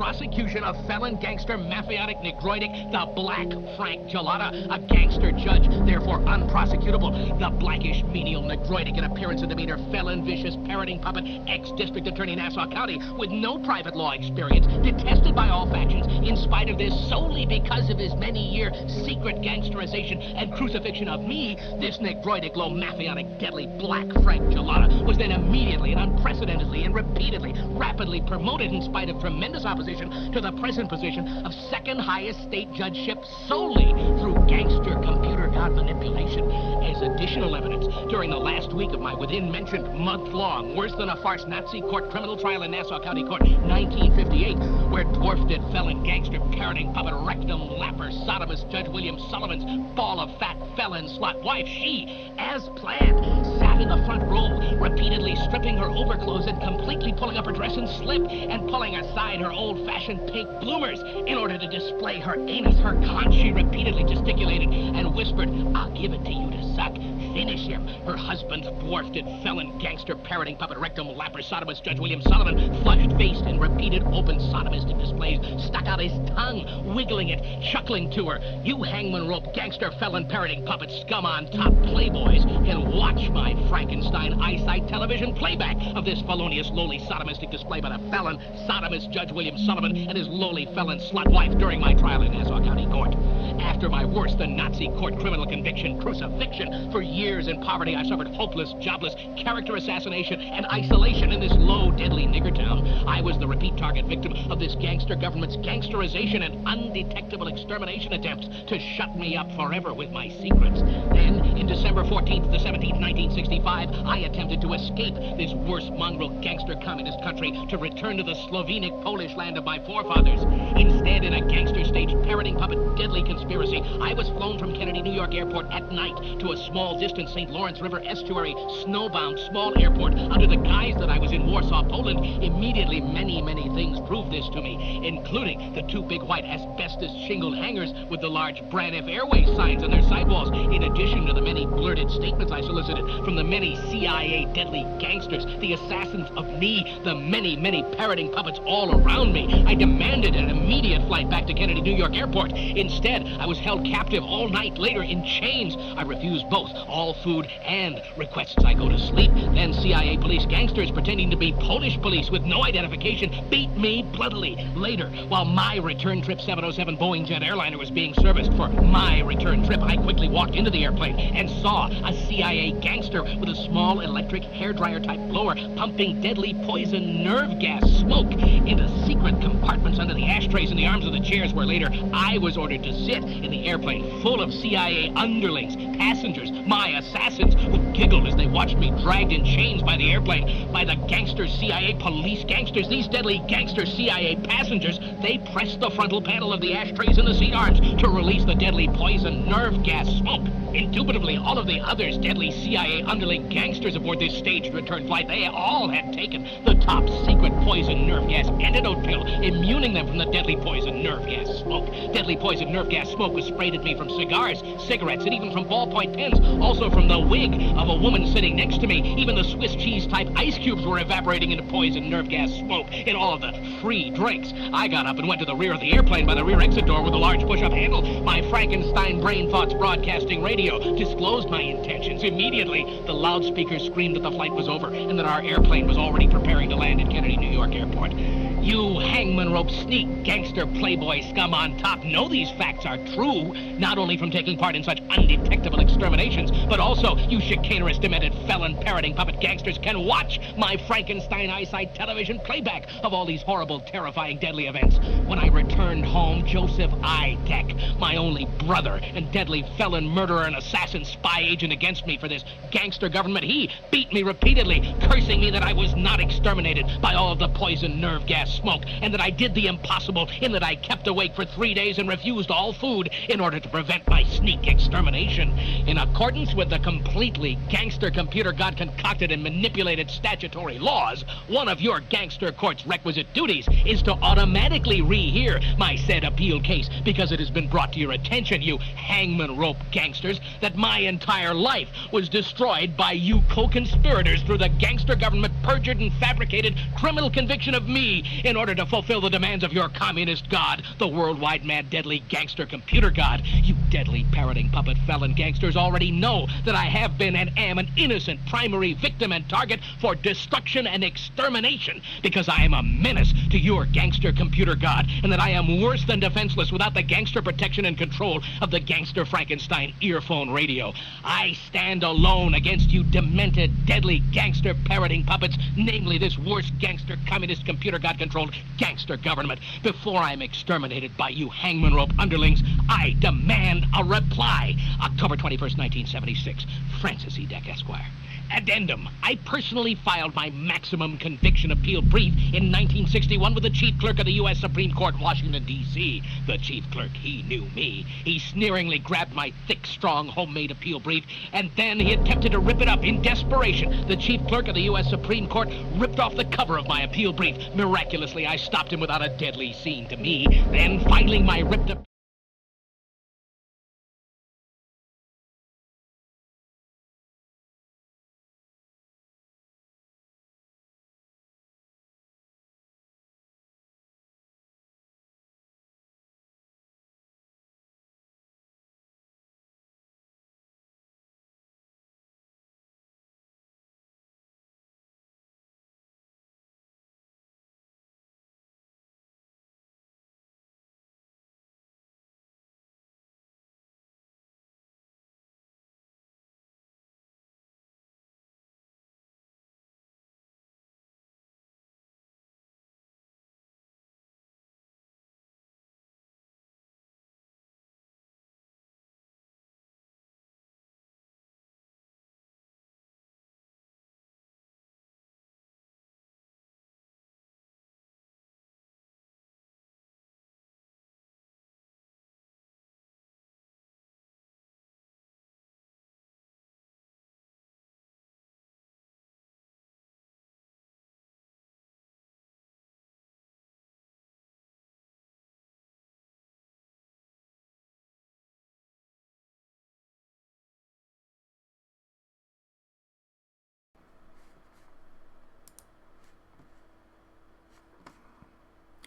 prosecution of felon gangster mafiotic negroidic, the Black Frank Gelada, a gangster judge, therefore unprosecutable, the blackish, menial, negroidic in appearance and demeanor, felon, vicious, parroting puppet, ex-district attorney Nassau County, with no private law experience, detested by all factions, in spite of this solely because of his many-year secret gangsterization and crucifixion of me, this negroidic, low, mafiotic, deadly Black Frank Gelada was then immediately and unprecedentedly and repeatedly, rapidly promoted in spite of tremendous opposition to the present position of second highest state judgeship solely through gangster computer god manipulation. As additional evidence, during the last week of my within-mentioned month-long, worse-than-a-farce Nazi court criminal trial in Nassau County Court, 1958, where dwarfed-it felon gangster parroting puppet rectum lapper sodomist Judge William Sullivan's ball of fat felon slut wife, she, as planned, sat in the front row, repeatedly stripping her overclothes and completely pulling up her dress and slip and pulling aside her old-fashioned pink bloomers in order to display her anus, her conch. She repeatedly gesticulated and whispered, "I'll give it to you to suck. Finish him." Her husband's dwarfed-it felon gangster parroting puppet rectum lapper sodomist Judge William Sullivan, flushed-faced in repeated open sodomistic displays, stuck out his tongue, wiggling it, chuckling to her. "You hangman rope gangster felon parroting puppet scum on top playboys can watch my Frankenstein eyesight television playback of this felonious lowly sodomistic display by the felon sodomist Judge William Sullivan and his lowly felon slut wife during my trial in Nassau County Court. After my worse-than-Nazi court criminal conviction, crucifixion, for years in poverty I suffered hopeless, jobless, character assassination, and isolation in this low, deadly nigger town. I was the repeat target victim of this gangster government's gangsterization and undetectable extermination attempts to shut me up forever with my secrets. Then, in December 14th to 17th, 1965, I attempted to escape this worst mongrel gangster communist country to return to the Slovenic Polish land of my forefathers. Instead, in a gangster-staged parroting puppet deadly conspiracy, I was flown from Kennedy, New York Airport at night to a small distant St. Lawrence River estuary, snowbound small airport under the guise that I was in Warsaw, Poland. Immediately, many, many things proved this to me, including the two big white asbestos shingled hangars with the large Braniff Airways signs on their sidewalls, in addition to the many blurted statements I solicited from the many CIA deadly gangsters, the assassins of me, the many, many parroting puppets all around me. I demanded an immediate flight back to Kennedy, New York Airport. Instead, I was held captive all night later in chains. I refused both all food and requests I go to sleep. Then CIA police gangsters pretending to be Polish police with no identification beat me bloodily. Later, while my return trip 707 Boeing jet airliner was being serviced for my return trip, I quickly walked into the airplane and saw a CIA gangster with a small electric hairdryer type blower pumping deadly poison nerve gas smoke into secret compartments under the ashtrays in the arms of the chairs where later I was ordered to sit in the airplane full of CIA underlings, passengers, my assassins, who giggled as they watched me dragged in chains by the airplane by the gangster CIA police gangsters. These deadly gangster CIA passengers, they pressed the frontal panel of the ashtrays in the seat arms to release the deadly poison nerve gas smoke. Indubitably, all of the others deadly CIA underling gangsters aboard this staged return flight, they all had taken the top secret poison nerve gas antidote pill, immuning them from the deadly poison nerve gas smoke. Deadly poison nerve gas smoke was sprayed at me from cigars, cigarettes, and even from ballpoint pens, also from the wig of a woman sitting next to me. Even the Swiss cheese type ice cubes were evaporating into poison nerve gas smoke in all of the free drinks. I got up and went to the rear of the airplane by the rear exit door with a large push-up handle. My Frankenstein brain thoughts broadcasting radio disclosed my intentions. Immediately, the loudspeakers screamed that the flight was over and that our airplane was already preparing to land at Kennedy, New York Airport. You hangman rope sneak gangster playboy scum on top know these facts are true, not only from taking part in such undetectable exterminations, but also you chicanerous, demented, felon, parroting puppet gangsters can watch my Frankenstein eyesight television playback of all these horrible, terrifying, deadly events. When I returned home, Joseph Idek, my only brother and deadly felon, murderer, and assassin spy agent against me for this gangster government, he beat me repeatedly, cursing me that I was not exterminated by all of the poison nerve gas smoke, and that I did the impossible in that I kept awake for 3 days and refused all food in order to prevent my sneak extermination. In accordance with the completely gangster computer god concocted and manipulated statutory laws, one of your gangster court's requisite duties is to automatically rehear my said appeal case, because it has been brought to your attention, you hangman rope gangsters, that my entire life was destroyed by you co-conspirators through the gangster government perjured and fabricated criminal conviction of me in order to fulfill the demands of your communist god, the worldwide mad deadly gangster computer god. You deadly parroting puppet felon gangsters already know that I have been and am an innocent primary victim and target for destruction and extermination, because I am a menace to your gangster computer god, and that I am worse than defenseless without the gangster protection and control of the gangster Frankenstein earphone radio. I stand alone against you demented, deadly gangster parroting puppets, namely this worst gangster communist computer god-controlled gangster government. Before I'm exterminated by you hangman rope underlings, I demand a reply. October 21st, 1976. Francis E. Deck, Esquire. Addendum. I personally filed my maximum conviction appeal brief in 1961 with the chief clerk of the U.S. Supreme Court, Washington, D.C. The chief clerk, he knew me. He sneeringly grabbed my thick, strong, homemade appeal brief, and then he attempted to rip it up in desperation. The chief clerk of the U.S. Supreme Court ripped off the cover of my appeal brief. Miraculously, I stopped him without a deadly scene to me. Then, filing my ripped up...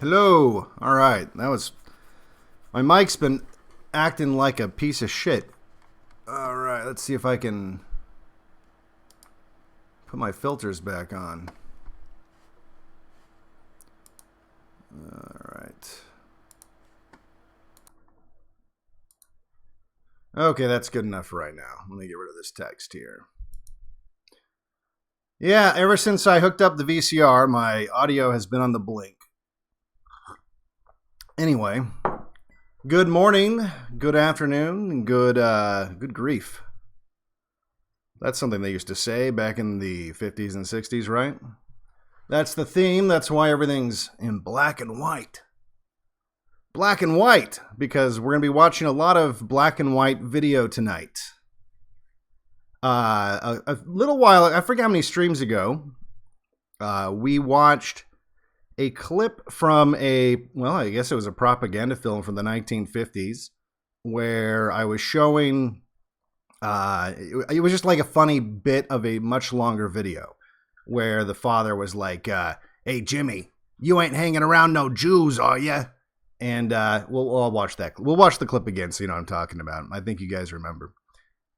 Hello. All right. That was... My mic's been acting like a piece of shit. All right. Let's see if I can put my filters back on. All right. Okay, that's good enough right now. Let me get rid of this text here. Yeah, ever since I hooked up the VCR, my audio has been on the blink. Anyway, good morning, good afternoon, good grief. That's something they used to say back in the 50s and 60s, right? That's the theme. That's why everything's in black and white. Black and white, because we're going to be watching a lot of black and white video tonight. A little while, I forget how many streams ago, we watched a clip from I guess it was a propaganda film from the 1950s, where I was showing, it was just like a funny bit of a much longer video, where the father was like, hey, Jimmy, you ain't hanging around no Jews, are ya? And we'll all watch that. We'll watch the clip again so you know what I'm talking about. I think you guys remember.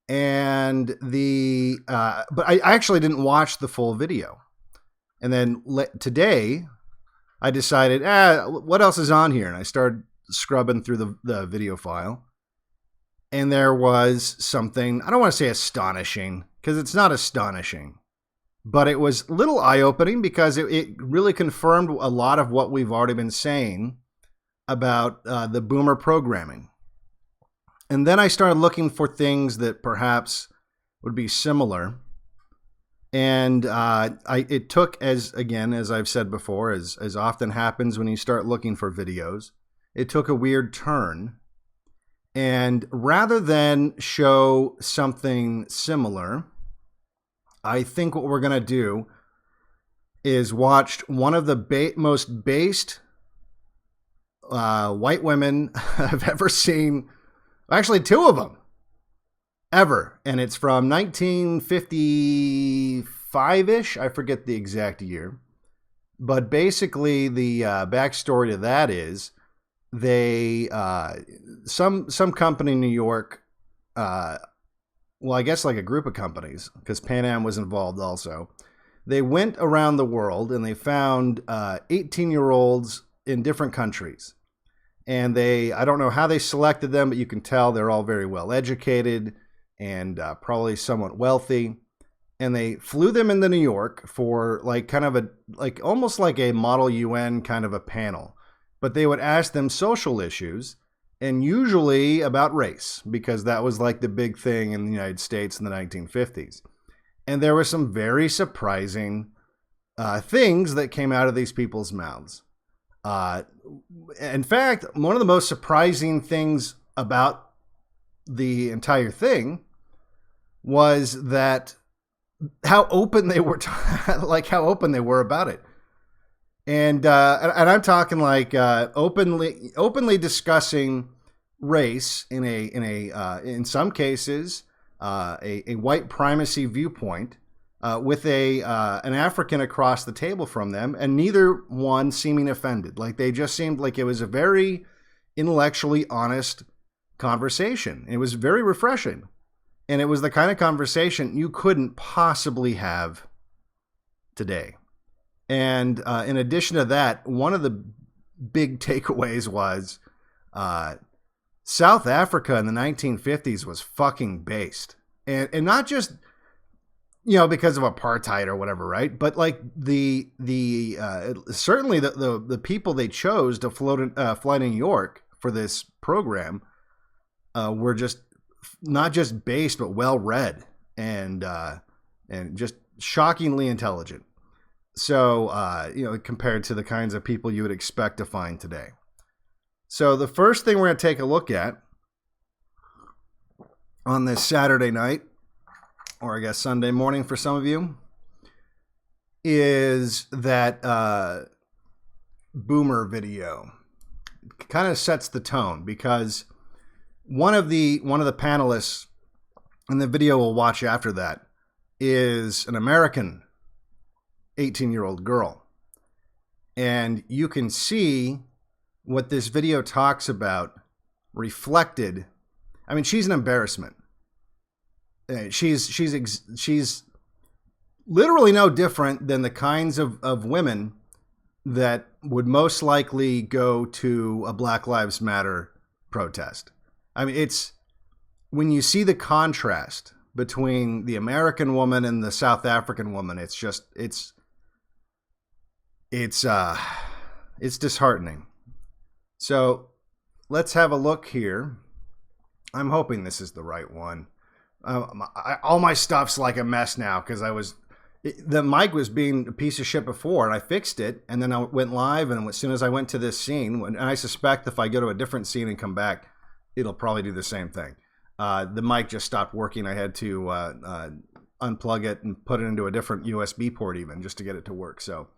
And but I actually didn't watch the full video. And then today, I decided, what else is on here? And I started scrubbing through the video file. And there was something, I don't want to say astonishing, because it's not astonishing. But it was a little eye-opening because it really confirmed a lot of what we've already been saying about the boomer programming. And then I started looking for things that perhaps would be similar. And it took, as I've said before, as often happens when you start looking for videos, it took a weird turn. And rather than show something similar, I think what we're going to do is watch one of the most based white women I've ever seen. Actually, two of them. Ever. And it's from 1955-ish. I forget the exact year. But basically, the backstory to that is they some company in New York, well, I guess like a group of companies, because Pan Am was involved also. They went around the world and they found 18-year-olds in different countries. And I don't know how they selected them, but you can tell they're all very well educated and probably somewhat wealthy. And they flew them into New York for like kind of almost like a Model UN kind of a panel. But they would ask them social issues, and usually about race, because that was like the big thing in the United States in the 1950s. And there were some very surprising things that came out of these people's mouths. In fact, one of the most surprising things about the entire thing was that how open they were, like how open they were about it. And I'm talking like openly discussing race in some cases a white primacy viewpoint with an African across the table from them, and neither one seeming offended. Like they just seemed like it was a very intellectually honest conversation. It was very refreshing. And it was the kind of conversation you couldn't possibly have today. And in addition to that, one of the big takeaways was South Africa in the 1950s was fucking based. And not just, because of apartheid or whatever, right? But like certainly the people they chose to fly to New York for this program were just not just based, but well-read and just shockingly intelligent. So, compared to the kinds of people you would expect to find today. So the first thing we're going to take a look at on this Saturday night, or I guess Sunday morning for some of you, is that Boomer video. It kind of sets the tone because one of the panelists in the video we'll watch after that is an American 18-year-old girl. And you can see what this video talks about reflected. I mean, she's an embarrassment. She's literally no different than the kinds of women that would most likely go to a Black Lives Matter protest. I mean, it's when you see the contrast between the American woman and the South African woman, it's disheartening. So let's have a look here. I'm hoping this is the right one. All my stuff's like a mess now because the mic was being a piece of shit before, and I fixed it, and then I went live, and as soon as I went to this scene, and I suspect if I go to a different scene and come back, it'll probably do the same thing. The mic just stopped working. I had to unplug it and put it into a different USB port even just to get it to work. So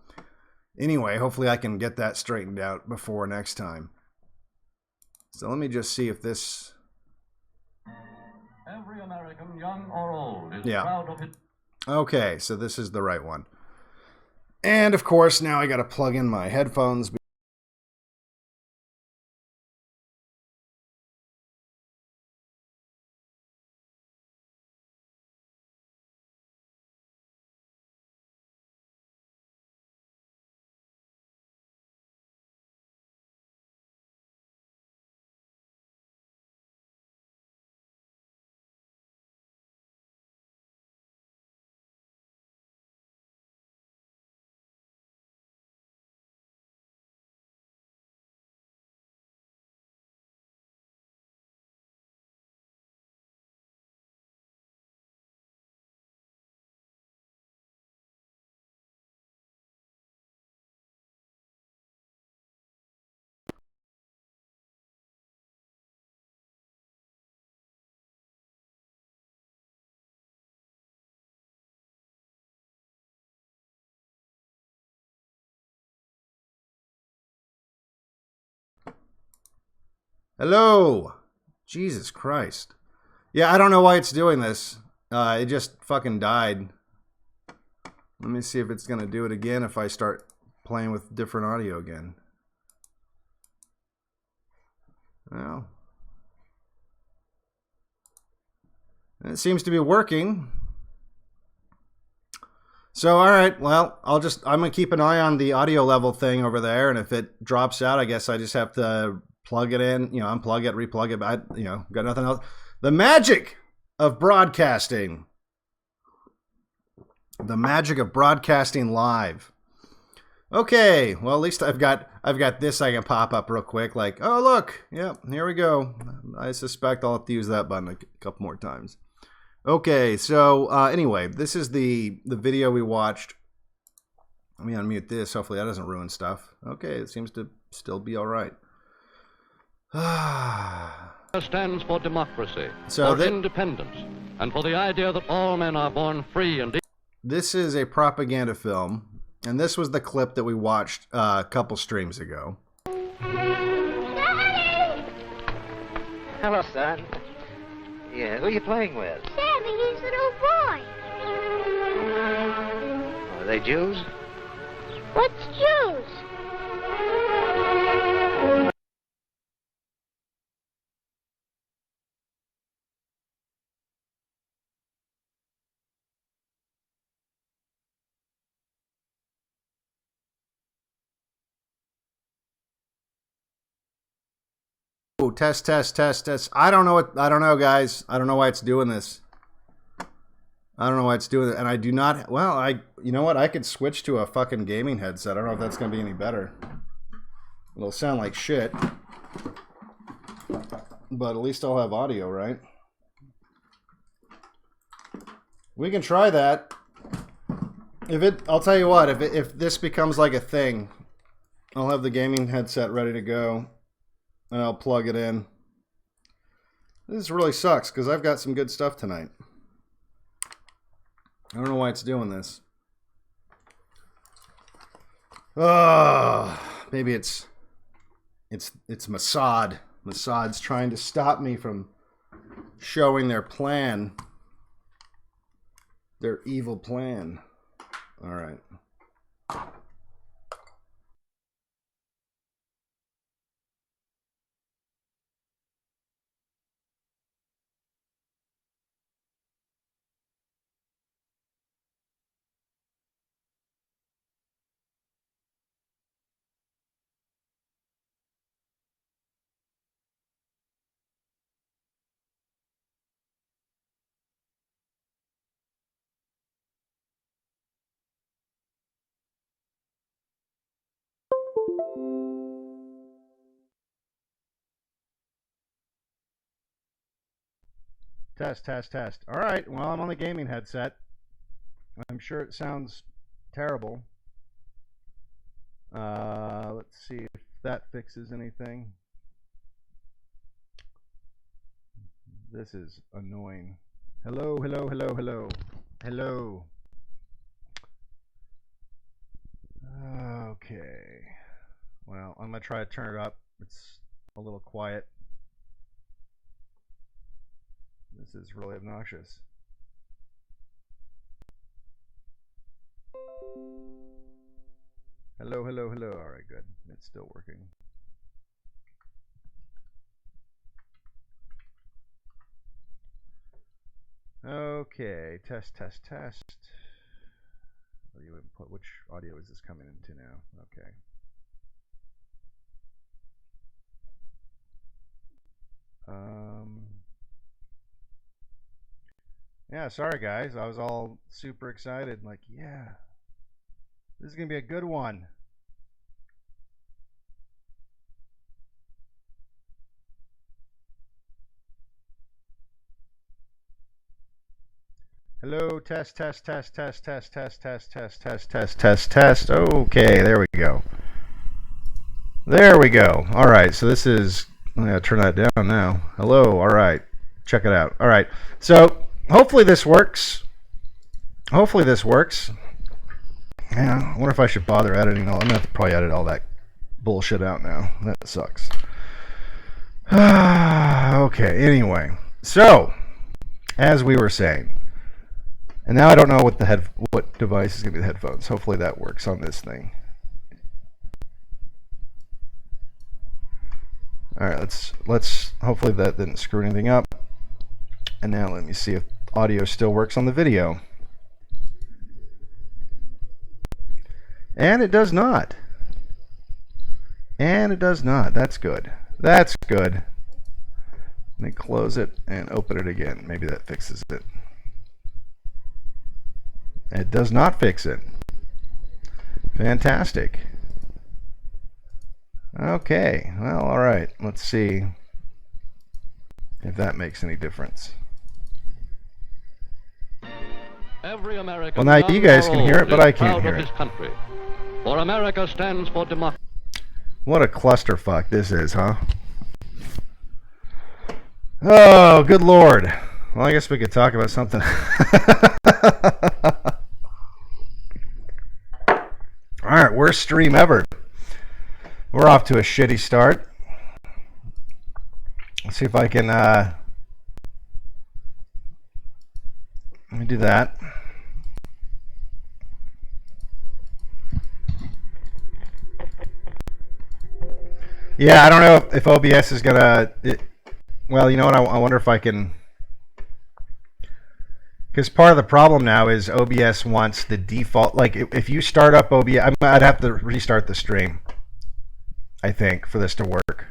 anyway, hopefully I can get that straightened out before next time. So let me just see if this... Every American, young or old, is Yeah. proud of it. Okay, so this is the right one. And of course, now I got to plug in my headphones. Hello. Jesus Christ. Yeah, I don't know why it's doing this. It just fucking died. Let me see if it's going to do it again if I start playing with different audio again. Well, it seems to be working. So, all right, well, I'm going to keep an eye on the audio level thing over there, and if it drops out, I guess I just have to plug it in, unplug it, replug it, got nothing else. The magic of broadcasting. The magic of broadcasting live. Okay, well, at least I've got this I can pop up real quick, like, oh, look, yeah, here we go. I suspect I'll have to use that button a couple more times. Okay, so anyway, this is the video we watched. Let me unmute this. Hopefully that doesn't ruin stuff. Okay, it seems to still be all right. Stands for democracy, so for independence, and for the idea that all men are born free and equal. This is a propaganda film, and this was the clip that we watched a couple streams ago. Daddy! Hello, son. Yeah, who are you playing with? Sammy, his little boy. Are they Jews? What's Jews? Oh, test. I don't know, guys. I don't know why it's doing this. I don't know why it's doing it. And I do not, well, you know what? I could switch to a fucking gaming headset. I don't know if that's going to be any better. It'll sound like shit. But at least I'll have audio, right? We can try that. I'll tell you what, if this becomes like a thing, I'll have the gaming headset ready to go. And I'll plug it in. This really sucks because I've got some good stuff tonight. I don't know why it's doing this. Maybe it's Mossad. Mossad's trying to stop me from showing their plan. Their evil plan. All right. Test. All right, well, I'm on the gaming headset. I'm sure it sounds terrible. Let's see if that fixes anything. This is annoying. Hello. Okay. Well, I'm going to try to turn it up. It's a little quiet. This is really obnoxious. Hello. All right, good. It's still working. Okay, test. Audio input. Which audio is this coming into now? Okay. Yeah, sorry guys. I was all super excited. Like, yeah, this is gonna be a good one. Hello, test. Okay, there we go. All right, so this is, I'm gonna turn that down now. Hello, all right, check it out. All right, so hopefully this works. Yeah, I wonder if I should bother editing all. I'm gonna have to probably edit all that bullshit out now. That sucks. Okay, anyway, so as we were saying, and now I don't know what device is gonna be the headphones. Hopefully that works on this thing. All right, let's hopefully that didn't screw anything up. And now let me see if audio still works on the video. And it does not. And it does not. That's good. That's good. Let me close it and open it again. Maybe that fixes it. It does not fix it. Fantastic. Okay, well, all right. Let's see if that makes any difference. Every American, Well, now you guys can hear it, but I can't proud hear of it. his country. For America stands for democracy. What a clusterfuck this is, huh? Oh, good lord. Well, I guess we could talk about something. Alright, worst stream ever. We're off to a shitty start. Let's see if I can, let me do that. Yeah, I don't know if OBS is gonna... well, you know what? I wonder if I can... Because part of the problem now is OBS wants the default... Like, if you start up OBS... I'd have to restart the stream, I think, for this to work.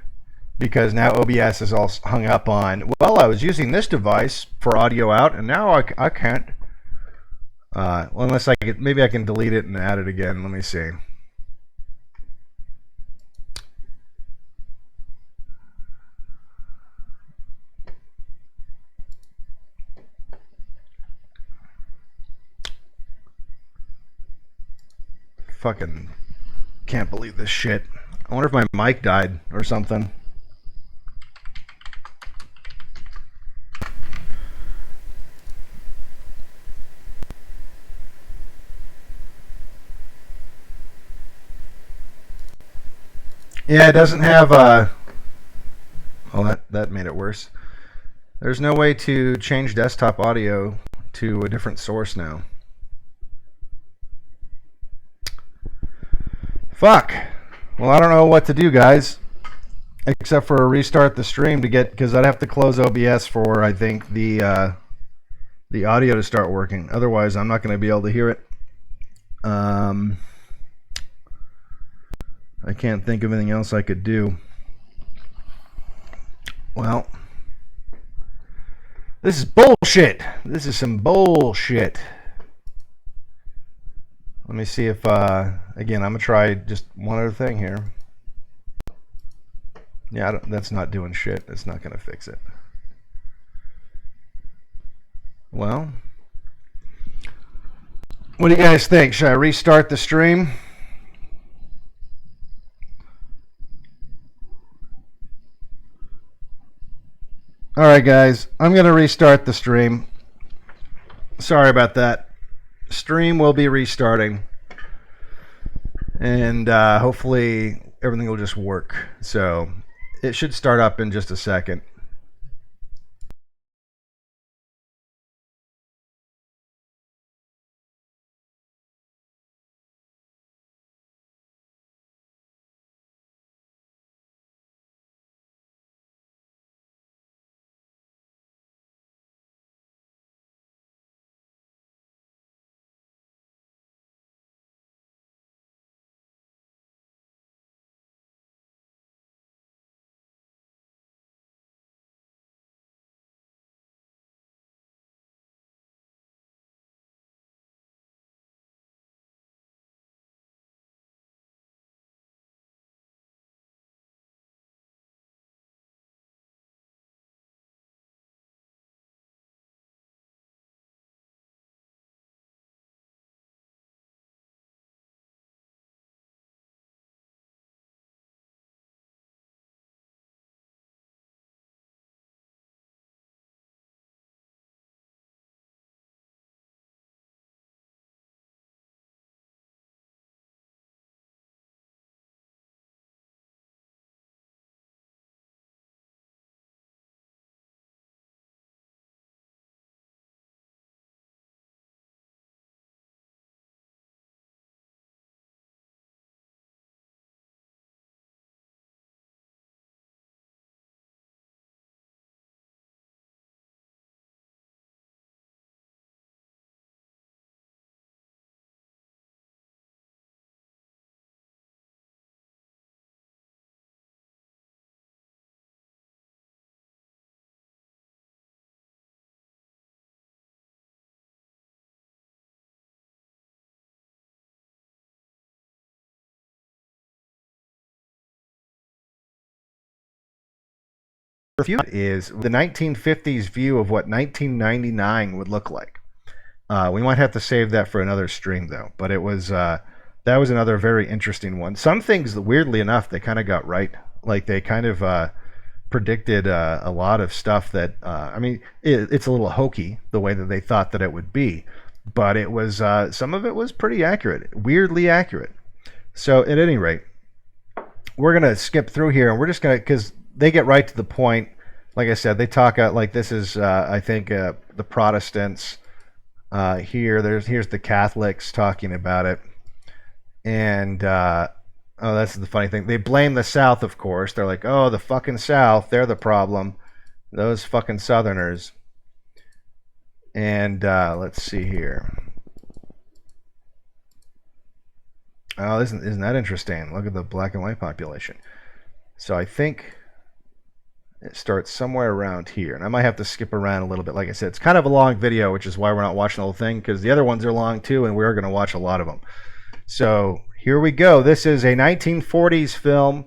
Because now OBS is all hung up on... Well, I was using this device for audio out, and now I can't... well, unless I could... Maybe I can delete it and add it again. Let me see. Fucking can't believe this shit. I wonder if my mic died or something. Yeah, it doesn't have well, that made it worse. There's no way to change desktop audio to a different source now. Fuck. Well, I don't know what to do, guys, except for restart the stream to get, because I'd have to close OBS for, I think, the audio to start working. Otherwise, I'm not going to be able to hear it. I can't think of anything else I could do. Well, this is bullshit. This is some bullshit. Let me see if, again, I'm going to try just one other thing here. Yeah, that's not doing shit. It's not going to fix it. Well, what do you guys think? Should I restart the stream? Alright, guys. I'm going to restart the stream. Sorry about that. Stream will be restarting, and hopefully everything will just work. So it should start up in just a second. is the 1950s view of what 1999 would look like. We might have to save that for another stream, though. But it was that was another very interesting one. Some things, weirdly enough, they kind of got right. Like they kind of predicted a lot of stuff that I mean, it's a little hokey the way that they thought that it would be, but it was some of it was pretty accurate, weirdly accurate. So at any rate, we're gonna skip through here, and we're just gonna, because they get right to the point. Like I said, they talk like this is I think the Protestants here's the Catholics talking about it, and oh, that's the funny thing. They blame the South, of course. They're like, oh, the fucking South, they're the problem, those fucking Southerners. And let's see here. Oh, isn't that interesting? Look at the black and white population. So I think it starts somewhere around here. And I might have to skip around a little bit. Like I said, it's kind of a long video, which is why we're not watching the whole thing, because the other ones are long too, and we're going to watch a lot of them. So here we go. This is a 1940s film,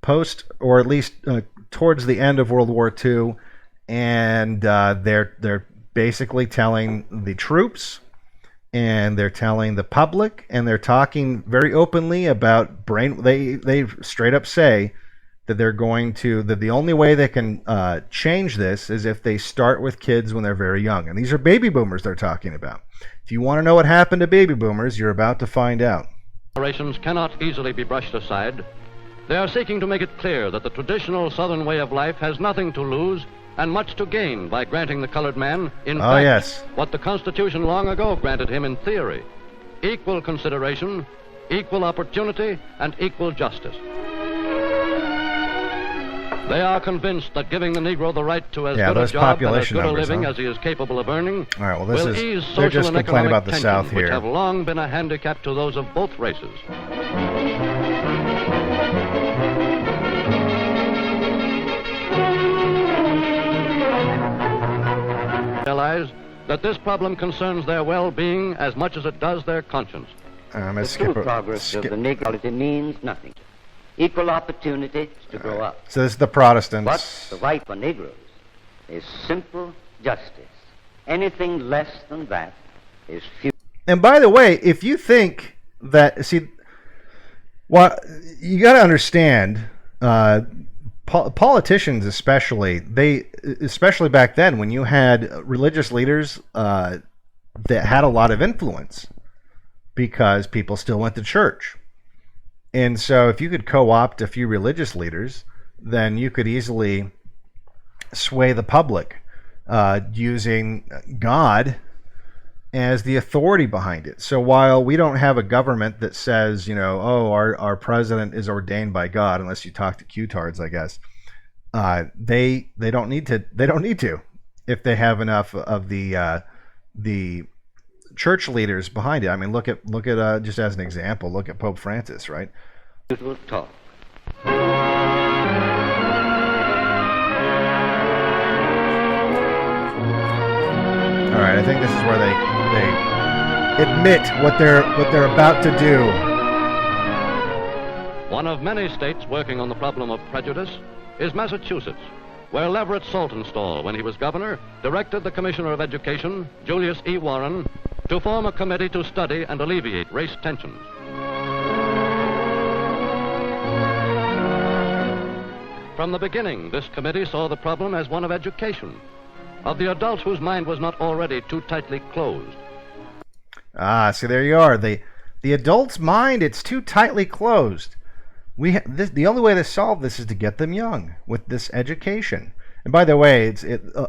post, or at least towards the end of World War II, and they're basically telling the troops, and they're telling the public, and they're talking very openly about brain. They straight up say that they're going to, that the only way they can change this is if they start with kids when they're very young. And these are baby boomers they're talking about. If you want to know what happened to baby boomers, you're about to find out. Generations cannot easily be brushed aside. They are seeking to make it clear that the traditional Southern way of life has nothing to lose and much to gain by granting the colored man, in fact, yes, what the Constitution long ago granted him in theory: equal consideration, equal opportunity, and equal justice. They are convinced that giving the Negro the right to as good a job and as good a living as he is capable of earning will ease social and economic tensions which have long been a handicap to those of both races. Realize that this problem concerns their well-being as much as it does their conscience. The true progress of the Negro means nothing. Equal opportunity to grow up. So this is the Protestants. But the right for Negroes is simple justice. Anything less than that is futile. And by the way, if you think that, see, well, you got to understand, politicians especially, especially back then when you had religious leaders that had a lot of influence because people still went to church. And so if you could co-opt a few religious leaders, then you could easily sway the public using God as the authority behind it. So while we don't have a government that says, you know, oh, our president is ordained by God, unless you talk to Q-tards, I guess, they don't need to if they have enough of the church leaders behind it. I mean, look at just as an example, look at Pope Francis, right? Little talk. All right, I think this is where they admit what they're about to do. One of many states working on the problem of prejudice is Massachusetts, where Leverett Saltonstall, when he was governor, directed the Commissioner of Education, Julius E. Warren, to form a committee to study and alleviate race tensions. From the beginning, this committee saw the problem as one of education, of the adults whose mind was not already too tightly closed. Ah, see, there you are. The adult's mind, it's too tightly closed. The only way to solve this is to get them young with this education. And by the way,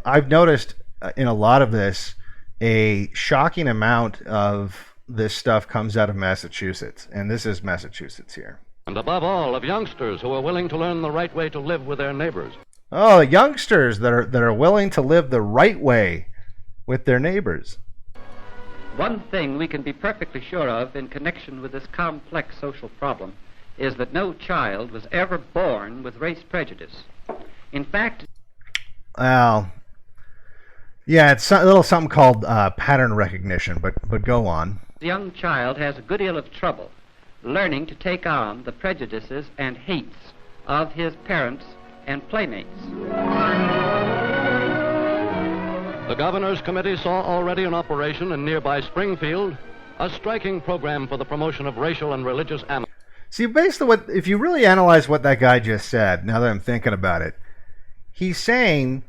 I've noticed in a lot of this, a shocking amount of this stuff comes out of Massachusetts, and this is Massachusetts here. And above all, of youngsters who are willing to learn the right way to live with their neighbors. Oh, youngsters that are willing to live the right way with their neighbors. One thing we can be perfectly sure of in connection with this complex social problem is that no child was ever born with race prejudice. In fact... Well, yeah, it's a little something called pattern recognition, but go on. The young child has a good deal of trouble learning to take on the prejudices and hates of his parents and playmates. The governor's committee saw already in operation in nearby Springfield a striking program for the promotion of racial and religious amity. See, basically, if you really analyze what that guy just said, now that I'm thinking about it, he's saying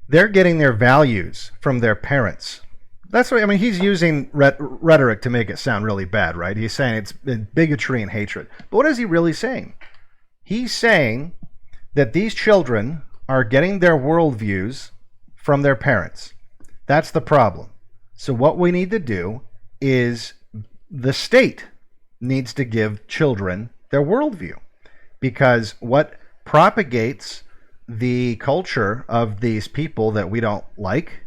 they're getting their values from their parents. That's what I mean. He's using rhetoric to make it sound really bad, right? He's saying it's bigotry and hatred. But what is he really saying? He's saying that these children are getting their worldviews from their parents. That's the problem. So what we need to do is the state needs to give children their worldview, because what propagates the culture of these people that we don't like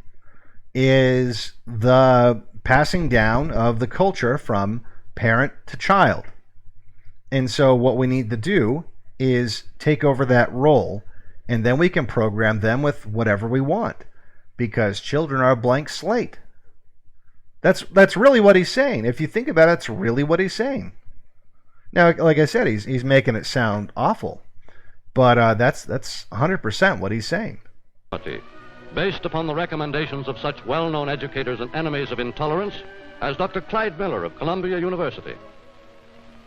is the passing down of the culture from parent to child. And so what we need to do is take over that role, and then we can program them with whatever we want, because children are a blank slate. That's really what he's saying. If you think about it, that's really what he's saying. Now, like I said, he's making it sound awful, but that's 100% what he's saying. Based upon the recommendations of such well-known educators and enemies of intolerance as Dr. Clyde Miller of Columbia University.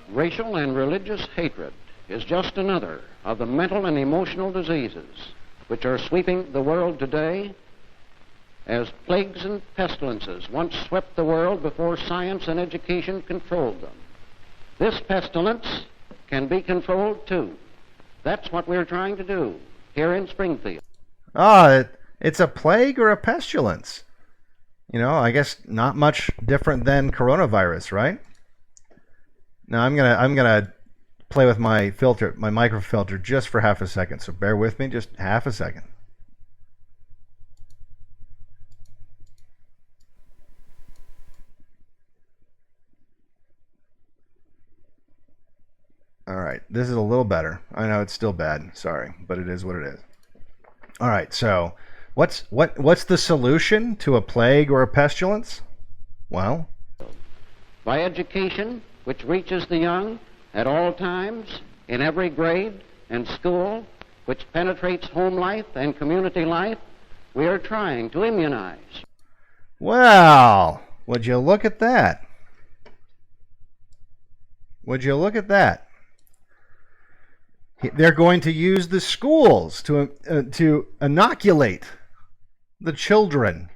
Racial and religious hatred is just another of the mental and emotional diseases which are sweeping the world today, as plagues and pestilences once swept the world before science and education controlled them. This pestilence can be controlled too. That's what we're trying to do here in Springfield. It's a plague or a pestilence. You know, I guess not much different than coronavirus, right? Now I'm gonna play with my filter, my microfilter, just for half a second. So bear with me, just half a second. All right, this is a little better. I know it's still bad, sorry, but it is what it is. All right, so what's the solution to a plague or a pestilence? Well, by education, which reaches the young at all times, in every grade and school, which penetrates home life and community life, we are trying to immunize. Well, would you look at that? Would you look at that? They're going to use the schools to inoculate the children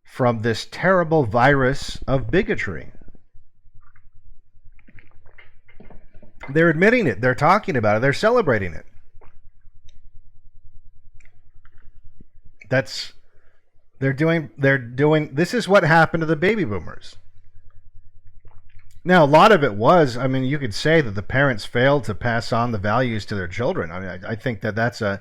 from this terrible virus of bigotry. They're admitting it. They're talking about it. They're celebrating it. They're doing. This is what happened to the baby boomers. Now, a lot of it was, I mean, you could say that the parents failed to pass on the values to their children. I mean, I think that that's an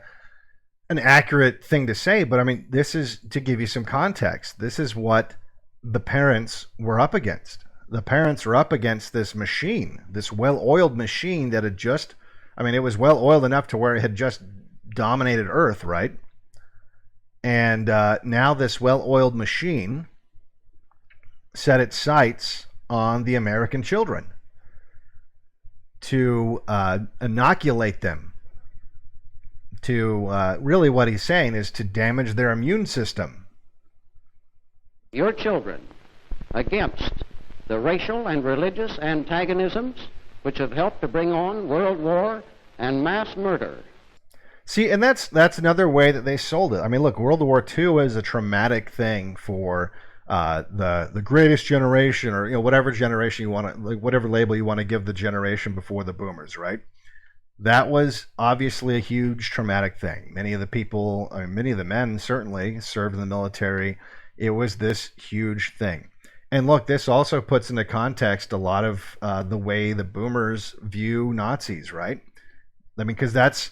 accurate thing to say, but I mean, this is to give you some context. This is what the parents were up against. The parents were up against this machine, this well-oiled machine that had just, I mean, it was well-oiled enough to where it had just dominated Earth, right? And now this well-oiled machine set its sights on the American children to inoculate them, to really what he's saying is to damage their immune system. Your children against the racial and religious antagonisms which have helped to bring on world war and mass murder. See, and that's another way that they sold it. I mean, look, World War II is a traumatic thing for the greatest generation, or whatever generation you want to, like, whatever label you want to give the generation before the boomers, right? That was obviously a huge traumatic thing. Many of the people, I mean, many of the men certainly served in the military. It was this huge thing. And look, this also puts into context a lot of the way the boomers view Nazis, right? I mean, because that's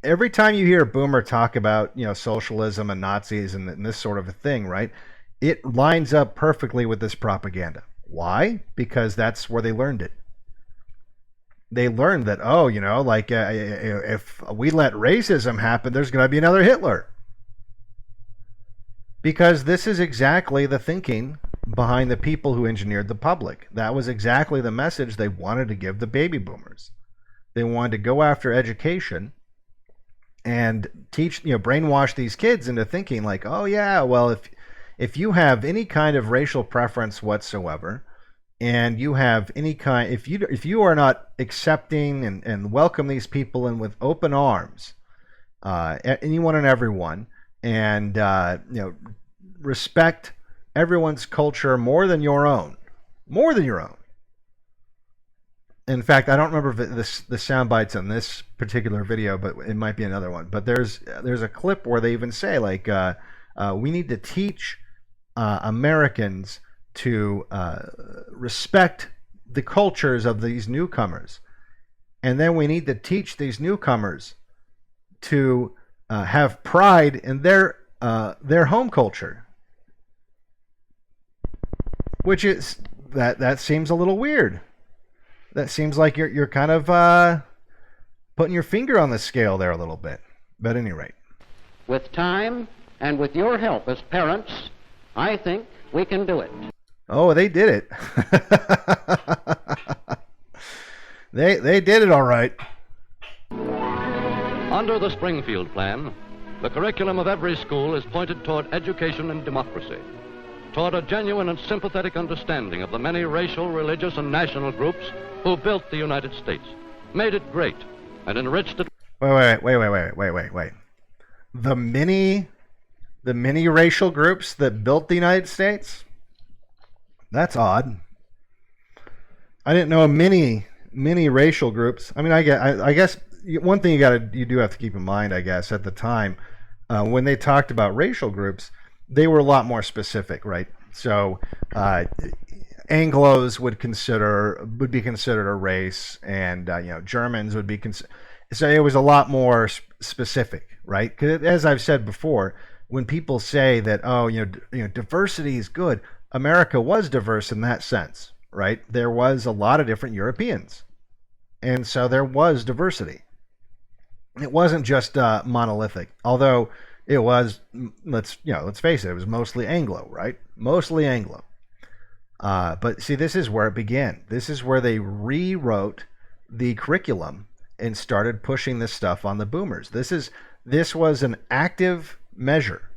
every time you hear a boomer talk about socialism and Nazis and this sort of a thing, right? It lines up perfectly with this propaganda. Why? Because that's where they learned it. They learned that, if we let racism happen, there's going to be another Hitler. Because this is exactly the thinking behind the people who engineered the public. That was exactly the message they wanted to give the baby boomers. They wanted to go after education and teach, brainwash these kids into thinking like, oh yeah, well, if you have any kind of racial preference whatsoever, and you have any kind, if you are not accepting and welcome these people in with open arms, anyone and everyone, and respect everyone's culture more than your own. In fact, I don't remember the sound bites on this particular video, but it might be another one. But there's a clip where they even say like, we need to teach Americans to respect the cultures of these newcomers, and then we need to teach these newcomers to have pride in their home culture. Which is that seems a little weird. That seems like you're kind of putting your finger on the scale there a little bit. But at any rate, With time and with your help as parents, I think we can do it. oh, they did it. They did it all right. Under the Springfield Plan, the curriculum of every school is pointed toward education and democracy, toward a genuine and sympathetic understanding of the many racial, religious, and national groups who built the United States, made it great, and enriched it. Wait. The many racial groups that built the United States? That's odd. I didn't know many racial groups. I mean, I guess one thing you do have to keep in mind, I guess, at the time, when they talked about racial groups, they were a lot more specific, right? So Anglos would be considered a race, and Germans would be considered. So it was a lot more specific, right? Because as I've said before, when people say that diversity is good, America was diverse in that sense, right? There was a lot of different Europeans, and so there was diversity. It wasn't just monolithic, although it was. Let's face it, it was mostly Anglo, right? Mostly Anglo. But see, this is where it began. This is where they rewrote the curriculum and started pushing this stuff on the boomers. This was an active measure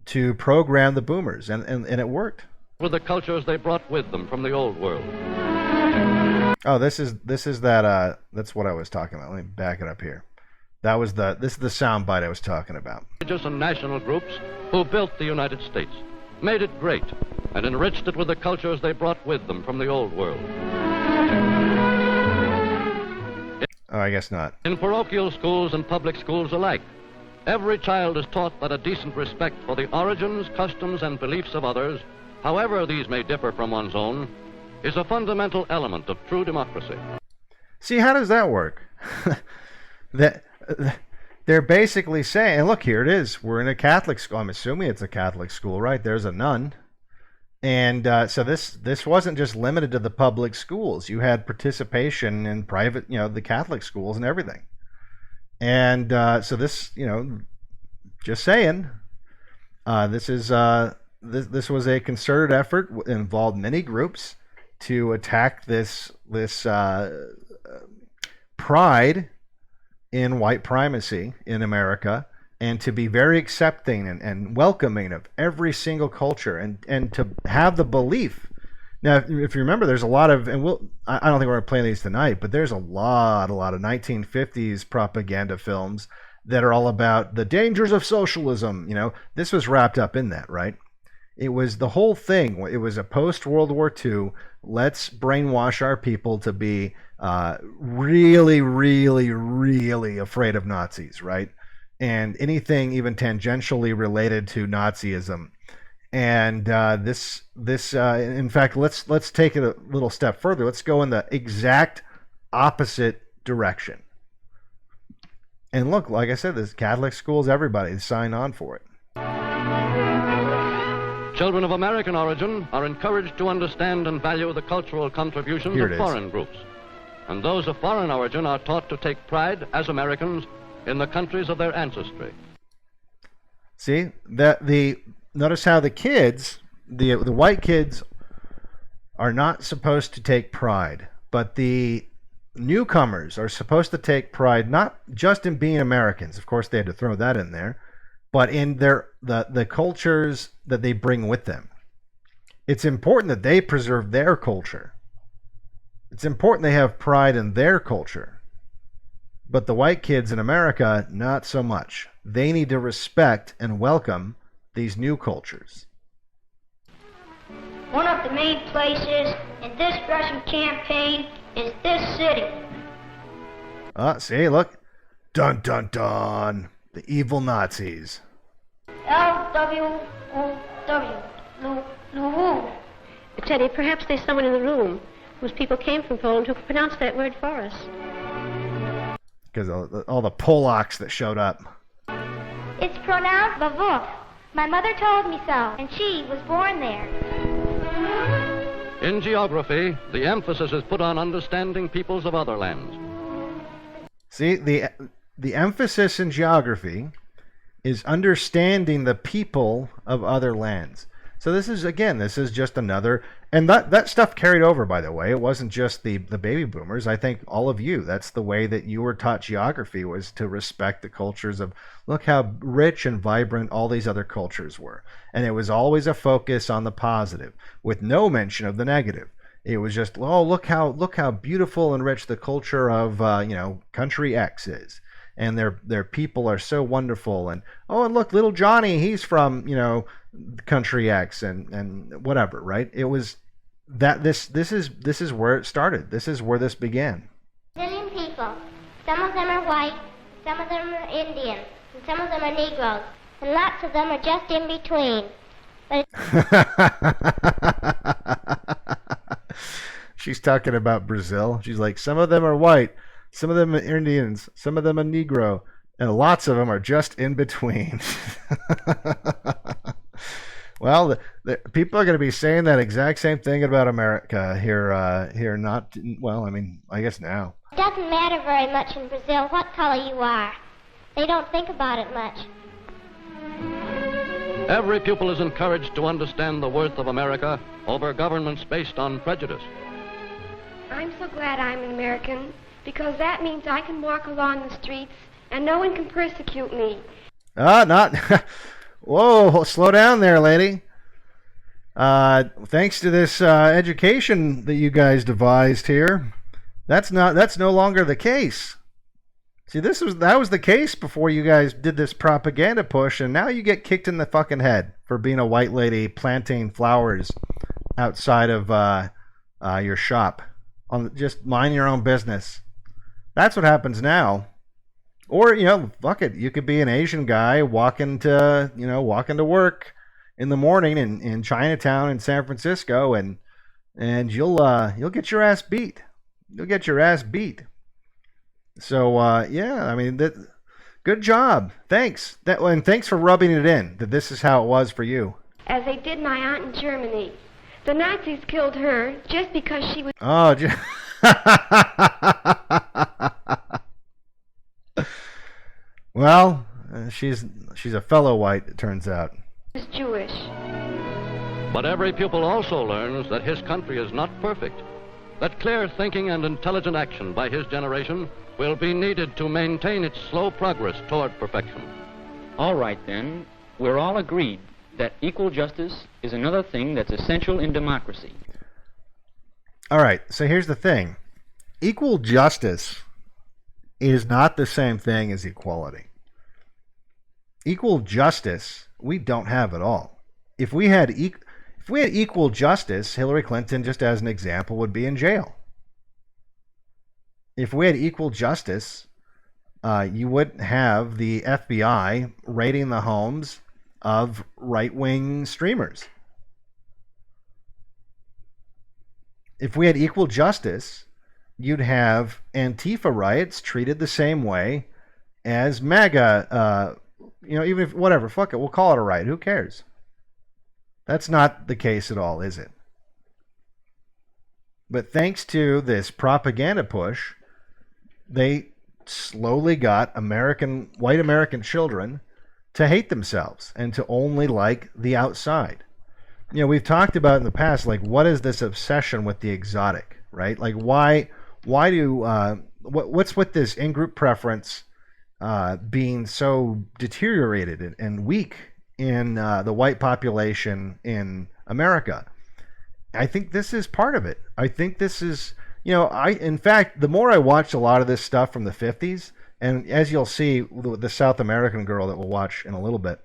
to program the boomers, and it worked. With the cultures they brought with them from the old world. Oh, this is that. That's what I was talking about. Let me back it up here. This is the sound bite I was talking about. Religious and national groups who built the United States, made it great, and enriched it with the cultures they brought with them from the old world. Oh, I guess not. In parochial schools and public schools alike, every child is taught that a decent respect for the origins, customs, and beliefs of others, however these may differ from one's own, is a fundamental element of true democracy. See, how does that work? They're basically saying, and look, here it is. We're in a Catholic school. I'm assuming it's a Catholic school, right? There's a nun. And so this wasn't just limited to the public schools. You had participation in private, the Catholic schools and everything. And so this, just saying, this was a concerted effort. It involved many groups to attack this pride in white primacy in America, and to be very accepting and welcoming of every single culture, and to have the belief. Now, if you remember, there's a lot of, and I don't think we're going to play these tonight, but there's a lot of 1950s propaganda films that are all about the dangers of socialism. This was wrapped up in that, right? It was the whole thing. It was a post-World War II, let's brainwash our people to be really, really, really afraid of Nazis, right? And anything even tangentially related to Nazism. And in fact, let's take it a little step further. Let's go in the exact opposite direction. And look, like I said, this Catholic schools, everybody sign on for it. Children of American origin are encouraged to understand and value the cultural contributions of foreign groups. And those of foreign origin are taught to take pride as Americans in the countries of their ancestry. See, notice how the kids, the white kids, are not supposed to take pride, but the newcomers are supposed to take pride not just in being Americans, of course they had to throw that in there, but in the cultures that they bring with them. It's important that they preserve their culture. It's important they have pride in their culture. But the white kids in America, not so much. They need to respect and welcome these new cultures. One of the main places in this Russian campaign is this city. See, look. Dun, dun, dun. The evil Nazis. L-W-O-W. Teddy, perhaps there's someone in the room whose people came from Poland who could pronounce that word for us. Because all the Polacks that showed up. It's pronounced Vavuk. My mother told me so, and she was born there. In geography, the emphasis is put on understanding peoples of other lands. See, the emphasis in geography is understanding the people of other lands. So this is just another, and that stuff carried over, by the way. It wasn't just the baby boomers. I think all of you, that's the way that you were taught geography, was to respect the cultures of, look how rich and vibrant all these other cultures were. And it was always a focus on the positive, with no mention of the negative. It was just, oh, look how beautiful and rich the culture of country X is. And their people are so wonderful, and look, little Johnny, he's from country X and whatever, right? It was that this is where it started. This is where this began. Million people. Some of them are white, some of them are Indians, and some of them are Negroes, and lots of them are just in between. But she's talking about Brazil. She's like, some of them are white. Some of them are Indians, some of them are Negro, and lots of them are just in between. Well, the people are going to be saying that exact same thing about America here. I guess now. it doesn't matter very much in Brazil what color you are. They don't think about it much. Every pupil is encouraged to understand the worth of America over governments based on prejudice. I'm so glad I'm an American, because that means I can walk along the streets and no one can persecute me. Whoa, slow down there, lady. Thanks to this education that you guys devised here, that's no longer the case. See, that was the case before you guys did this propaganda push, and now you get kicked in the fucking head for being a white lady planting flowers outside of your shop. Just mind your own business. That's what happens now. Or, fuck it. You could be an Asian guy walking to work in the morning in Chinatown in San Francisco, and you'll get your ass beat. You'll get your ass beat. So, good job. Thanks. And thanks for rubbing it in that this is how it was for you. As they did my aunt in Germany. The Nazis killed her just because she was... Oh, well, she's a fellow white, it turns out. Jewish. But every pupil also learns that his country is not perfect, that clear thinking and intelligent action by his generation will be needed to maintain its slow progress toward perfection. All right, then. We're all agreed that equal justice is another thing that's essential in democracy. All right, so here's the thing. Equal justice is not the same thing as equality. Equal justice, we don't have at all. If we had equal justice, Hillary Clinton, just as an example, would be in jail. If we had equal justice, you wouldn't have the FBI raiding the homes of right-wing streamers. If we had equal justice, you'd have Antifa riots treated the same way as MAGA, even if, whatever, fuck it, we'll call it a riot, who cares? That's not the case at all, is it? But thanks to this propaganda push, they slowly got white American children to hate themselves and to only like the outside. We've talked about in the past, like, what is this obsession with the exotic, right? Like, why why do what's with this in-group preference being so deteriorated and weak in the white population in America? I think this is part of it. I think this is, in fact, the more I watched a lot of this stuff from the 50s, and as you'll see, the South American girl that we'll watch in a little bit,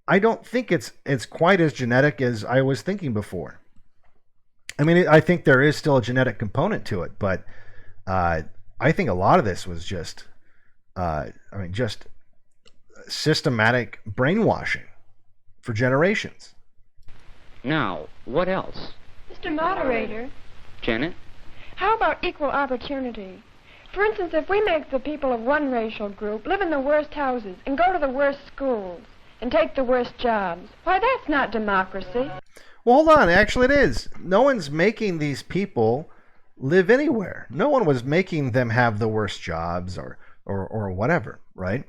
I don't think it's quite as genetic as I was thinking before. I mean, I think there is still a genetic component to it, but I think a lot of this was just, just systematic brainwashing for generations. Now, what else? Mr. Moderator. Janet? How about equal opportunity? For instance, if we make the people of one racial group live in the worst houses and go to the worst schools and take the worst jobs, why, that's not democracy. Well, hold on. Actually, it is. No one's making these people live anywhere. No one was making them have the worst jobs or whatever, right?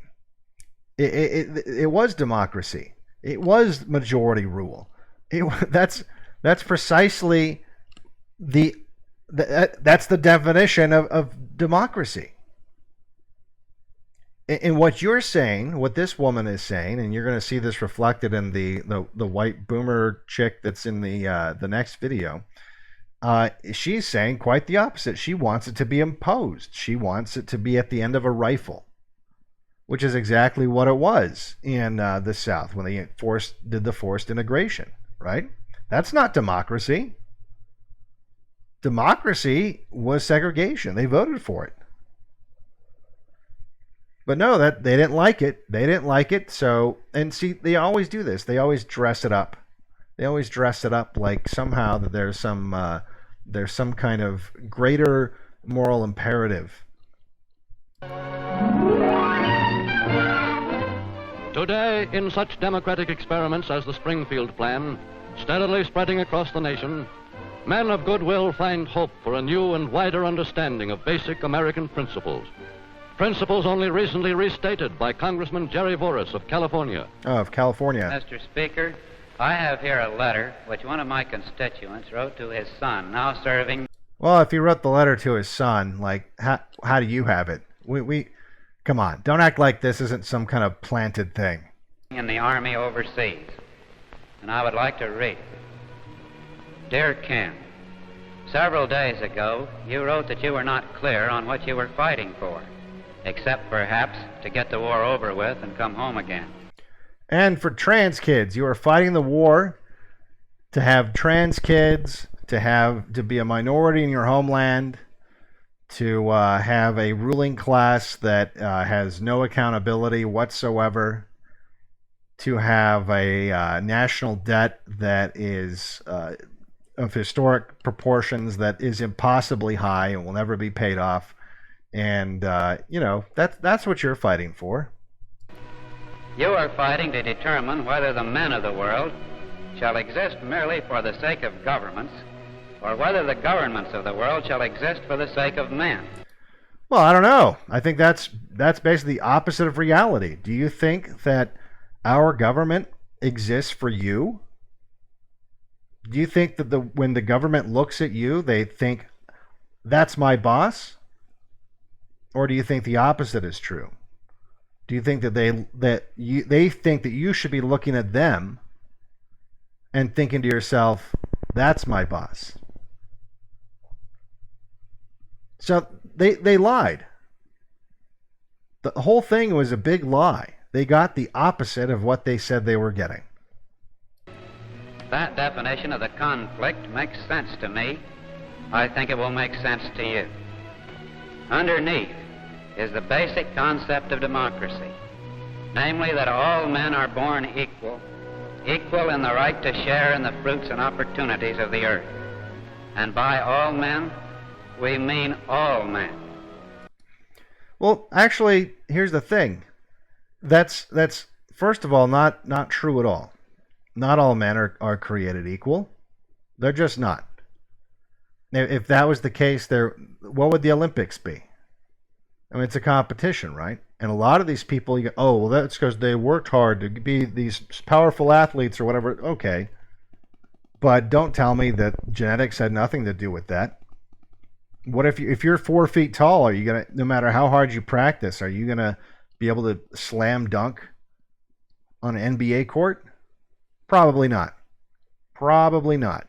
It was democracy. It was majority rule. That's precisely that's the definition of democracy. And what you're saying, what this woman is saying, and you're going to see this reflected in the white boomer chick that's in the next video, she's saying quite the opposite. She wants it to be imposed. She wants it to be at the end of a rifle, which is exactly what it was in the South when they did the forced integration, right? That's not democracy. Democracy was segregation. They voted for it. But no, that they didn't like it. They didn't like it. So, and see, they always do this. They always dress it up. They always dress it up like somehow that there's some kind of greater moral imperative. Today, in such democratic experiments as the Springfield Plan, steadily spreading across the nation, men of goodwill find hope for a new and wider understanding of basic American principles. Principles only recently restated by Congressman Jerry Voris of California. Oh, of California. Mr. Speaker, I have here a letter which one of my constituents wrote to his son, now serving... Well, if he wrote the letter to his son, like, how do you have it? We come on, don't act like this isn't some kind of planted thing. ...in the Army overseas. And I would like to read. Dear Ken, several days ago, you wrote that you were not clear on what you were fighting for, except perhaps to get the war over with and come home again. And for trans kids, you are fighting the war to have trans kids, to be a minority in your homeland, to have a ruling class that has no accountability whatsoever, to have a national debt that is of historic proportions that is impossibly high and will never be paid off. And, that's what you're fighting for. You are fighting to determine whether the men of the world shall exist merely for the sake of governments, or whether the governments of the world shall exist for the sake of men. Well, I don't know. I think that's basically the opposite of reality. Do you think that our government exists for you? Do you think that when the government looks at you, they think, that's my boss? Or do you think the opposite is true? Do you think that they think that you should be looking at them and thinking to yourself, that's my boss? So they lied. The whole thing was a big lie. They got the opposite of what they said they were getting. That definition of the conflict makes sense to me. I think it will make sense to you. Underneath is the basic concept of democracy, namely that all men are born equal in the right to share in the fruits and opportunities of the earth. And by all men, we mean all men. Well, actually, here's the thing. That's first of all not true at all. Not all men are created equal. They're just not. If that was the case, what would the Olympics be? I mean, it's a competition, right? And a lot of these people, you go, oh, well, that's because they worked hard to be these powerful athletes or whatever. Okay. But don't tell me that genetics had nothing to do with that. What if you're 4 feet tall? Are you gonna, no matter how hard you practice, are you gonna be able to slam dunk on an NBA court? Probably not. Probably not.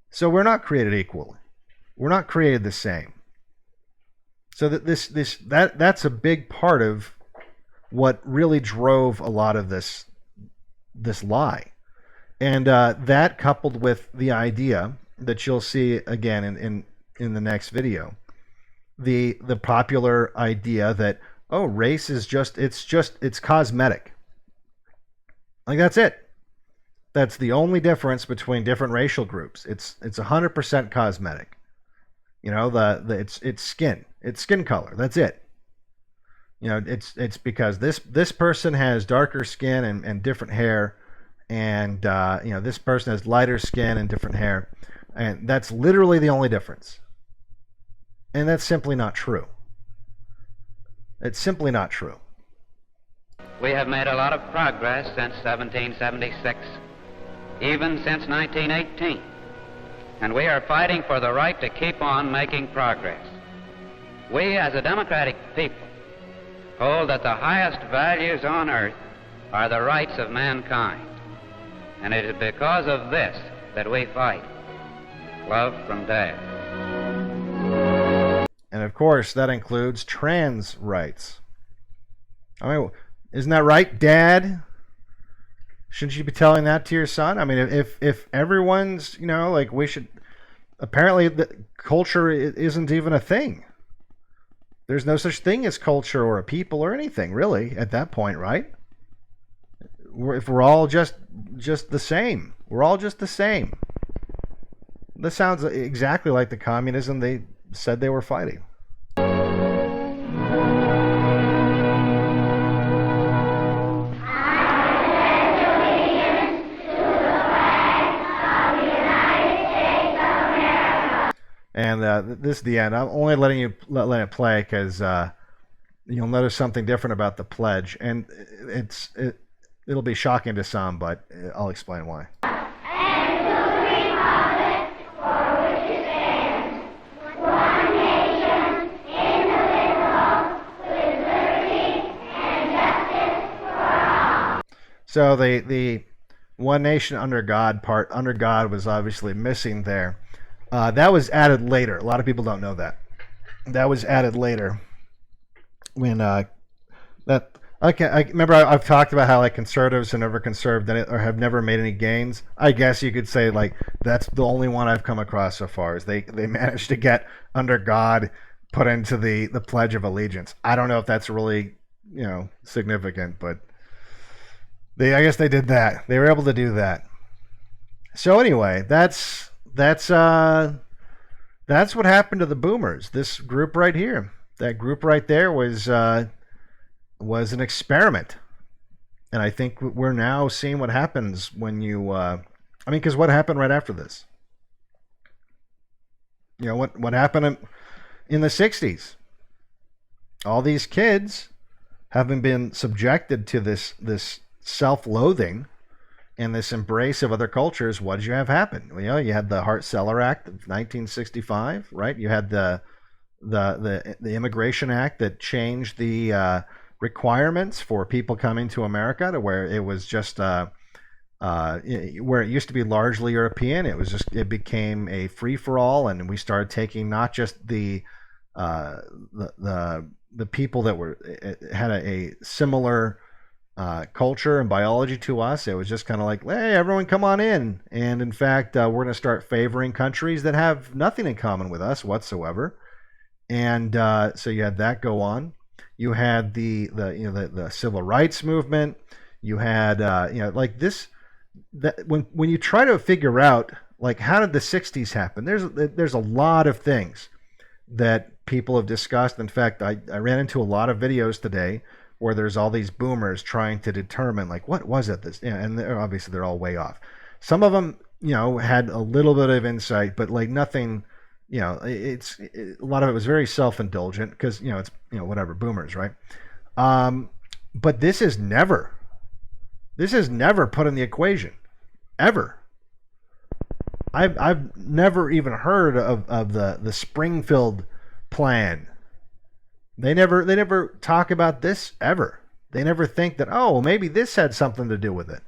So we're not created equally. We're not created the same. So that's a big part of what really drove a lot of this lie, and that coupled with the idea that you'll see again in the next video, the popular idea that, oh, race is it's cosmetic. Like, that's it. That's the only difference between different racial groups. It's 100% cosmetic. You know, it's skin color. That's it. You know, it's because this person has darker skin and different hair, and you know, this person has lighter skin and different hair, and that's literally the only difference. And that's simply not true. It's simply not true. We have made a lot of progress since 1776, even since 1918. And we are fighting for the right to keep on making progress. We, as a democratic people, hold that the highest values on earth are the rights of mankind. And it is because of this that we fight. Love from Dad. And of course, that includes trans rights. I mean, isn't that right, Dad? Shouldn't you be telling that to your son? I mean, if everyone's, you know, like, we should, apparently the culture isn't even a thing. There's no such thing as culture or a people or anything, really, at that point, right? If we're all just the same. We're all just the same. This sounds exactly like the communism they said they were fighting. And this is the end. I'm only letting it play because you'll notice something different about the pledge, and it'll be shocking to some, but I'll explain why. And to the republic for which it stands, one nation, indivisible, with liberty and justice for all. So the one nation under God part, under God, was obviously missing there. That was added later. A lot of people don't know that. That was added later. When I remember I've talked about how, like, conservatives have never conserved or have never made any gains. I guess you could say, like, that's the only one I've come across so far, is they managed to get under God put into the Pledge of Allegiance. I don't know if that's really, you know, significant, but I guess they did that. They were able to do that. So anyway, that's what happened to the boomers. This group right here, that group right there was an experiment, and I think we're now seeing what happens when you. Because what happened right after this? You know what happened in the '60s? All these kids, having been subjected to this self-loathing and this embrace of other cultures, what did you have happen? You know, you had the Hart-Celler Act of 1965, right? You had the Immigration Act that changed the requirements for people coming to America to where it was just where it used to be largely European. It became a free-for-all, and we started taking not just the people that had a similar culture and biology to us. It was just kind of like, hey, everyone come on in. And in fact, we're going to start favoring countries that have nothing in common with us whatsoever. And so you had that go on. You had the civil rights movement. You had like this. That when you try to figure out, like, how did the '60s happen? There's a lot of things that people have discussed. In fact, I ran into a lot of videos today where there's all these boomers trying to determine, like, what was it? And obviously they're all way off. Some of them, you know, had a little bit of insight, but like nothing. You know, a lot of it was very self-indulgent because, you know, it's, you know, whatever, boomers, right? But this is never put in the equation, ever. I've never even heard of the Springfield plan. They never talk about this ever. They never think that, oh, maybe this had something to do with it.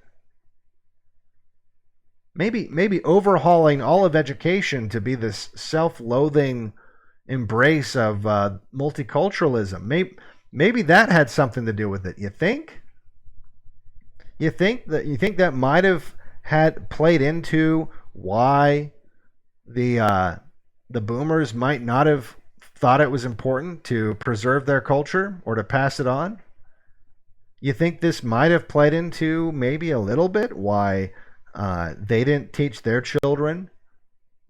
Maybe overhauling all of education to be this self-loathing embrace of multiculturalism. Maybe that had something to do with it. You think? You think that might have had played into why the boomers might not have thought it was important to preserve their culture or to pass it on? You think this might have played into maybe a little bit why they didn't teach their children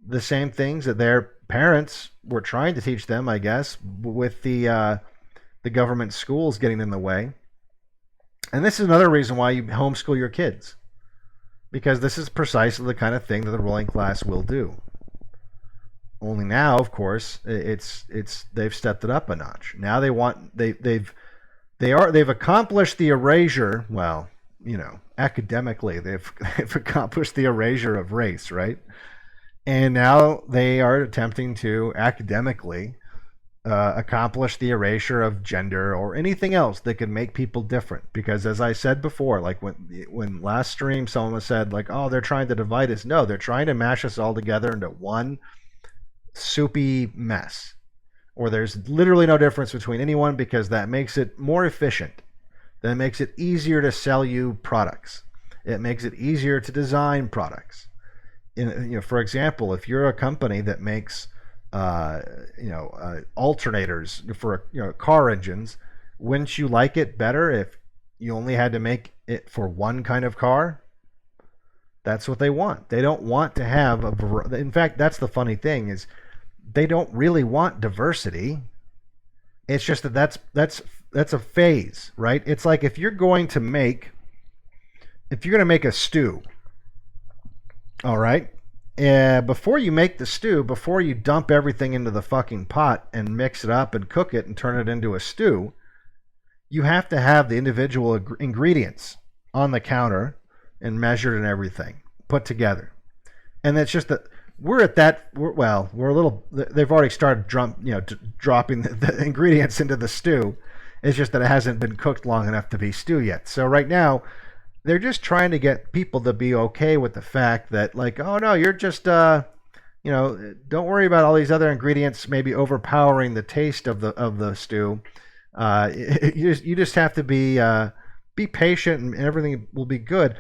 the same things that their parents were trying to teach them, I guess, with the government schools getting in the way? And this is another reason why you homeschool your kids, because this is precisely the kind of thing that the ruling class will do. Only now, of course, they've stepped it up a notch. Now they've accomplished the erasure. Well, academically, they've accomplished the erasure of race, right? And now they are attempting to academically accomplish the erasure of gender or anything else that could make people different. Because as I said before, like when last stream someone said like, oh, they're trying to divide us. No, they're trying to mash us all together into one soupy mess. Or there's literally no difference between anyone, because that makes it more efficient. That makes it easier to sell you products. It makes it easier to design products. For example, if you're a company that makes alternators for car engines, wouldn't you like it better if you only had to make it for one kind of car? That's what they want. They don't want to have in fact, that's the funny thing, is they don't really want diversity. It's just that's a phase, right? It's like if you're going to make a stew, all right? Before you make the stew, before you dump everything into the fucking pot and mix it up and cook it and turn it into a stew, you have to have the individual ingredients on the counter and measured and everything put together. And it's just that we're a little. They've already started dropping the ingredients into the stew. It's just that it hasn't been cooked long enough to be stew yet. So right now, they're just trying to get people to be okay with the fact that, like, oh no, you're just, don't worry about all these other ingredients maybe overpowering the taste of the stew. You just have to be patient, and everything will be good.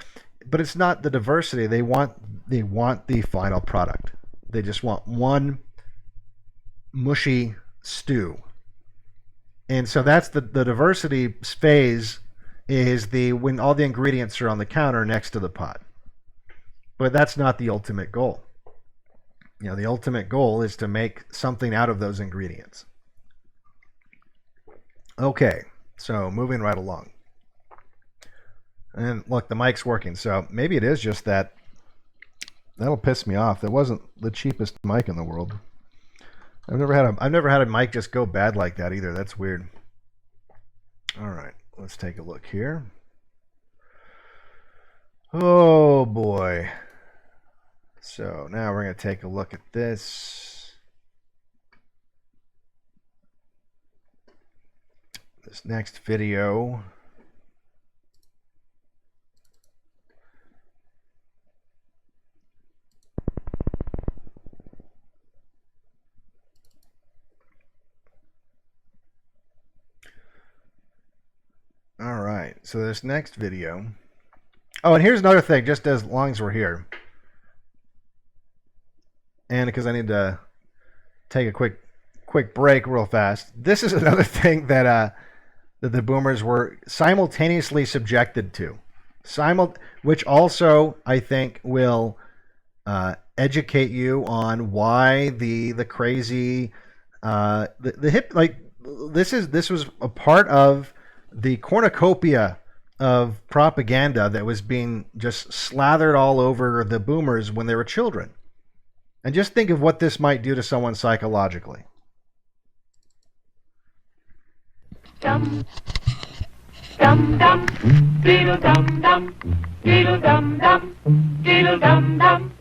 But it's not the diversity. They want the final product. They just want one mushy stew. And so that's the diversity phase, is when all the ingredients are on the counter next to the pot. But that's not the ultimate goal. The ultimate goal is to make something out of those ingredients. Okay, so moving right along. And look, the mic's working, so maybe it is just that. That'll piss me off. That wasn't the cheapest mic in the world. I've never had a mic just go bad like that either. That's weird. All right, let's take a look here. Oh boy. So now we're going to take a look at this. This next video. All right, so this next video. Oh, and here's another thing, just as long as we're here. And because I need to take a quick break real fast. This is another thing that the boomers were simultaneously subjected to. Which also, I think, will educate you on why the crazy the hip, like, this was a part of the cornucopia of propaganda that was being just slathered all over the boomers when they were children. And just think of what this might do to someone psychologically. Dum dum dum, diddle dum dum, diddle dum dum, diddle dum dum,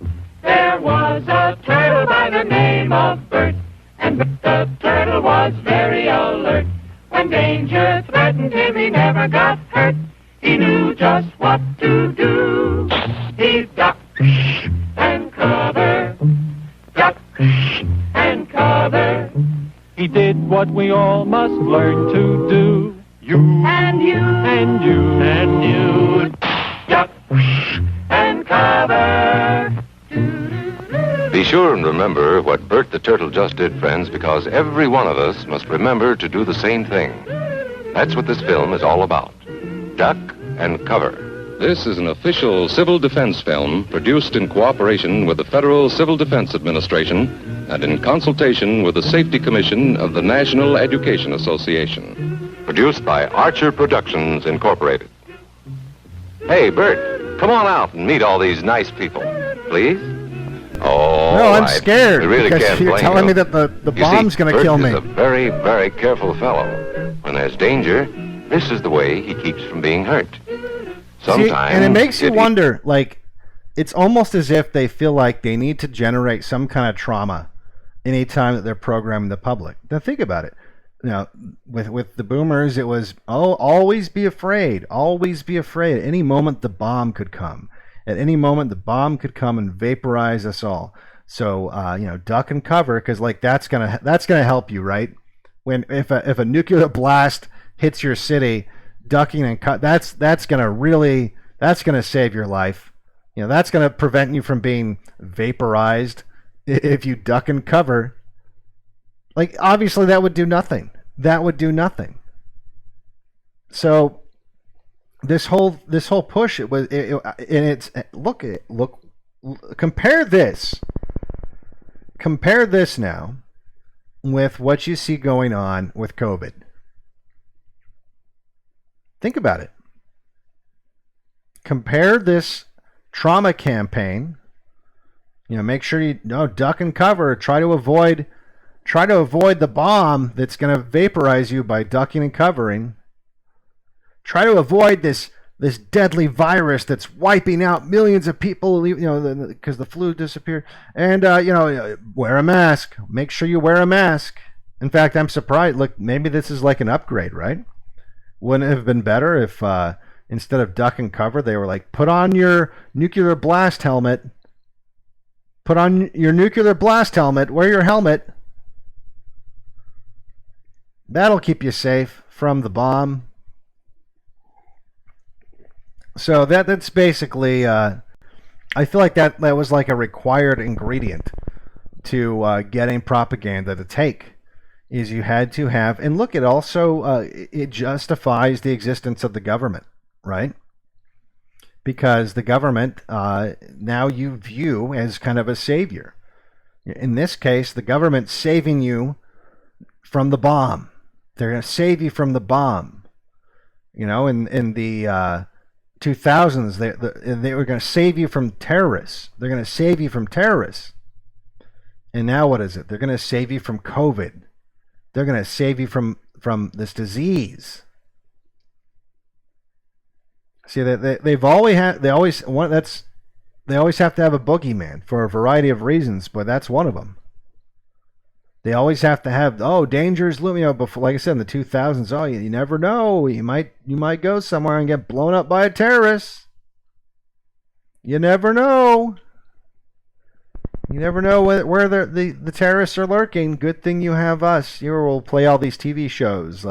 There was a turtle by the name of Bert, and the turtle was very alert. When danger threatened him, he never got hurt. He knew just what to do. He ducked and cover, ducked and cover. He did what we all must learn to do. You and you and you and you duck and cover. Be sure and remember what Bert the Turtle just did, friends, because every one of us must remember to do the same thing. That's what this film is all about. Duck and cover. This is an official civil defense film produced in cooperation with the Federal Civil Defense Administration and in consultation with the Safety Commission of the National Education Association. Produced by Archer Productions, Incorporated. Hey, Bert, come on out and meet all these nice people, please. Oh, no, I'm scared. I really because can't you're blame telling you. me that the bomb's going to kill me. Bert is a very, very careful fellow. When there's danger, this is the way he keeps from being hurt. Sometimes, see, and it makes you wonder, like, it's almost as if they feel like they need to generate some kind of trauma anytime that they're programming the public. Now think about it. Now, with the boomers, it was, always be afraid. Always be afraid. At any moment, the bomb could come. At any moment, the bomb could come and vaporize us all. So, duck and cover, because like that's gonna help you, right? If a nuclear blast hits your city, ducking and that's gonna save your life. That's gonna prevent you from being vaporized if you duck and cover. Like, obviously, that would do nothing. That would do nothing. So this whole push, compare this now with what you see going on with COVID. Think about it. Compare this trauma campaign. Make sure you duck and cover. Try to avoid the bomb that's going to vaporize you by ducking and covering. Try to avoid this deadly virus that's wiping out millions of people, because the flu disappeared. And, wear a mask. Make sure you wear a mask. In fact, I'm surprised. Look, maybe this is like an upgrade, right? Wouldn't it have been better if instead of duck and cover, they were like, put on your nuclear blast helmet. Put on your nuclear blast helmet. Wear your helmet. That'll keep you safe from the bomb. So that's basically, I feel like that was like a required ingredient to getting propaganda to take, is you had to have, and look, it also, it justifies the existence of the government, right? Because the government, now you view as kind of a savior. In this case, the government's saving you from the bomb. They're going to save you from the bomb. In the 2000s, they were going to save you from terrorists. They're going to save you from terrorists. And now what is it? They're going to save you from COVID. They're going to save you from this disease. See, they always have to have a boogeyman for a variety of reasons, but that's one of them. They always have to have, danger's looming. Before, like I said, in the 2000s, you never know. You might go somewhere and get blown up by a terrorist. You never know. You never know where the terrorists are lurking. Good thing you have us. You will play all these TV shows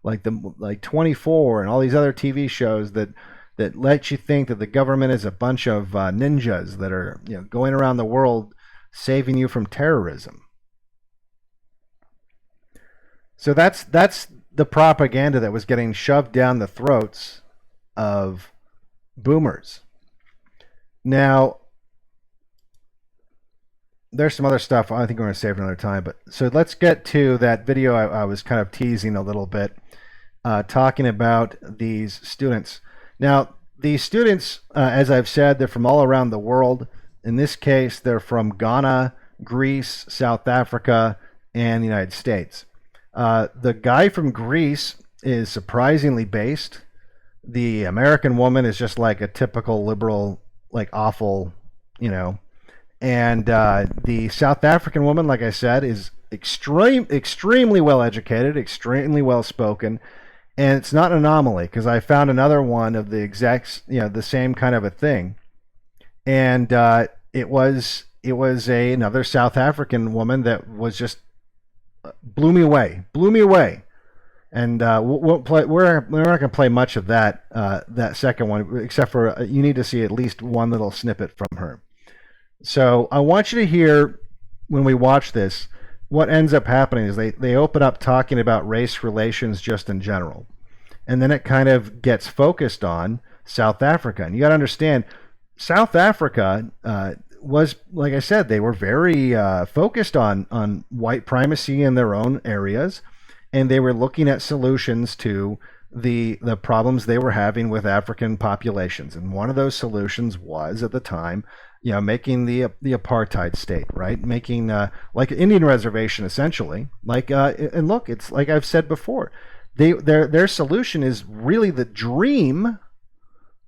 like 24 and all these other TV shows that let you think that the government is a bunch of ninjas that are going around the world saving you from terrorism. So that's the propaganda that was getting shoved down the throats of boomers. Now, there's some other stuff I think we're going to save for another time. But so let's get to that video I was kind of teasing a little bit, talking about these students. Now, these students, as I've said, they're from all around the world. In this case, they're from Ghana, Greece, South Africa, and the United States. The guy from Greece is surprisingly based. The American woman is just like a typical liberal, like awful, And the South African woman, like I said, is extremely well educated, extremely well spoken, and it's not an anomaly because I found another one of the exact, the same kind of a thing, and it was another South African woman that was just blew me away, and we're not going to play much of that second one, except for you need to see at least one little snippet from her. So I want you to hear, when we watch this, what ends up happening is they open up talking about race relations just in general. And then it kind of gets focused on South Africa. And you got to understand, South Africa was, like I said, they were very focused on white primacy in their own areas. And they were looking at solutions to the problems they were having with African populations. And one of those solutions was, at the time, making the apartheid state, right? Making like an Indian reservation, essentially. And look, it's like I've said before, their solution is really the dream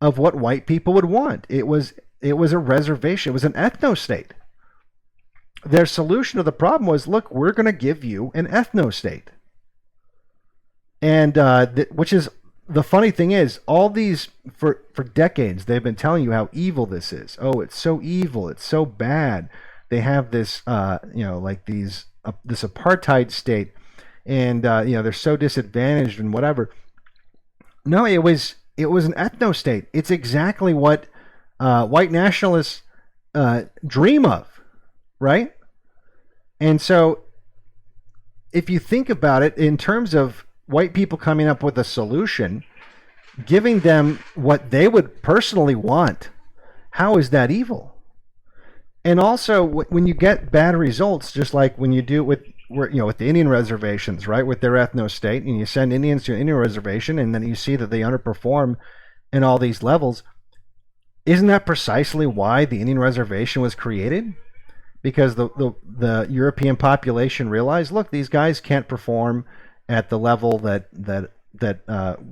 of what white people would want. It was a reservation. It was an ethno state. Their solution to the problem was, look, we're going to give you an ethno state. And which is, the funny thing is, all these, for decades, they've been telling you how evil this is. Oh, it's so evil. It's so bad. They have this, this apartheid state, and they're so disadvantaged and whatever. No, it was an ethno state. It's exactly what white nationalists dream of, right? And so, if you think about it in terms of white people coming up with a solution, giving them what they would personally want, how is that evil? And also, when you get bad results, just like when you do with the Indian reservations, right, with their ethno state, and you send Indians to an Indian reservation, and then you see that they underperform in all these levels, isn't that precisely why the Indian reservation was created? Because the European population realized, look, these guys can't perform at the level that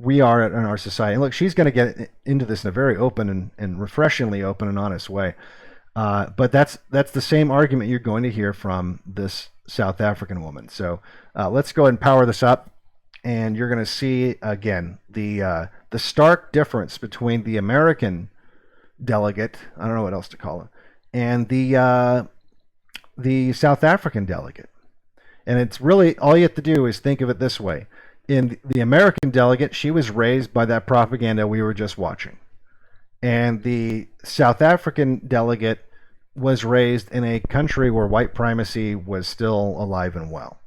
we are in our society. And look, she's going to get into this in a very open and refreshingly open and honest way. But that's the same argument you're going to hear from this South African woman. So let's go ahead and power this up, and you're going to see again the stark difference between the American delegate, I don't know what else to call it, and the South African delegate. And it's really, all you have to do is think of it this way. In the American delegate, she was raised by that propaganda we were just watching. And the South African delegate was raised in a country where white primacy was still alive and well.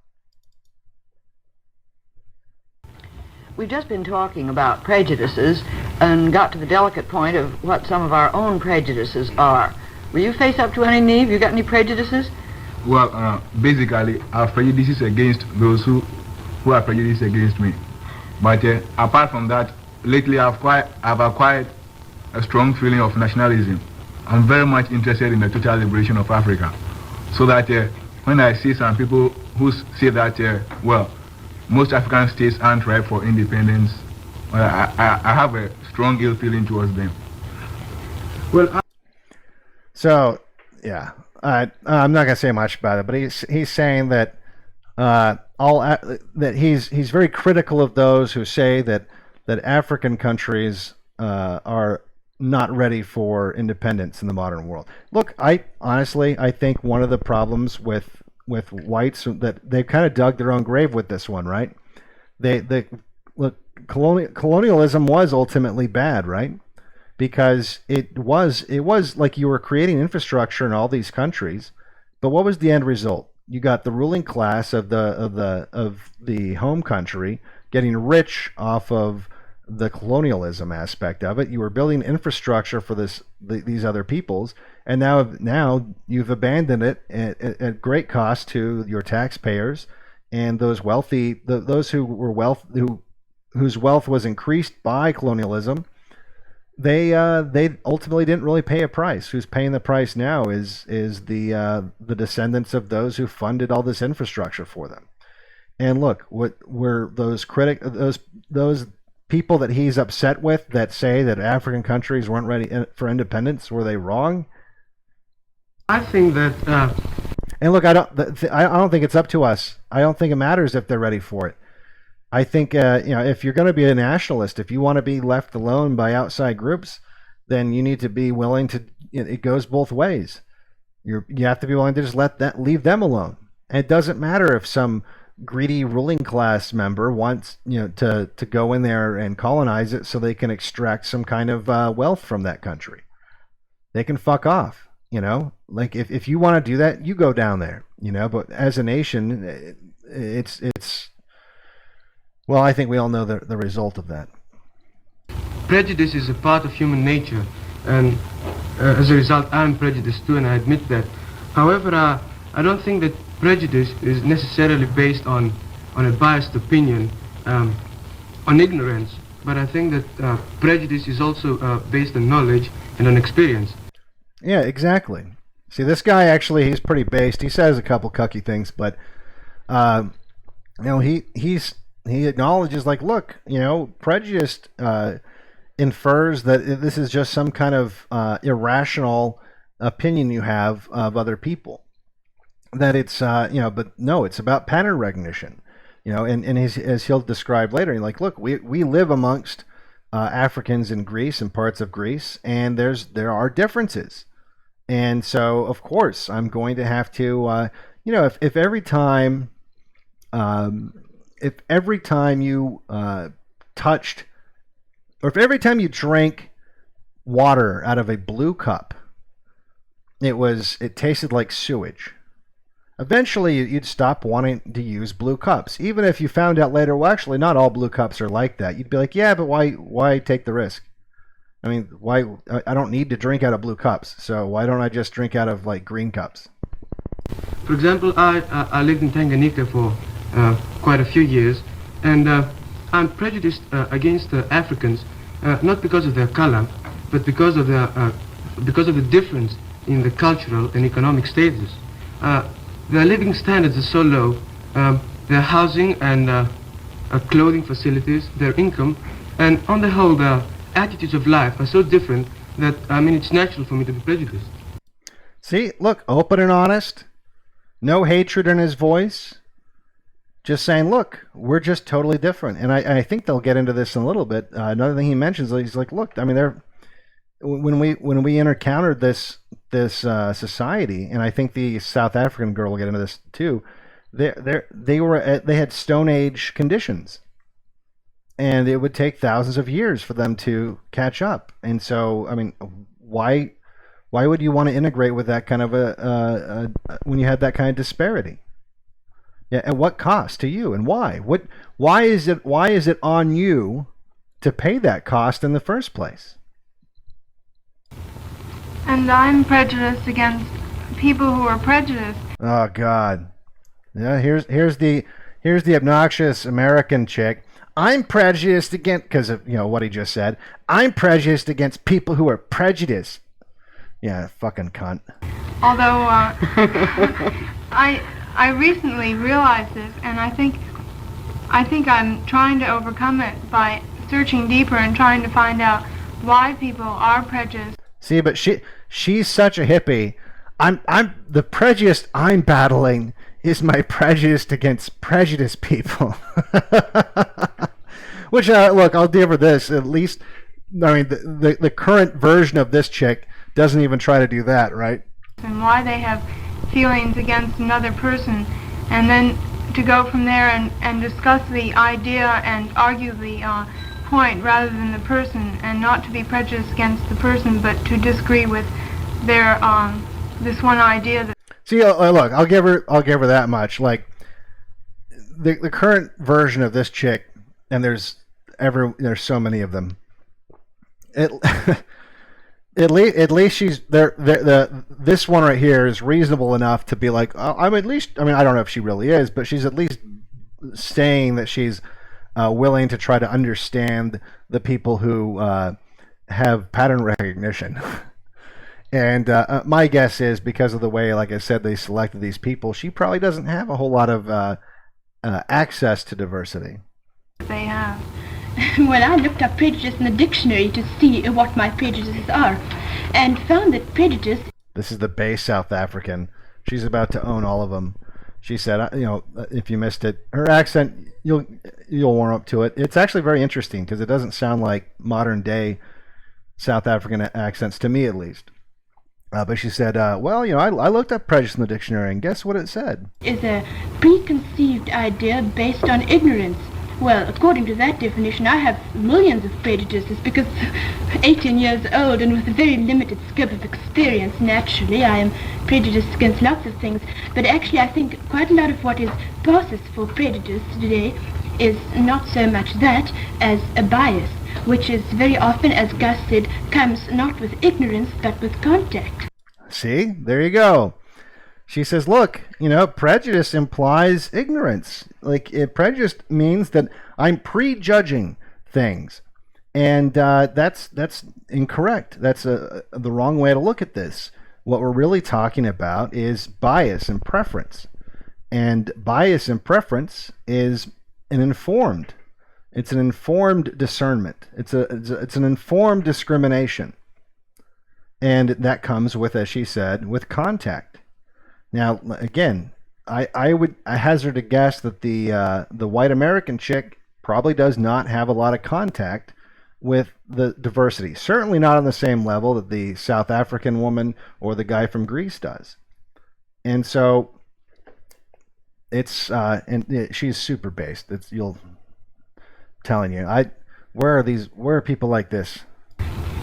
We've just been talking about prejudices and got to the delicate point of what some of our own prejudices are. Will you face up to any, Neve? You got any prejudices? Well, basically, our prejudice is against those who are prejudiced against me. But apart from that, lately I've acquired a strong feeling of nationalism. I'm very much interested in the total liberation of Africa. So that when I see some people who say that, most African states aren't ripe for independence, I have a strong ill feeling towards them. I'm not going to say much about it, but he's saying that that he's very critical of those who say that African countries are not ready for independence in the modern world. Look, I think one of the problems with whites that they've kind of dug their own grave with this one, right? Colonialism was ultimately bad, right? Because it was like you were creating infrastructure in all these countries, but what was the end result? You got the ruling class of the home country getting rich off of the colonialism aspect of it. You were building infrastructure for these other peoples, and now you've abandoned it at great cost to your taxpayers and those wealthy, those whose wealth was increased by colonialism. They ultimately didn't really pay a price. Who's paying the price now is the descendants of those who funded all this infrastructure for them. And look, what were those those people that he's upset with that say that African countries weren't ready for independence? Were they wrong? I think that. And look, I don't think it's up to us. I don't think it matters if they're ready for it. I think if you're going to be a nationalist, if you want to be left alone by outside groups, then you need to be willing to. It goes both ways. You have to be willing to just leave them alone. And it doesn't matter if some greedy ruling class member wants to go in there and colonize it so they can extract some kind of wealth from that country. They can fuck off. Like if you want to do that, you go down there. But as a nation, it's well, I think we all know the result of that. Prejudice is a part of human nature, and as a result, I'm prejudiced too, and I admit that. However, I don't think that prejudice is necessarily based on a biased opinion, on ignorance, but I think that prejudice is also based on knowledge and on experience. Yeah, exactly. See, this guy actually, he's pretty based. He says a couple cucky things, but he acknowledges, like, look, prejudice infers that this is just some kind of irrational opinion you have of other people. That it's but no, it's about pattern recognition. And as he'll describe later, like, look, we live amongst Africans in Greece and parts of Greece, and there are differences. And so, of course, I'm going to have to, if every time you touched, or if every time you drank water out of a blue cup, it tasted like sewage, eventually you'd stop wanting to use blue cups. Even if you found out later, well, actually, not all blue cups are like that. You'd be like, yeah, but why take the risk? I mean, why? I don't need to drink out of blue cups, so why don't I just drink out of, like, green cups? For example, I lived in Tanganyika for quite a few years, and I'm prejudiced against Africans, not because of their color, but because of the difference in the cultural and economic status. Their living standards are so low, their housing and clothing facilities, their income, and on the whole, their attitudes of life are so different that, it's natural for me to be prejudiced. See, look, open and honest, no hatred in his voice, just saying, look, we're just totally different. And I think they'll get into this in a little bit. Another thing he mentions, he's like, look, I mean, when we encountered this society, and I think the South African girl will get into this too, they had Stone Age conditions. And it would take thousands of years for them to catch up. And so, I mean, why would you want to integrate with that kind of when you had that kind of disparity? Yeah, at what cost to you, and why? Why is it on you to pay that cost in the first place? And I'm prejudiced against people who are prejudiced. Oh God. Yeah, here's the obnoxious American chick. I'm prejudiced against, because of what he just said. I'm prejudiced against people who are prejudiced. Yeah, fucking cunt. Although I recently realized this, and I think I'm trying to overcome it by searching deeper and trying to find out why people are prejudiced. See, but she's such a hippie. I'm the prejudice I'm battling is my prejudice against prejudiced people. Which, look, I'll give her this. At least, I mean, the current version of this chick doesn't even try to do that, right? And why they have feelings against another person, and then to go from there and discuss the idea and argue the point rather than the person, and not to be prejudiced against the person, but to disagree with their this one idea. That See, look, I'll give her that much. Like the current version of this chick, and there's so many of them. At least she's there. This one right here is reasonable enough to be like, I'm at least. I mean, I don't know if she really is, but she's at least saying that she's willing to try to understand the people who have pattern recognition. And my guess is, because of the way, like I said, they selected these people, she probably doesn't have a whole lot of access to diversity. they have. Well, I looked up prejudice in the dictionary to see what my prejudices are, and found that prejudice... This is the base South African. She's about to own all of them. She said, if you missed it, her accent, you'll warm up to it. It's actually very interesting because it doesn't sound like modern day South African accents, to me at least. But she said, I looked up prejudice in the dictionary, and guess what it said? Is a preconceived idea based on ignorance. Well, according to that definition, I have millions of prejudices because 18 years old and with a very limited scope of experience, naturally, I am prejudiced against lots of things. But actually, I think quite a lot of what is processed for prejudice today is not so much that as a bias, which is very often, as Gus said, comes not with ignorance, but with contact. See? There you go. She says, look, prejudice implies ignorance. Prejudice means that I'm prejudging things. And that's incorrect. That's the wrong way to look at this. What we're really talking about is bias and preference. And bias and preference is it's an informed discernment. It's an informed discrimination. And that comes with, as she said, with contact. Now, again, I would hazard a guess that the white American chick probably does not have a lot of contact with the diversity. Certainly not on the same level that the South African woman or the guy from Greece does. And so she's super based. Telling you, where are people like this?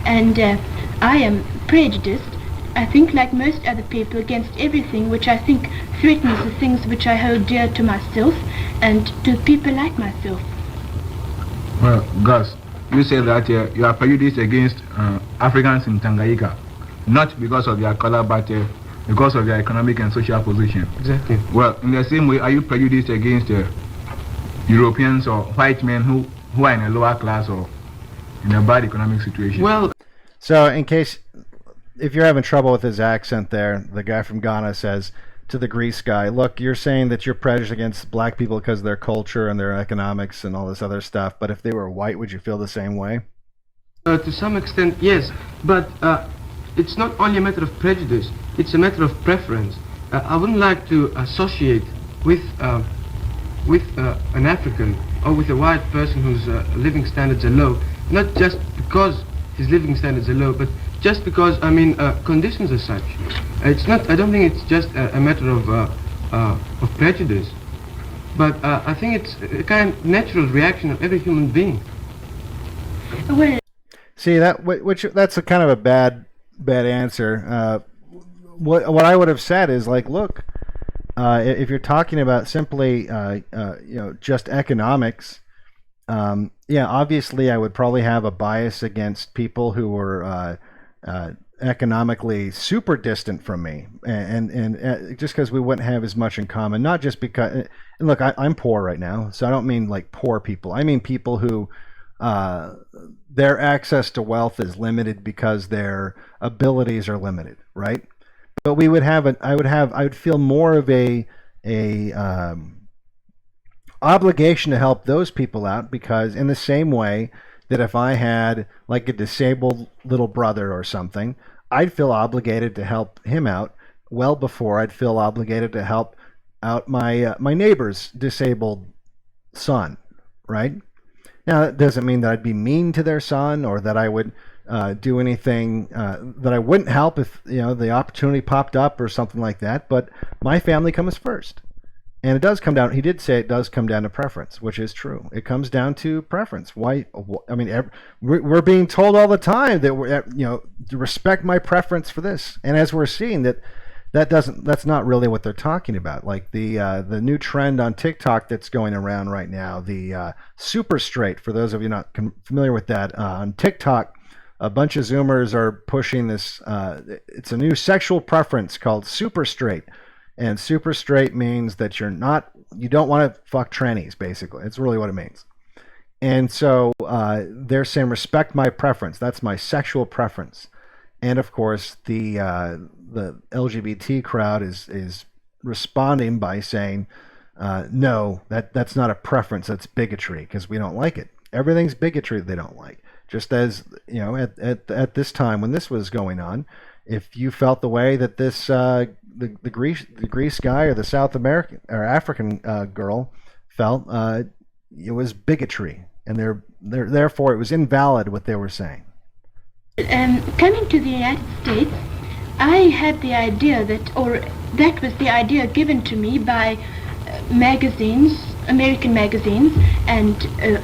And I am prejudiced, I think, like most other people, against everything which I think threatens the things which I hold dear to myself and to people like myself. Well, Gus, you say that you are prejudiced against Africans in Tanganyika, not because of their color, but because of their economic and social position. Exactly. Well, in the same way, are you prejudiced against Europeans or white men who are in a lower class or in a bad economic situation? Well, so if you're having trouble with his accent there, the guy from Ghana says to the Greece guy, look, you're saying that you're prejudiced against black people because of their culture and their economics and all this other stuff, but if they were white, would you feel the same way? To some extent, yes, but it's not only a matter of prejudice, it's a matter of preference. I wouldn't like to associate with an African or with a white person whose living standards are low, not just because his living standards are low, but just because, conditions are such. I don't think it's just a matter of prejudice, but I think it's a kind of natural reaction of every human being. Well, see, that's a kind of a bad answer. What I would have said is look, if you're talking about simply just economics, obviously I would probably have a bias against people who were economically super distant from me, and just because we wouldn't have as much in common. Not just because, and look, I'm poor right now, so I don't mean like poor people. I mean people who their access to wealth is limited because their abilities are limited, right? But we would have I would feel more of a obligation to help those people out, because in the same way that if I had like a disabled little brother or something, I'd feel obligated to help him out well before I'd feel obligated to help out my neighbor's disabled son, right? Now, that doesn't mean that I'd be mean to their son or that I would do anything that I wouldn't help if the opportunity popped up or something like that. But my family comes first, and it does come down. He did say it does come down to preference, which is true. It comes down to preference. Why? I mean, we're being told all the time that we're to respect my preference for this, and as we're seeing that's not really what they're talking about. Like the new trend on TikTok that's going around right now, the super straight. For those of you not familiar with that, on TikTok, a bunch of Zoomers are pushing this. It's a new sexual preference called super straight, and super straight means that you don't want to fuck trannies. Basically, it's really what it means. And so they're saying respect my preference. That's my sexual preference. And of course, the LGBT crowd is responding by saying, no, that's not a preference. That's bigotry, because we don't like it. Everything's bigotry they don't like. Just as at this time when this was going on, if you felt the way that this the Greece guy or the South American or African girl felt, it was bigotry, and therefore it was invalid what they were saying. Coming to the United States, I had the idea that was the idea given to me by magazines, American magazines, and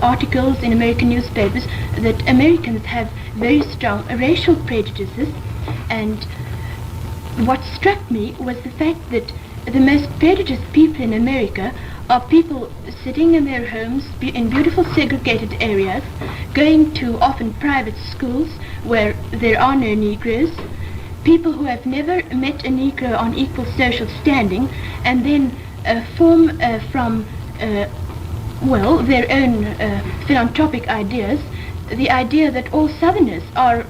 articles in American newspapers, that Americans have very strong racial prejudices. And what struck me was the fact that the most prejudiced people in America are people sitting in their homes in beautiful segregated areas, going to often private schools where there are no Negroes, people who have never met a Negro on equal social standing, and then form from their own philanthropic ideas, the idea that all Southerners are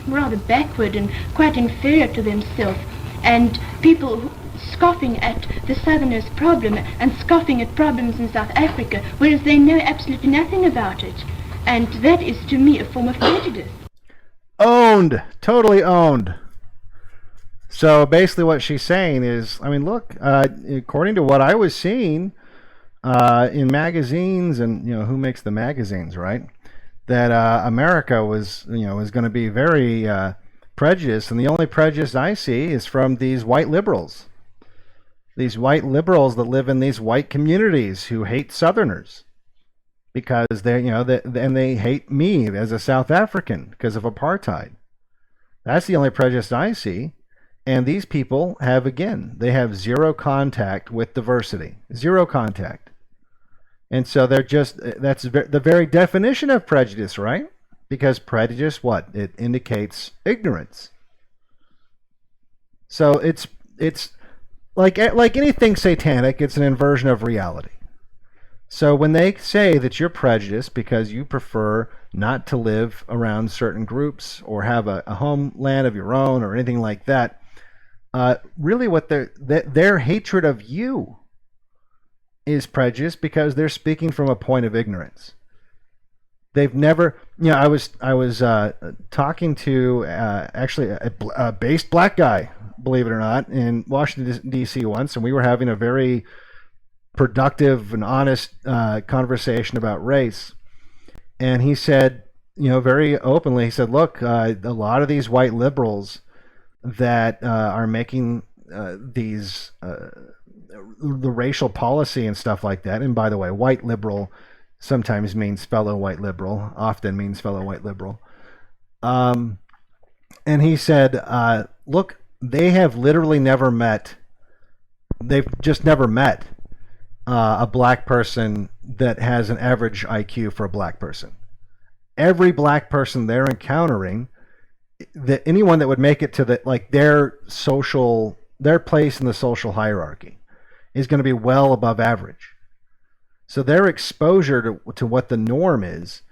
rather backward and quite inferior to themselves, and people scoffing at the Southerners' problem and scoffing at problems in South Africa, whereas they know absolutely nothing about it. And that is, to me, a form of prejudice. Owned. Totally owned. So basically what she's saying is, I mean, look, according to what I was seeing in magazines, and, who makes the magazines, right? That America was going to be very prejudiced, and the only prejudice I see is from these white liberals. These white liberals that live in these white communities who hate Southerners because they hate me as a South African because of apartheid. That's the only prejudice I see. And these people they have zero contact with diversity. Zero contact. And so that's the very definition of prejudice, right? Because prejudice, what? It indicates ignorance. So it's like anything satanic, it's an inversion of reality. So when they say that you're prejudiced because you prefer not to live around certain groups or have a homeland of your own or anything like that, really what their hatred of you is prejudice, because they're speaking from a point of ignorance. They've never, I was talking to actually a based black guy, believe it or not, in Washington D.C. once, and we were having a very productive and honest conversation about race. And he said, very openly, he said, look, a lot of these white liberals that are making the racial policy and stuff like that. And by the way, white liberal sometimes means fellow white liberal, often means fellow white liberal. And he said, look, they have literally never met, they've just never met a black person that has an average IQ for a black person. Every black person they're encountering, that anyone that would make it to their place in the social hierarchy is going to be well above average. So their exposure to what the norm is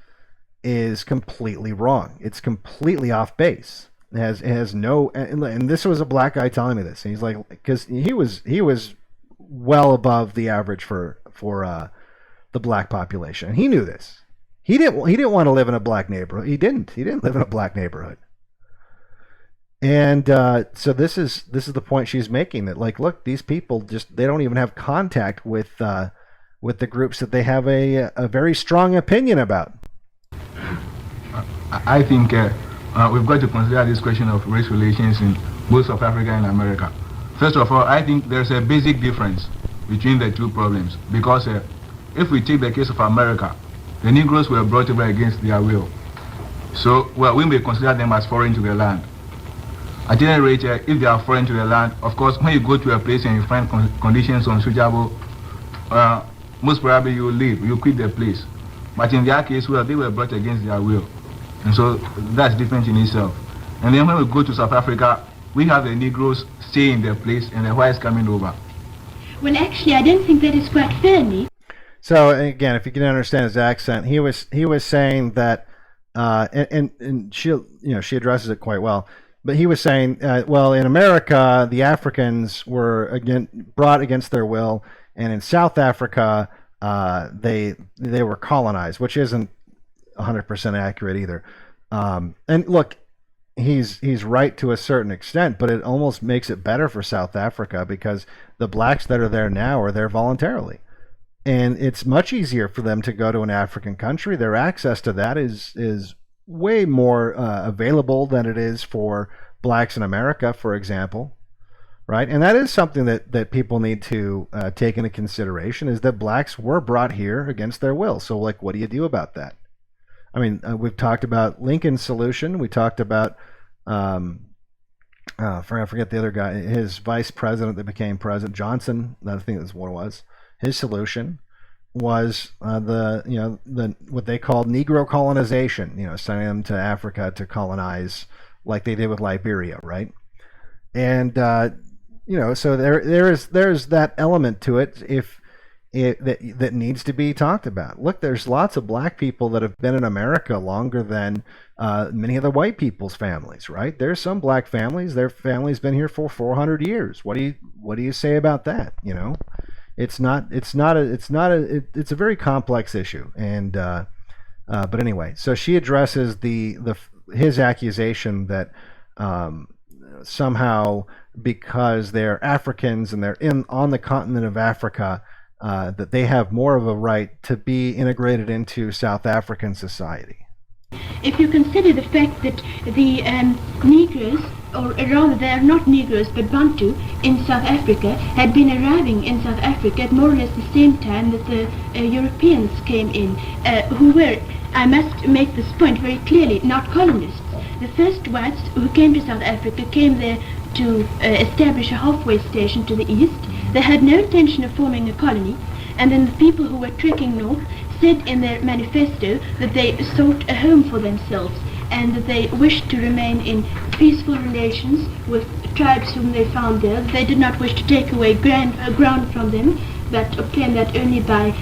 completely wrong. It's completely off base. It has no, and this was a black guy telling me this. And he's like, because he was well above the average for the black population, and he knew this. He didn't want to live in a black neighborhood. He didn't live in a black neighborhood. And so this is the point she's making, that look, these people they don't even have contact with the groups that they have a very strong opinion about. I think we've got to consider this question of race relations in both South Africa and America. First of all, I think there's a basic difference between the two problems, because if we take the case of America, the Negroes were brought over against their will. So, we may consider them as foreign to the land. At any rate, if they are foreign to the land, of course, when you go to a place and you find conditions unsuitable, most probably you will leave, you quit the place. But in their case, they were brought against their will. And so that's different in itself. And then when we go to South Africa, we have the Negroes staying in their place and the whites coming over. Well, actually, I don't think that is quite fair, Nick. So again, if you can understand his accent, he was saying that, and she addresses it quite well. But he was saying, in America, the Africans were brought against their will, and in South Africa, they were colonized, which isn't 100% accurate either. And look, he's right to a certain extent, but it almost makes it better for South Africa because the blacks that are there now are there voluntarily. And it's much easier for them to go to an African country. Their access to that is way more available than it is for blacks in America, for example. Right? And that is something that people need to take into consideration, is that blacks were brought here against their will. So, like, what do you do about that? I mean, we've talked about Lincoln's solution. We talked about, I forget the other guy, his vice president that became president, Johnson. I think that's what it was. His solution was what they called Negro colonization. Sending them to Africa to colonize, like they did with Liberia, right? And so there's that element to it that needs to be talked about. Look, there's lots of black people that have been in America longer than many of the white people's families, right? There's some black families, their family's been here for 400 years. What do you say about that? It's a very complex issue. And but anyway, so she addresses his accusation that somehow, because they're Africans and they're on the continent of Africa, that they have more of a right to be integrated into South African society. If you consider the fact that the Negroes, or rather they are not Negroes but Bantu, in South Africa had been arriving in South Africa at more or less the same time that the Europeans came in, who were, I must make this point very clearly, not colonists. The first whites who came to South Africa came there to establish a halfway station to the east. They had no intention of forming a colony, and then the people who were trekking north said in their manifesto that they sought a home for themselves and that they wished to remain in peaceful relations with tribes whom they found there. They did not wish to take away ground from them, but obtain that only by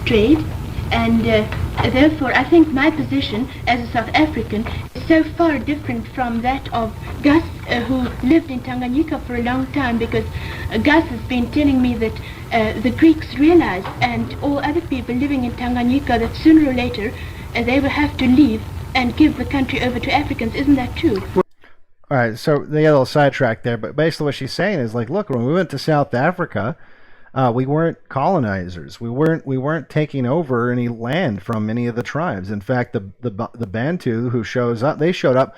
trade. And therefore, I think my position as a South African is so far different from that of Gus, who lived in Tanganyika for a long time, because Gus has been telling me that the Greeks realized, and all other people living in Tanganyika, that sooner or later they will have to leave and give the country over to Africans. Isn't that true? All right, so they got a little sidetracked there, but basically what she's saying is, like, look, when we went to South Africa, we weren't colonizers. We weren't taking over any land from any of the tribes. In fact, the Bantu who shows up, they showed up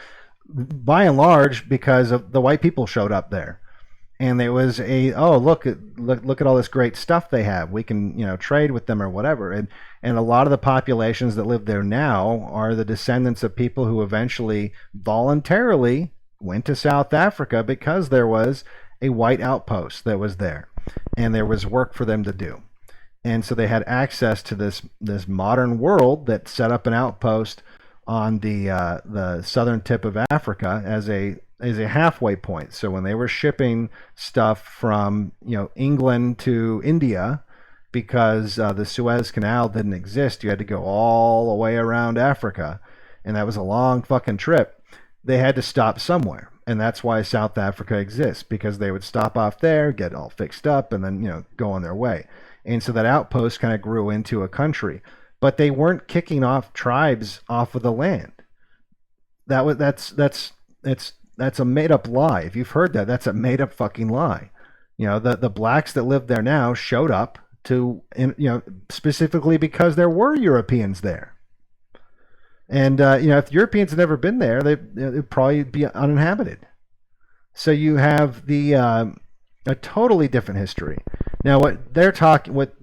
by and large because of the white people showed up there, and there was look at all this great stuff they have. We can trade with them or whatever. And a lot of the populations that live there now are the descendants of people who eventually voluntarily went to South Africa because there was a white outpost that was there, and there was work for them to do. And so they had access to this modern world that set up an outpost on the southern tip of Africa as a halfway point. So when they were shipping stuff from England to India, because the Suez Canal didn't exist, you had to go all the way around Africa, and that was a long fucking trip. They had to stop somewhere. And that's why South Africa exists, because they would stop off there, get all fixed up, and then go on their way. And so that outpost kind of grew into a country, but they weren't kicking off tribes off of the land. That's a made up lie. If you've heard that, that's a made up fucking lie. The blacks that live there now showed up to specifically because there were Europeans there. And if Europeans had never been there, they'd probably be uninhabited. So you have a totally different history. Now, what they're talking, what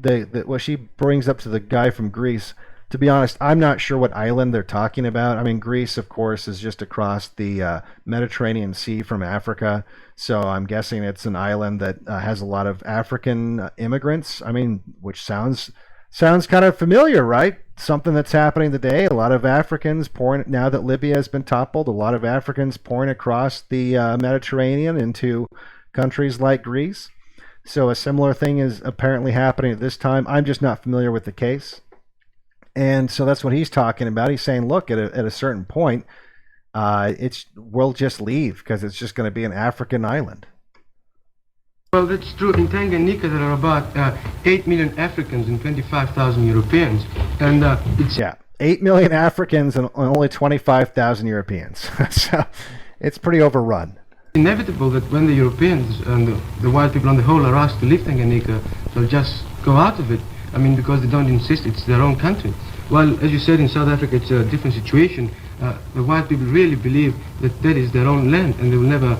she brings up to the guy from Greece, to be honest, I'm not sure what island they're talking about. I mean, Greece, of course, is just across the Mediterranean Sea from Africa, so I'm guessing it's an island that has a lot of African immigrants. I mean, which sounds kind of familiar, right? Something that's happening today. A lot of Africans pouring, now that Libya has been toppled, a lot of Africans pouring across the Mediterranean into countries like Greece. So a similar thing is apparently happening at this time. I'm just not familiar with the case. And so that's what he's talking about. He's saying, look, at a certain point, we'll just leave because it's just going to be an African island. Well, that's true. In Tanganyika, there are about 8 million Africans and 25,000 Europeans. And Yeah. 8 million Africans and only 25,000 Europeans. So it's pretty overrun. Inevitable that when the Europeans and the white people on the whole are asked to leave Tanganyika, they'll just go out of it. I mean, because they don't insist it's their own country. While, as you said, in South Africa it's a different situation. The white people really believe that that is their own land and they will never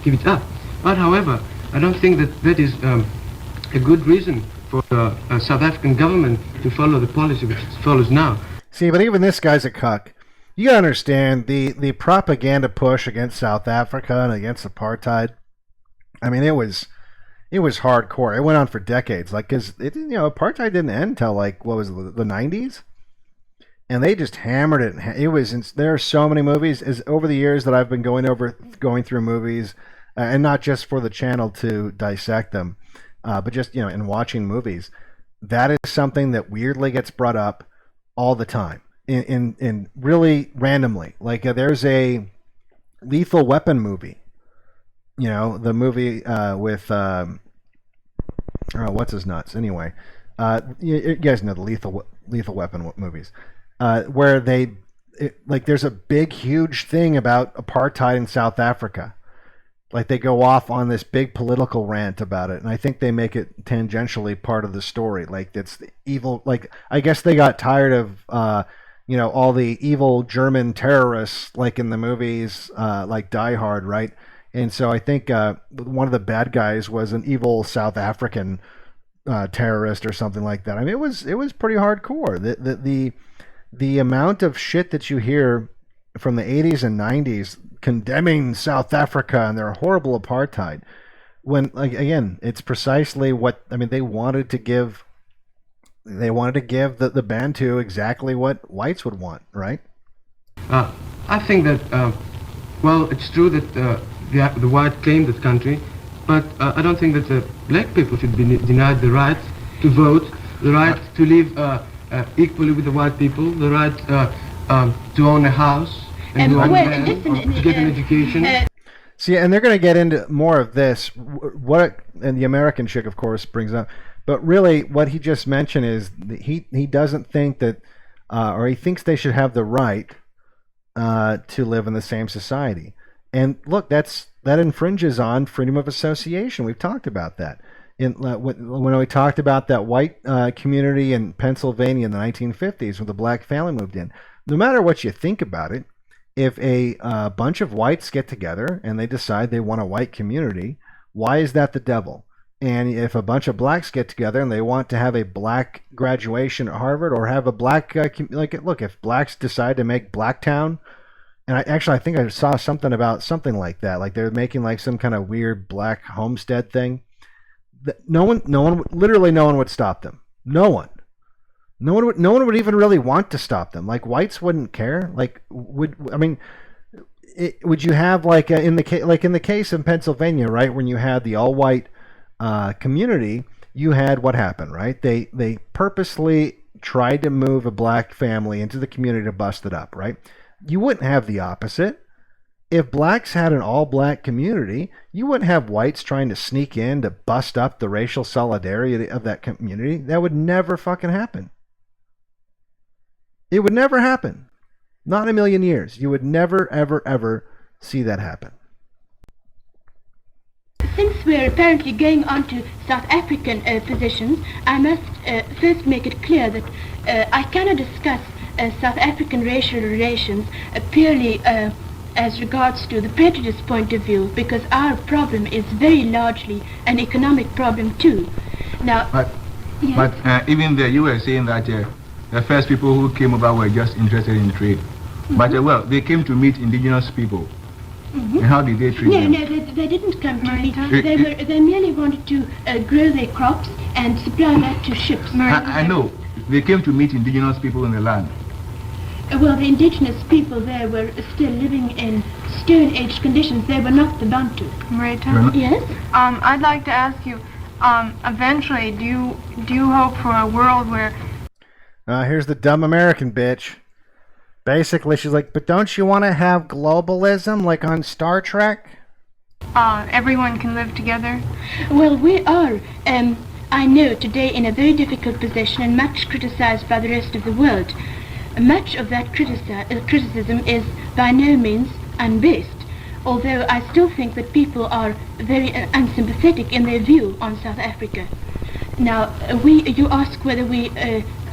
give it up. But, however, I don't think that that is a good reason for the South African government to follow the policy which it follows now. See, but even this guy's a cuck. You gotta understand the propaganda push against South Africa and against apartheid. I mean, it was hardcore. It went on for decades. Like, cause apartheid didn't end until like what was it, the 90s, and they just hammered it. It was there are so many movies as over the years that I've been going through movies, and not just for the channel to dissect them, but just in watching movies. That is something that weirdly gets brought up all the time. In really randomly, like there's a Lethal Weapon movie, the movie with what's his nuts anyway. You guys know the Lethal Weapon movies, where there's a big huge thing about apartheid in South Africa. Like they go off on this big political rant about it, and I think they make it tangentially part of the story. Like it's the evil. Like I guess they got tired of all the evil German terrorists, like in the movies, like Die Hard, right? And so I think one of the bad guys was an evil South African terrorist or something like that. I mean, it was pretty hardcore. The amount of shit that you hear from the 80s and 90s condemning South Africa and their horrible apartheid, when again, it's precisely what they wanted to give. They wanted to give the Bantu exactly what whites would want, right? I think that, it's true that the white claimed that country, but I don't think that the black people should be denied the right to vote, the right to live equally with the white people, the right to own a house, and to own land, to get an education. See, and they're going to get into more of this, and the American chick, of course, brings up. But really, what he just mentioned is he doesn't think that, or he thinks they should have the right to live in the same society. And look, that infringes on freedom of association. We've talked about that. When we talked about that white community in Pennsylvania in the 1950s when the black family moved in, no matter what you think about it, if a bunch of whites get together and they decide they want a white community, why is that the devil? And if a bunch of blacks get together and they want to have a black graduation at Harvard or have a black, look, if blacks decide to make Blacktown, and I think I saw something about something like that, like they're making like some kind of weird black homestead thing. Literally no one would stop them. No one would even really want to stop them. Like whites wouldn't care. Like would you have in the case in Pennsylvania, right, when you had the all white community, you had what happened, right? They purposely tried to move a black family into the community to bust it up, right? You wouldn't have the opposite. If blacks had an all-black community, you wouldn't have whites trying to sneak in to bust up the racial solidarity of that community. That would never fucking happen. It would never happen. Not in a million years. You would never, ever, ever see that happen. Since we're apparently going on to South African positions, I must first make it clear that I cannot discuss South African racial relations purely as regards to the prejudice point of view, because our problem is very largely an economic problem too. Now, but even there, you were saying that the first people who came over were just interested in trade. But they came to meet indigenous people. And how did they treat them? No, they didn't come to meet. They merely wanted to grow their crops and supply that to ships. I know. They came to meet indigenous people in the land. Well, the indigenous people there were still living in Stone Age conditions. They were not the Bantu. Marita? Yes? I'd like to ask you, eventually, do you hope for a world where... Here's the dumb American bitch. Basically, she's like, but don't you want to have globalism like on Star Trek? Everyone can live together? Well, we are, I know, today in a very difficult position and much criticized by the rest of the world. much of that criticism is by no means unbased, although I still think that people are very unsympathetic in their view on South Africa. Now, you ask whether we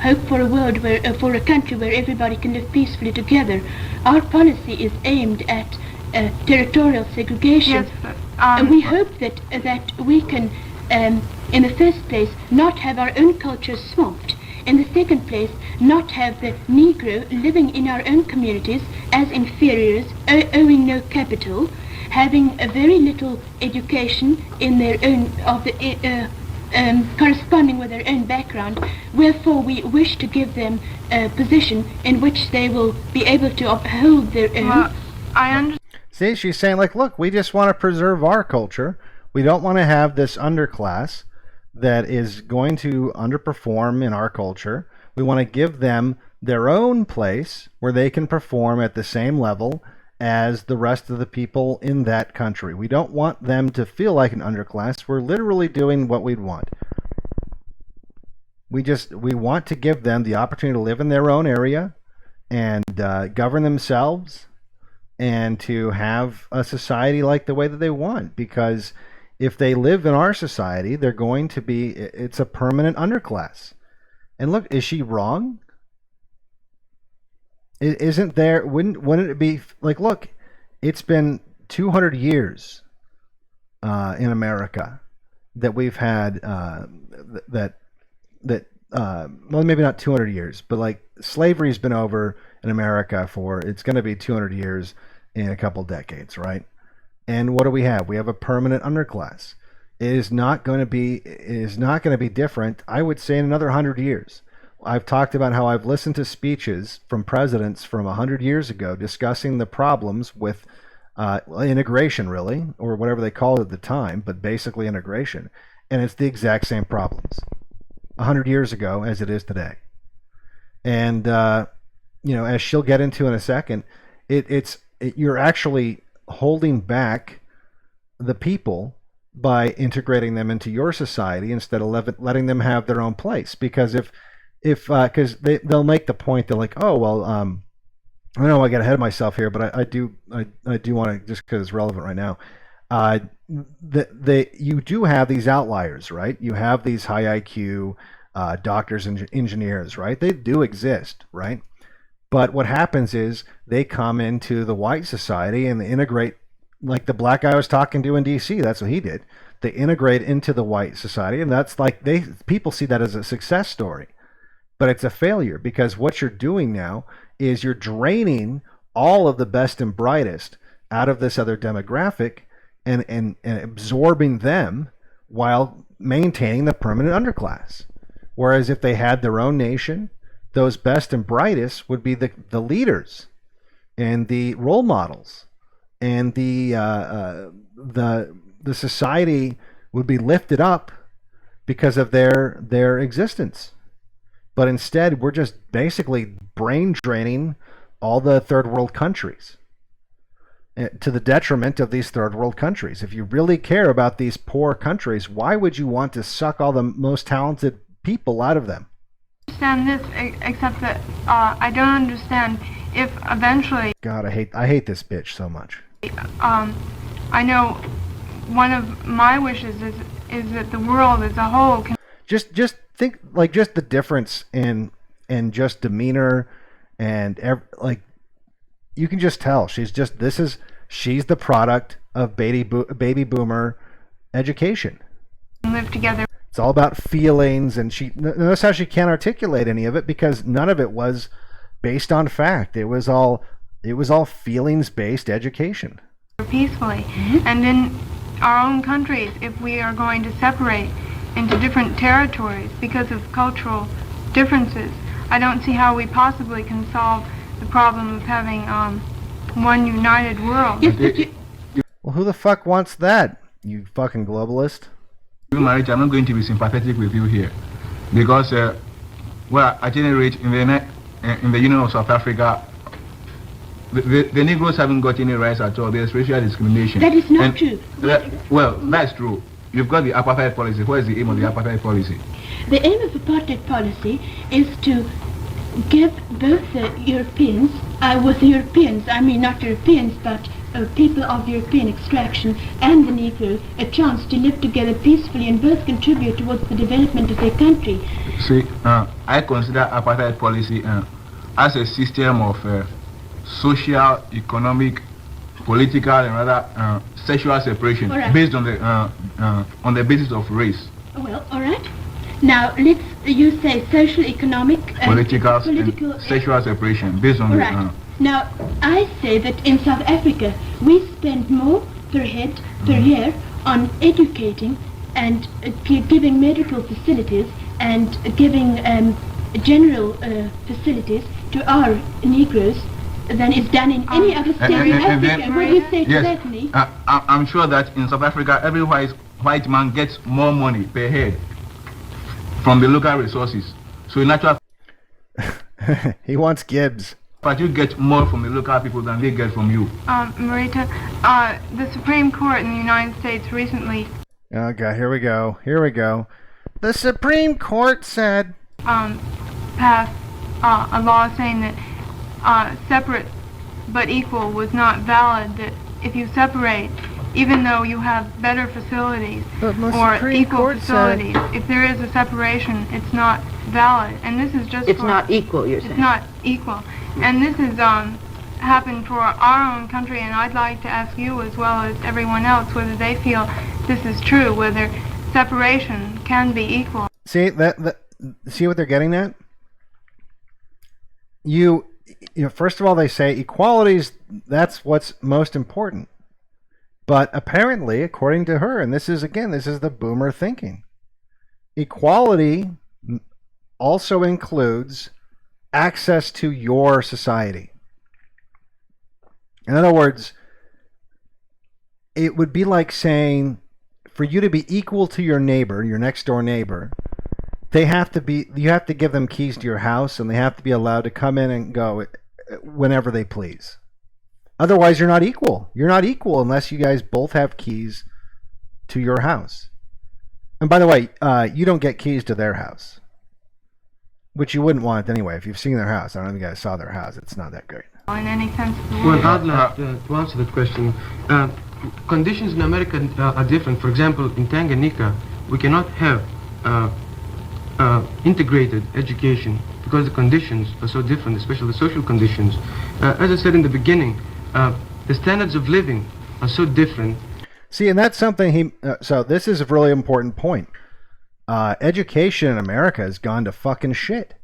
hope for a world where, for a country where everybody can live peacefully together. Our policy is aimed at territorial segregation. Yes, but, we hope that we can, in the first place, not have our own culture swamped. In the second place, not have the Negro living in our own communities as inferiors, owing no capital, having a very little education in their own corresponding with their own background. Wherefore, we wish to give them a position in which they will be able to uphold their own. Well, I understand. See, she's saying, like, look, we just want to preserve our culture. We don't want to have this underclass that is going to underperform in our culture. We want to give them their own place where they can perform at the same level as the rest of the people in that country. We don't want them to feel like an underclass. We're literally doing what we'd want. We want to give them the opportunity to live in their own area and govern themselves and to have a society like the way that they want, because if they live in our society, they're going to be, it's a permanent underclass. And look, is she wrong? Isn't there, wouldn't it be, like, look, it's been 200 years in America that we've had, well, maybe not 200 years, but like slavery's been over in America it's going to be 200 years in a couple decades, right? And what do we have? We have a permanent underclass. It is not going to be different, I would say, in another 100 years. I've talked about how I've listened to speeches from presidents from 100 years ago discussing the problems with integration, really, or whatever they called it at the time, but basically integration. And it's the exact same problems 100 years ago as it is today. And, as she'll get into in a second, you're actually holding back the people by integrating them into your society instead of letting them have their own place. Because because they'll make the point, they're like, oh, well, I know I got ahead of myself here, but I do want to, just because it's relevant right now. You do have these outliers, right? You have these high IQ doctors and engineers, right? They do exist, right? But what happens is they come into the white society and they integrate, like the black guy I was talking to in DC. That's what he did. They integrate into the white society, and that's like people see that as a success story. But it's a failure, because what you're doing now is you're draining all of the best and brightest out of this other demographic and absorbing them while maintaining the permanent underclass. Whereas if they had their own nation, those best and brightest would be the leaders and the role models, and the society would be lifted up because of their existence. But instead, we're just basically brain draining all the third world countries to the detriment of these third world countries. If you really care about these poor countries, why would you want to suck all the most talented people out of them? I understand this, except that I don't understand if eventually... God, I hate this bitch so much. I know one of my wishes is that the world as a whole can... Just think, like, just the difference in just demeanor and you can just tell she's the product of baby boomer education. Live together. It's all about feelings, and notice how she can't articulate any of it because none of it was based on fact. It was all feelings-based education. Peacefully. Mm-hmm. And in our own countries, if we are going to separate into different territories because of cultural differences, I don't see how we possibly can solve the problem of having one united world. Well, who the fuck wants that, you fucking globalist? Marriage, I'm not going to be sympathetic with you here, because at any rate, in the Union of South Africa, the Negroes haven't got any rights at all. There's racial discrimination. That is not true. That's true. You've got the apartheid policy. What is the aim of the apartheid policy? The aim of apartheid policy is to give both the Europeans, with the Europeans, I mean not Europeans, but people of European extraction and the Negro a chance to live together peacefully and both contribute towards the development of their country. See, I consider apartheid policy as a system of social, economic, political, and rather sexual separation based on the basis of race. Well, all right. Now, you say social, economic, political and sexual separation based on the... Now, I say that in South Africa, we spend more per head per year on educating and giving medical facilities and giving general facilities to our Negroes than is done in any other state in Africa. What do you say to that, Lee? I'm sure that in South Africa, every white man gets more money per head from the local resources. So in natural... He wants Gibbs. But you get more from the local people than they get from you. Marita, the Supreme Court in the United States recently... Oh, God, here we go. Here we go. The Supreme Court said... passed a law saying that separate but equal was not valid, that if you separate, even though you have better facilities or equal facilities, if there is a separation, it's not valid. And this is just It's not equal, you're saying. It's not equal. And this has happened for our own country, and I'd like to ask you as well as everyone else whether they feel this is true, whether separation can be equal. See see what they're getting at? You know, first of all, they say equalities, that's what's most important. But apparently, according to her, and this is the boomer thinking, equality also includes access to your society. In other words, it would be like saying, for you to be equal to your neighbor, your next door neighbor, you have to give them keys to your house, and they have to be allowed to come in and go whenever they please. Otherwise, you're not equal. You're not equal unless you guys both have keys to your house. And by the way, you don't get keys to their house, which you wouldn't want anyway. If you've seen their house, I don't know if you guys saw their house. It's not that great. In any sense of the word. Well, I'd like to answer that question. Conditions in America are different. For example, in Tanganyika, we cannot have integrated education because the conditions are so different, especially the social conditions. As I said in the beginning, the standards of living are so different. See, and that's something so this is a really important point. Education in America has gone to fucking shit.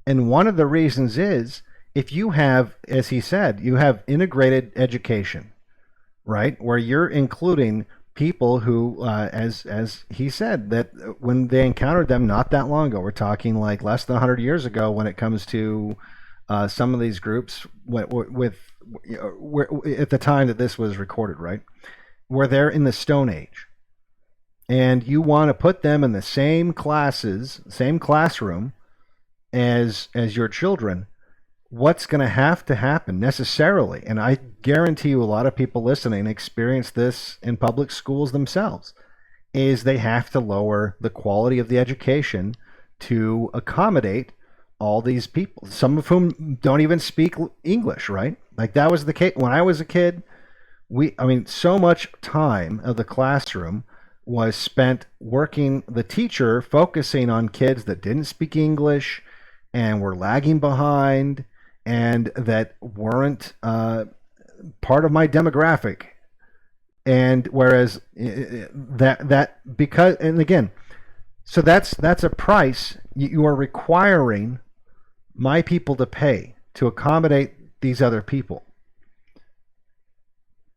And one of the reasons is, if you have, as he said, you have integrated education, right? Where you're including people who, as he said, that when they encountered them not that long ago, we're talking like less than 100 years ago when it comes to some of these groups with at the time that this was recorded, right? Where they're in the Stone Age. And you want to put them in the same classes, same classroom as your children, what's going to have to happen necessarily, and I guarantee you a lot of people listening experience this in public schools themselves, is they have to lower the quality of the education to accommodate all these people, some of whom don't even speak English, right? Like that was the case when I was a kid. So much time of the classroom was spent working, the teacher focusing on kids that didn't speak English and were lagging behind and that weren't part of my demographic. And whereas because, and again, so that's a price you are requiring my people to pay to accommodate these other people.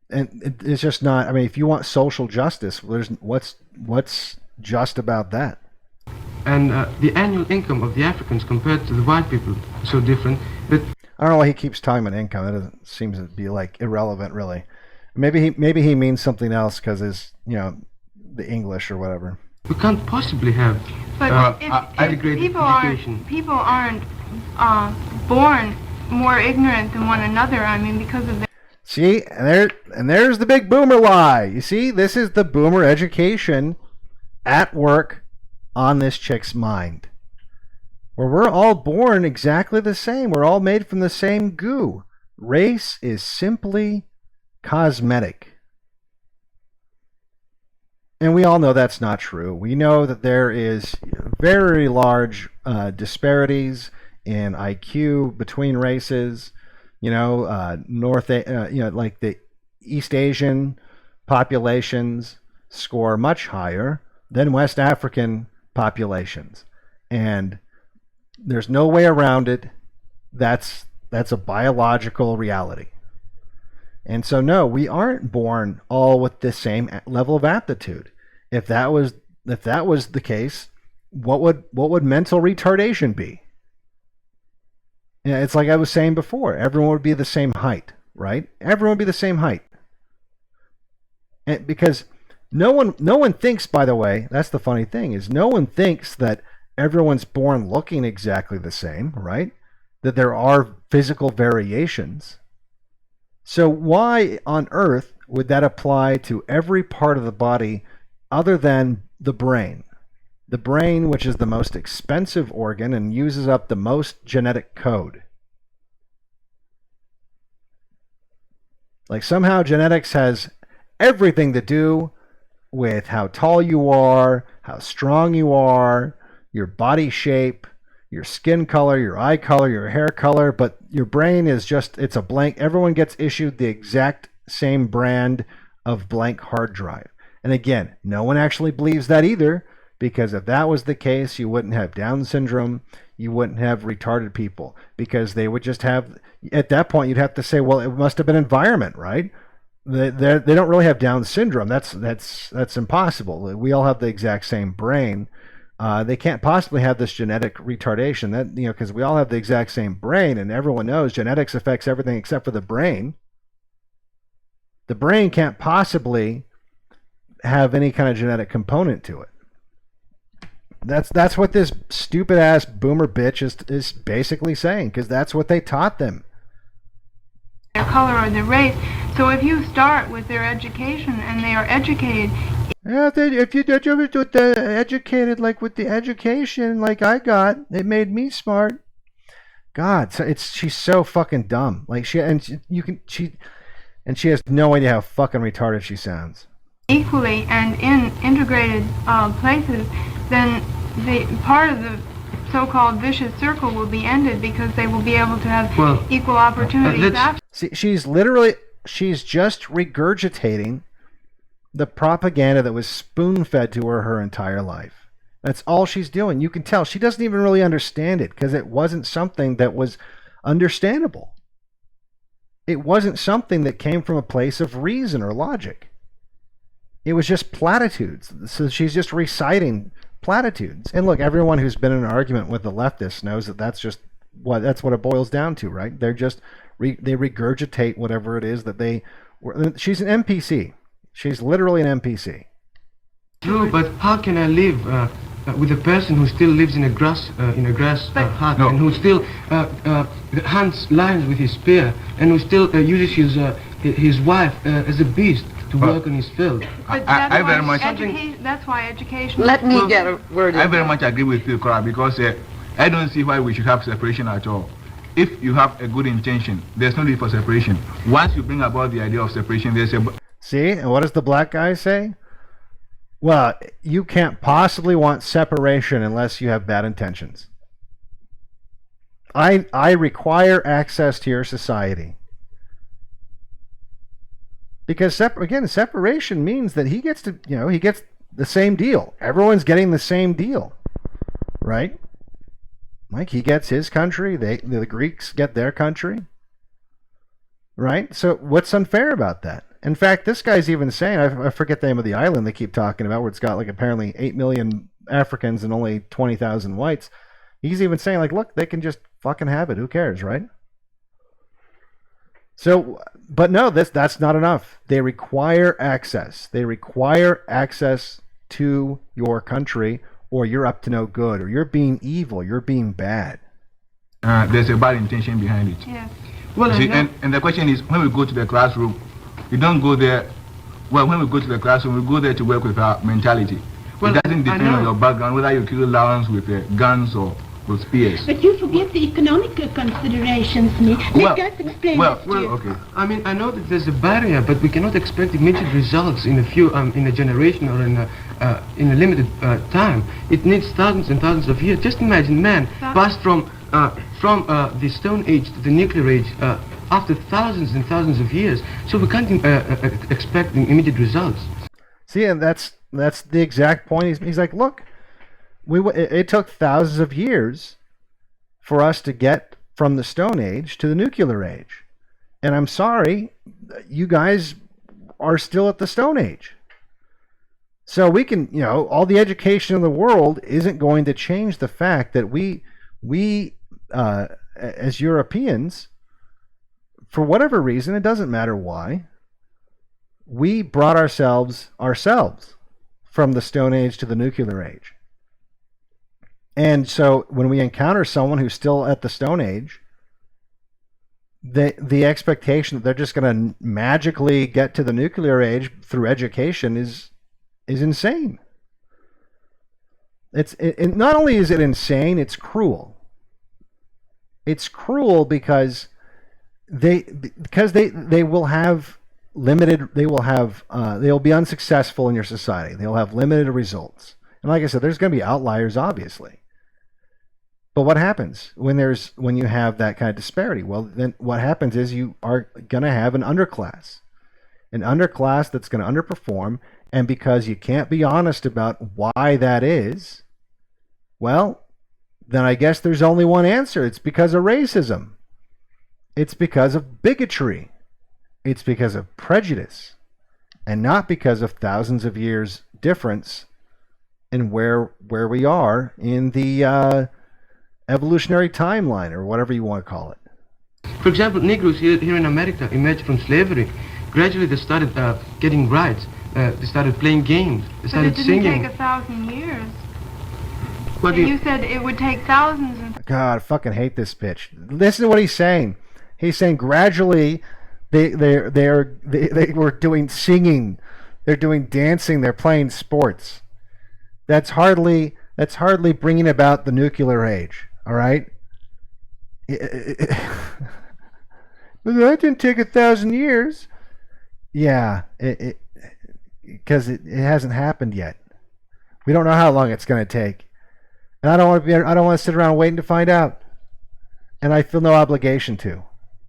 And it's just not, if you want social justice, what's just about that? And the annual income of the Africans compared to the white people is so different that... I don't know why he keeps talking about income. That doesn't seem to be like irrelevant, really. Maybe he means something else because his, the English or whatever. We can't possibly have integrated education. People aren't born more ignorant than one another. Because of their... See, and there's the big boomer lie. You see, this is the boomer education at work on this chick's mind. where we're all born exactly the same. We're all made from the same goo. Race is simply cosmetic. And we all know that's not true. We know that there is very large disparities in IQ between races. Like the East Asian populations score much higher than West African populations. And there's no way around it. That's a biological reality. And so, no, we aren't born all with the same level of aptitude. If that was the case, what would mental retardation be? It's like I was saying before. Everyone would be the same height, right? Everyone would be the same height. And because no one thinks, by the way, that's the funny thing, is no one thinks that everyone's born looking exactly the same, right? That there are physical variations. So why on earth would that apply to every part of the body other than the brain? The brain, which is the most expensive organ and uses up the most genetic code. Like somehow genetics has everything to do with how tall you are, how strong you are, your body shape, your skin color, your eye color, your hair color, but your brain is just, it's a blank. Everyone gets issued the exact same brand of blank hard drive. And again, no one actually believes that either, because if that was the case, you wouldn't have Down syndrome, you wouldn't have retarded people, because they would just have, at that point, you'd have to say, well, it must have been environment, right? They don't really have Down syndrome. That's impossible. We all have the exact same brain. They can't possibly have this genetic retardation, that because we all have the exact same brain, and everyone knows genetics affects everything except for the brain. The brain can't possibly have any kind of genetic component to it. That's what this stupid ass boomer bitch is basically saying, because that's what they taught them. Their color or their race. So if you start with their education and they are educated. Yeah, if you with the educated, like with the education like I got, it made me smart. God, so she's so fucking dumb. Like she has no idea how fucking retarded she sounds. Equally and in integrated places, then the part of the so-called vicious circle will be ended, because they will be able to have equal opportunities. See, she's just regurgitating the propaganda that was spoon-fed to her entire life. That's all she's doing. You can tell she doesn't even really understand it, because it wasn't something that was understandable. It wasn't something that came from a place of reason or logic. It was just platitudes. So she's just reciting platitudes. And look, everyone who's been in an argument with the leftists knows that that's what it boils down to, right? They're just they regurgitate whatever it is that they were. She's an NPC. She's literally an NPC. True, but how can I live with a person who still lives in a grass hut, and who still hunts lions with his spear, and who still uses his wife as a beast to work on his field? But that's why education. Let me get a word in. I very much agree with you, Cora, because I don't see why we should have separation at all. If you have a good intention, there's no need for separation. Once you bring about the idea of separation, there's a... See, and what does the black guy say? Well, you can't possibly want separation unless you have bad intentions. I require access to your society. Because separation means that he gets the same deal. Everyone's getting the same deal, right? Like he gets his country, the Greeks get their country, right? So what's unfair about that? In fact, this guy's even saying, I forget the name of the island they keep talking about, where it's got like apparently 8 million Africans and only 20,000 whites. He's even saying, like, look, they can just fucking have it. Who cares, right? So, but no, that's not enough. They require access. They require access to your country, or you're up to no good, or you're being evil, you're being bad. There's a bad intention behind it. Yes. Well, see, and the question is, when we go to the classroom, we don't go there. Well, when we go to the classroom, we go there to work with our mentality. Well, it doesn't depend on your background, whether you kill lions with guns or with spears. But you forget the economic considerations, me. Well, Let Gus explain well, this to you. Okay. I mean, I know that there's a barrier, but we cannot expect immediate results in a generation or in a limited time. It needs thousands and thousands of years. Just imagine man passed from the Stone Age to the nuclear age after thousands and thousands of years. So we can't expect immediate results. See, and that's the exact point. He's like, look, it took thousands of years for us to get from the Stone Age to the nuclear age. And I'm sorry, you guys are still at the Stone Age. So we can, all the education in the world isn't going to change the fact that we as Europeans, for whatever reason, it doesn't matter why, we brought ourselves from the Stone Age to the nuclear age. And so when we encounter someone who's still at the Stone Age, the expectation that they're just going to magically get to the nuclear age through education is insane. It not only is it insane, it's cruel. It's cruel because they will have limited. They'll be unsuccessful in your society. They'll have limited results. And like I said, there's going to be outliers, obviously. But what happens when you have that kind of disparity? Well, then what happens is you are going to have an underclass that's going to underperform. And because you can't be honest about why that is, well, then I guess there's only one answer. It's because of racism. It's because of bigotry. It's because of prejudice. And not because of thousands of years difference in where we are in the evolutionary timeline, or whatever you want to call it. For example, Negroes here in America emerged from slavery. Gradually they started getting rights. They started playing games. They started singing. But it didn't take 1,000 years. What You said it would take thousands. God, I fucking hate this bitch. Listen to what he's saying. He's saying gradually they were doing singing, they're doing dancing, they're playing sports. That's hardly bringing about the nuclear age. All right. But that didn't take 1,000 years. Yeah, because it hasn't happened yet. We don't know how long it's going to take. And I don't want to sit around waiting to find out. And I feel no obligation to.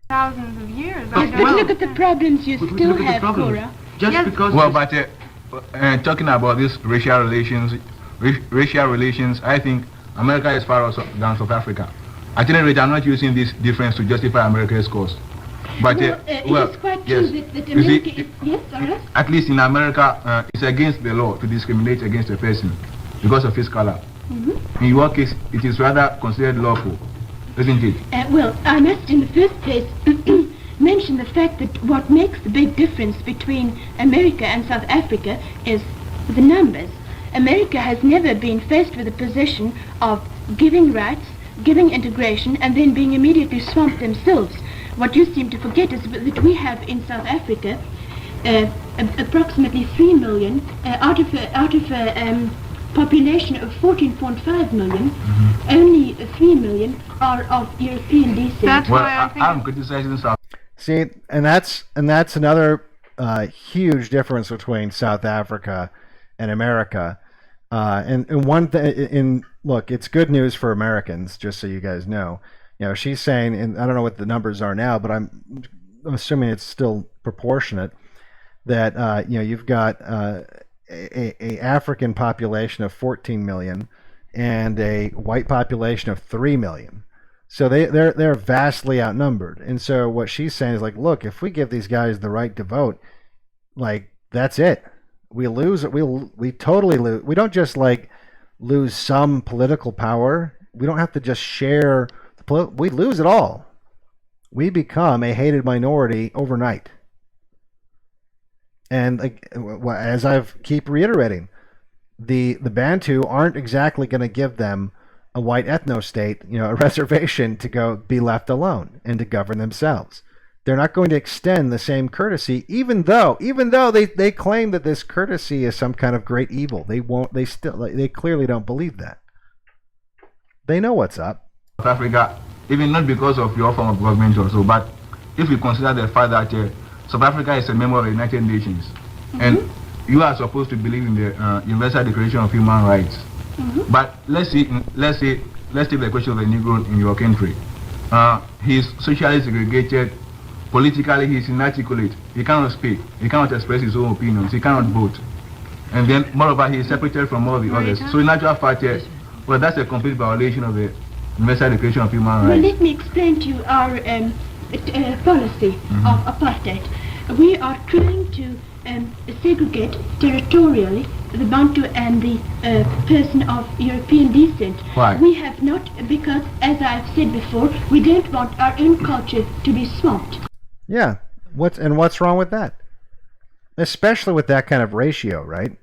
Thousands of years. But look at the problems you still have, Cora. Just because. Well, but talking about this racial relations, I think America is far worse than South Africa. At any rate, I'm not using this difference to justify America's cause. But it is quite true that America is... Yes, all right. At least in America, it's against the law to discriminate against a person because of his color. In your case, it is rather considered lawful, isn't it? Well, I must in the first place mention the fact that what makes the big difference between America and South Africa is the numbers. America has never been faced with a position of giving rights, giving integration, and then being immediately swamped themselves. What you seem to forget is that we have in South Africa approximately 3 million out of a population of 14.5 million. Only 3 million are of European descent. That's why I'm criticizing South. See, and that's another huge difference between South Africa and America. And one thing, look, it's good news for Americans, just so you guys know. She's saying, and I don't know what the numbers are now, but I'm assuming it's still proportionate, that you've got a African population of 14 million and a white population of 3 million. So they're vastly outnumbered. And so what she's saying is like, look, if we give these guys the right to vote, like, that's it. We lose. We totally lose. We don't just like lose some political power. We don't have to just share. We lose it all. We become a hated minority overnight. And as I keep reiterating, the Bantu aren't exactly going to give them a white ethno-state, a reservation to go be left alone and to govern themselves. They're not going to extend the same courtesy, even though they claim that this courtesy is some kind of great evil. They clearly don't believe that. They know what's up. South Africa, even not because of your form of government or so, but if we consider the fact that South Africa is a member of the United Nations, and you are supposed to believe in the Universal Declaration of Human Rights. But let's take the question of the Negro in your country. He's socially segregated. Politically, he's inarticulate. He cannot speak. He cannot express his own opinions. He cannot vote. And then, moreover, he is separated from all the others. So in actual fact, well, that's a complete violation of the Universal Declaration of Human Rights. Well, let me explain to you our policy of apartheid. We are trying to segregate territorially the Bantu and the person of European descent. Why? We have not, because, as I've said before, we don't want our own culture to be swamped. Yeah. What's wrong with that? Especially with that kind of ratio, right?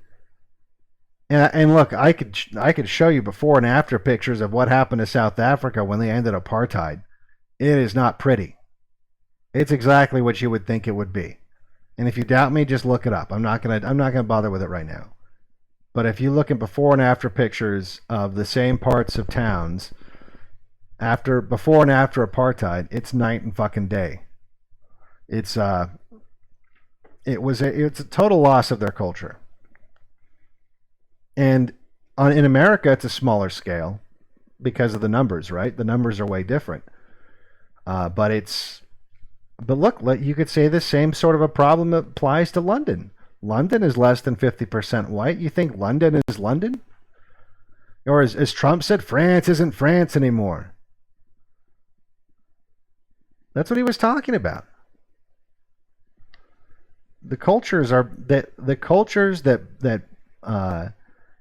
And look, I could show you before and after pictures of what happened to South Africa when they ended apartheid. It is not pretty. It's exactly what you would think it would be. And if you doubt me, just look it up. I'm not gonna bother with it right now. But if you look at before and after pictures of the same parts of towns, before and after apartheid, it's night and fucking day. It's a total loss of their culture. And in America, it's a smaller scale because of the numbers, right? The numbers are way different. But look, you could say the same sort of a problem applies to London. London is less than 50% white. You think London is London? Or as Trump said, France isn't France anymore. That's what he was talking about. The cultures that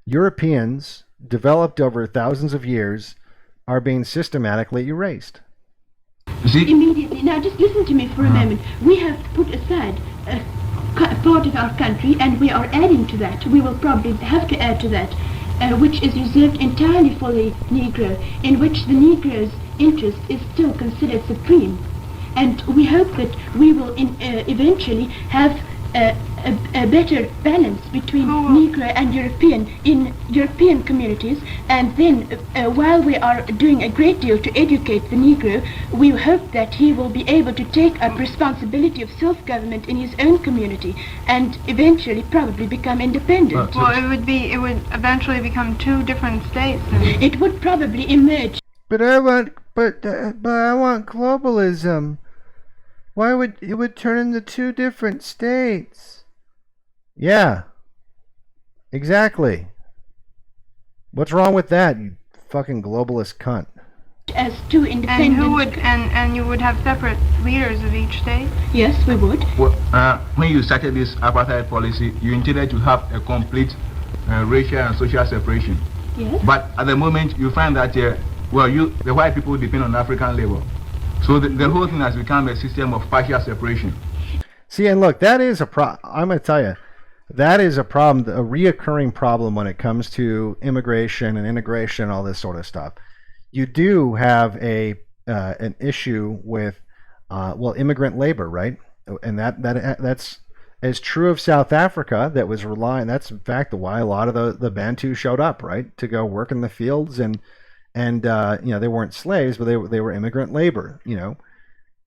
Europeans developed over thousands of years are being systematically erased. Immediately. Now, just listen to me for a moment. We have put aside a part of our country, and we are adding to that. We will probably have to add to that, which is reserved entirely for the Negro, in which the Negro's interest is still considered supreme. And we hope that we will eventually have a better balance between Negro and European in European communities, and then while we are doing a great deal to educate the Negro, we hope that he will be able to take up responsibility of self-government in his own community and eventually probably become independent. Well, it would eventually become two different states. It would probably emerge. But I want globalism. Why would it turn into two different states? Yeah. Exactly. What's wrong with that, you fucking globalist cunt? As two independent... And who would, and you would have separate leaders of each state? Yes, we would. Well, when you started this apartheid policy, you intended to have a complete racial and social separation. Yes. But at the moment, you find that, the white people depend on African labor. So the whole thing has become a system of partial separation. See, and look, that is a problem. I'm going to tell you, that is a problem, a reoccurring problem when it comes to immigration and integration and all this sort of stuff. You do have an issue with, immigrant labor, right? And that's as true of South Africa. That was relying. That's in fact why a lot of the Bantu showed up, right, to go work in the fields and they weren't slaves, but they were immigrant labor,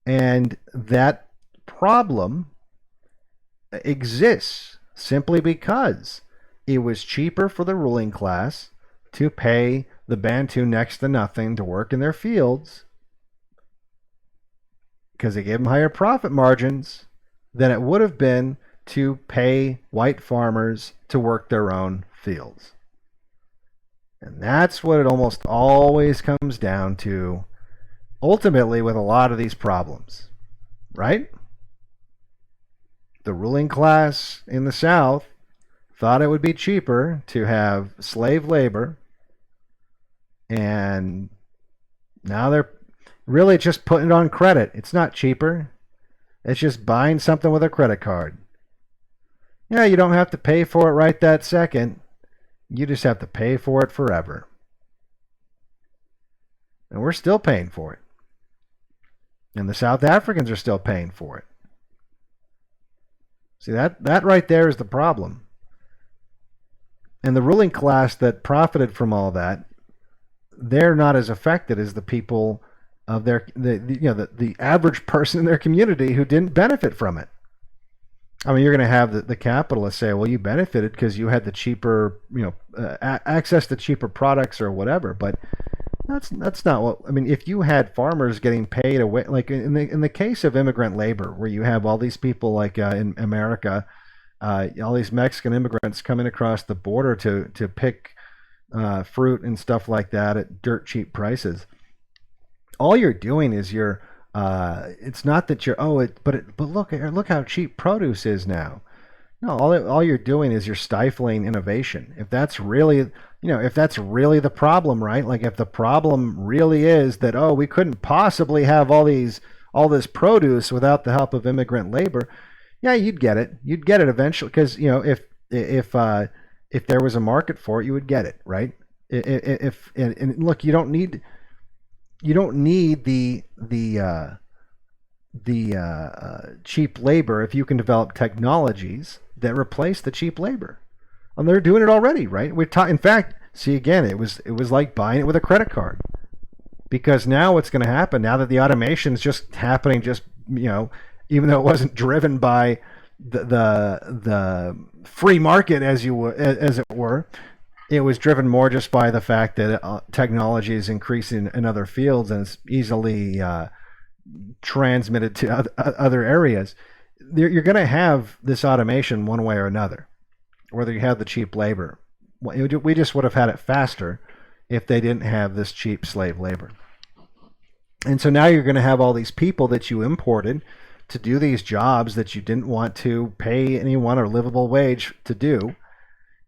and that problem exists simply because it was cheaper for the ruling class to pay the Bantu next to nothing to work in their fields because they gave them higher profit margins than it would have been to pay white farmers to work their own fields. And that's what it almost always comes down to, ultimately, with a lot of these problems, right? The ruling class in the South thought it would be cheaper to have slave labor, and now they're really just putting it on credit. It's not cheaper. It's just buying something with a credit card. Yeah, you don't have to pay for it right that second. You just have to pay for it forever. And we're still paying for it. And the South Africans are still paying for it. See, that right there is the problem. And the ruling class that profited from all that they're not as affected as the people of the average person in their community who didn't benefit from it. I mean, you're going to have the capitalists say, well, you benefited because you had the cheaper, access to cheaper products or whatever. But that's not what I mean. If you had farmers getting paid away, like in the case of immigrant labor, where you have all these people like in America, all these Mexican immigrants coming across the border to pick fruit and stuff like that at dirt cheap prices. All you're doing is it's not that you're but look how cheap produce is now. No, all you're doing is you're stifling innovation. If that's really the problem, right? Like if the problem really is that we couldn't possibly have all this produce without the help of immigrant labor, yeah, you'd get it. You'd get it eventually because if there was a market for it, you would get it, right? And look, you don't need the cheap labor if you can develop technologies that replace the cheap labor. And they're doing it already, right? In fact, see again, it was like buying it with a credit card. Because now what's going to happen, now that the automation is just happening, even though it wasn't driven by the free market as it were, it was driven more just by the fact that technology is increasing in other fields and it's easily transmitted to other areas. You're going to have this automation one way or another, whether you have the cheap labor. We just would have had it faster if they didn't have this cheap slave labor. And so now you're going to have all these people that you imported to do these jobs that you didn't want to pay anyone a livable wage to do.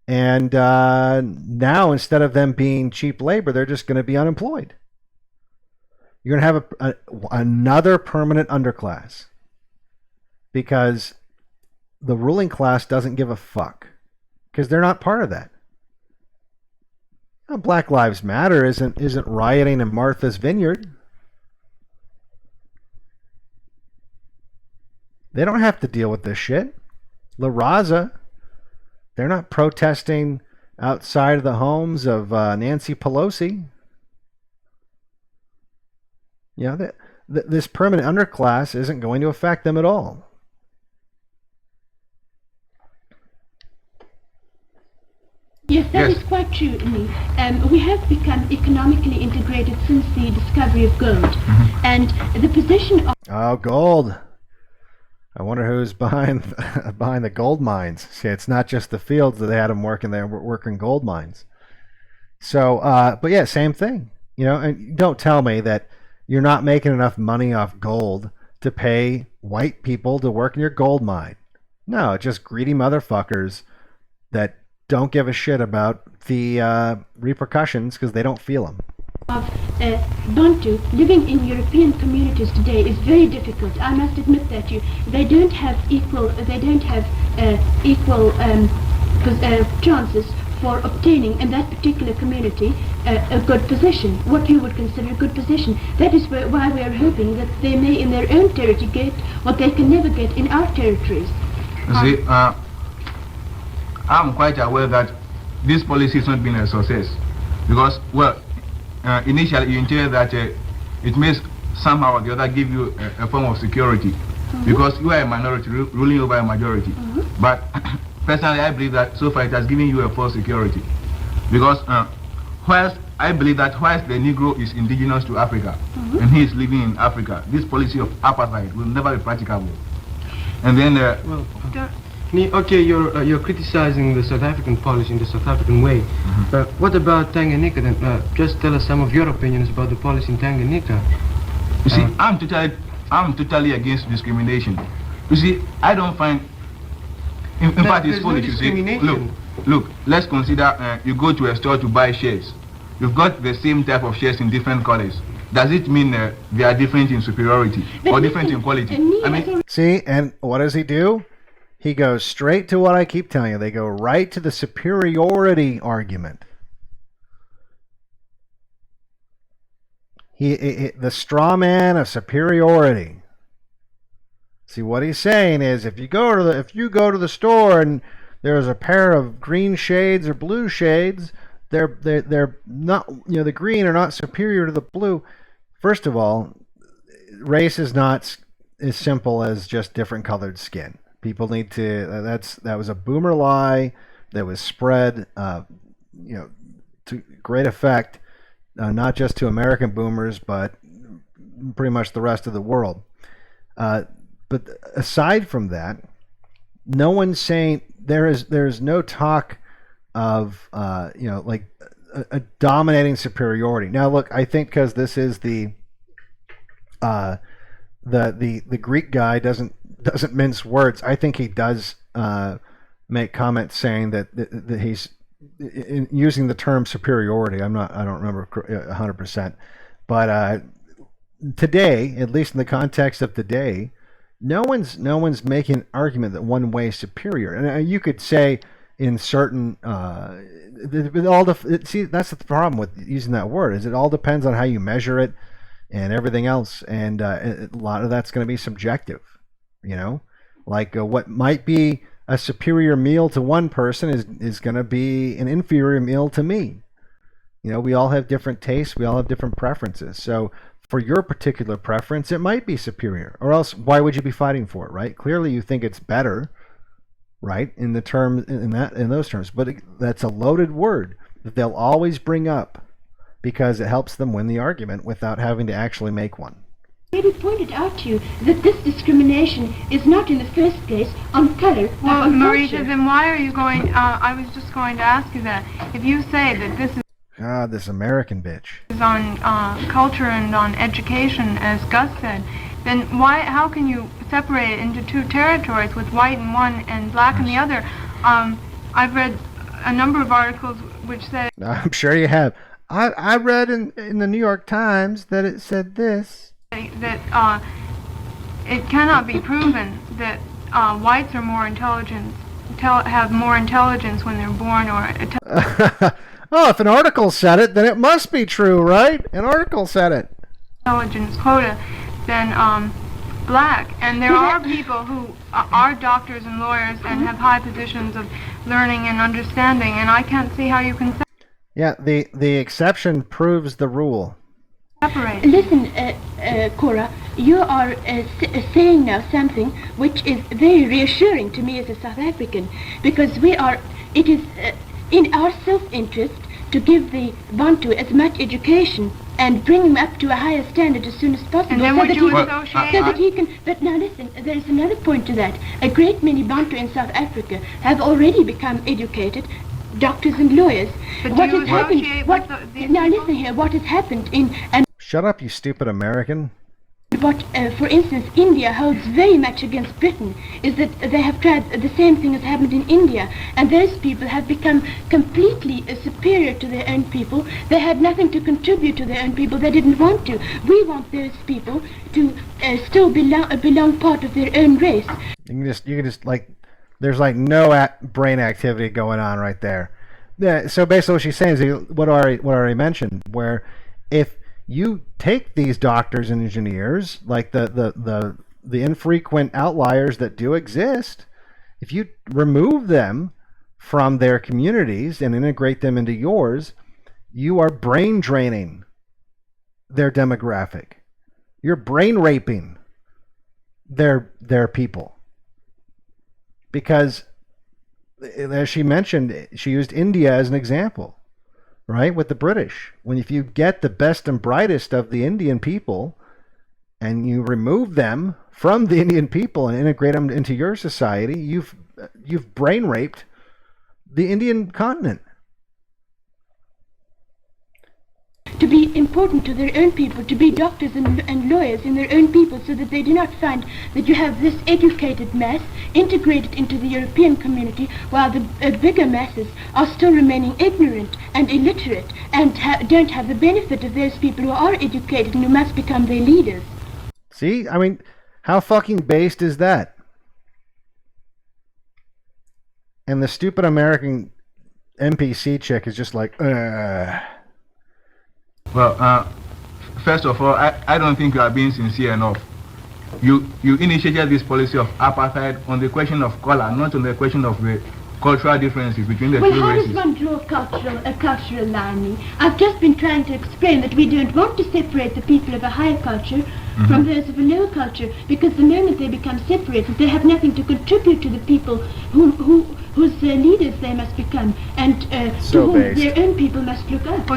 And now, instead of them being cheap labor, they're just going to be unemployed. You're going to have another permanent underclass because the ruling class doesn't give a fuck because they're not part of that. Now, Black Lives Matter isn't rioting in Martha's Vineyard. They don't have to deal with this shit. La Raza, they're not protesting outside of the homes of Nancy Pelosi. This permanent underclass isn't going to affect them at all. Yes, that is quite true, Lee. We have become economically integrated since the discovery of gold. Mm-hmm. And the position of... gold. I wonder who's behind the gold mines. See, it's not just the fields that they had them working. They were working gold mines. So, but yeah, same thing. And don't tell me that you're not making enough money off gold to pay white people to work in your gold mine. No, it's just greedy motherfuckers that don't give a shit about the repercussions because they don't feel them. Of Bantu living in European communities today is very difficult. I must admit that they don't have equal chances for obtaining in that particular community a good position, what you would consider a good position. That is why we are hoping that they may in their own territory get what they can never get in our territories. See, I'm quite aware that this policy has not been a success because, initially you intend that it may somehow or the other give you a form of security because you are a minority ruling over a majority. But personally, I believe that so far it has given you a false security because whilst I believe that whilst the Negro is indigenous to Africa and he is living in Africa, this policy of apartheid will never be practicable. And then, okay, you're criticizing the South African policy in the South African way. What about Tanganyika then? Just tell us some of your opinions about the policy in Tanganyika. You see, I'm totally against discrimination. You see, I don't find. In fact, it's foolish. You see, look. Let's consider you go to a store to buy shirts. You've got the same type of shirts in different colors. Does it mean they are different in superiority or different in quality? I mean, see, and what does he do? He goes straight to what I keep telling you. They go right to the superiority argument. The straw man of superiority. See, what he's saying is, if you go to the store and there's a pair of green shades or blue shades, they're not, the green are not superior to the blue. First of all, race is not as simple as just different colored skin. People need to. That was a boomer lie that was spread, to great effect, not just to American boomers, but pretty much the rest of the world. But aside from that, no one's saying there's no talk of like a dominating superiority. Now, look, I think because this is the Greek guy doesn't mince words. I think he does make comments saying that he's using the term superiority. I don't remember 100%, but today, at least in the context of today, no one's making an argument that one way is superior. And you could say in certain see, that's the problem with using that word, is it all depends on how you measure it and everything else, and a lot of that's going to be subjective. Like what might be a superior meal to one person is going to be an inferior meal to me. We all have different tastes, we all have different preferences. So for your particular preference, it might be superior, or else why would you be fighting for it, right? Clearly you think it's better, right, in those terms, but that's a loaded word that they'll always bring up because it helps them win the argument without having to actually make one. Maybe pointed out to you that this discrimination is not in the first place on color, but well, on Marita, culture. then why are you going, I was just going to ask you that. If you say that this is God, this American bitch. on culture and on education, as Gus said, then how can you separate it into two territories with white in one and black in the other? I've read a number of articles which say... I'm sure you have. I read in the New York Times that it said this. That it cannot be proven that whites are more intelligent, have more intelligence when they're born, or... Oh, if an article said it, then it must be true, right? An article said it. Intelligence quota than black. And there are people who are doctors and lawyers and have high positions of learning and understanding, and I can't see how you can Yeah, the exception proves the rule. Separate. Listen, Cora, you are saying now something which is very reassuring to me as a South African, because it is in our self-interest to give the Bantu as much education and bring him up to a higher standard as soon as possible. And then so would that you he associate... So that he can... But now listen, there is another point to that. A great many Bantu in South Africa have already become educated, doctors and lawyers. But what do you has happened... associate What, with these now people? listen here, what has happened in... And Shut up, you stupid American. what, for instance, India holds very much against Britain is that they have tried the same thing has happened in India, and those people have become completely superior to their own people. They had nothing to contribute to their own people. They didn't want to. We want those people to still belong part of their own race. You can just like, there's like no brain activity going on right there. Yeah. So basically, what she's saying is what I already mentioned, where if you take these doctors and engineers, like the infrequent outliers that do exist, if you remove them from their communities and integrate them into yours, you are brain draining their demographic. You're brain raping their people. Because, as she mentioned, she used India as an example. Right, with the British. If you get the best and brightest of the Indian people and you remove them from the Indian people and integrate them into your society, you've brain raped the Indian continent. To be important to their own people, to be doctors and lawyers in their own people, so that they do not find that you have this educated mass integrated into the European community, while the bigger masses are still remaining ignorant and illiterate and don't have the benefit of those people who are educated and who must become their leaders. See? I mean, how fucking based is that? And the stupid American NPC chick is just like, Well, first of all, I don't think you are being sincere enough. You initiated this policy of apartheid on the question of color, not on the question of cultural differences between the Well, two how races. does one draw a cultural line? I've just been trying to explain that we don't want to separate the people of a higher culture from those of a lower culture, because the moment they become separated, they have nothing to contribute to the people whose leaders they must become, and to whom their own people must look up.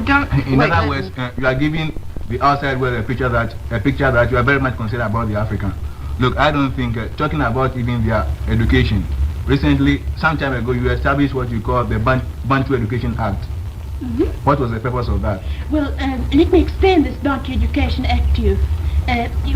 In other words, you are giving the outside world a picture that you are very much concerned about the African. Look, I don't think talking about even their education. Recently, some time ago, you established what you call the Bantu Education Act. What was the purpose of that? Well, let me explain this Bantu Education Act to you.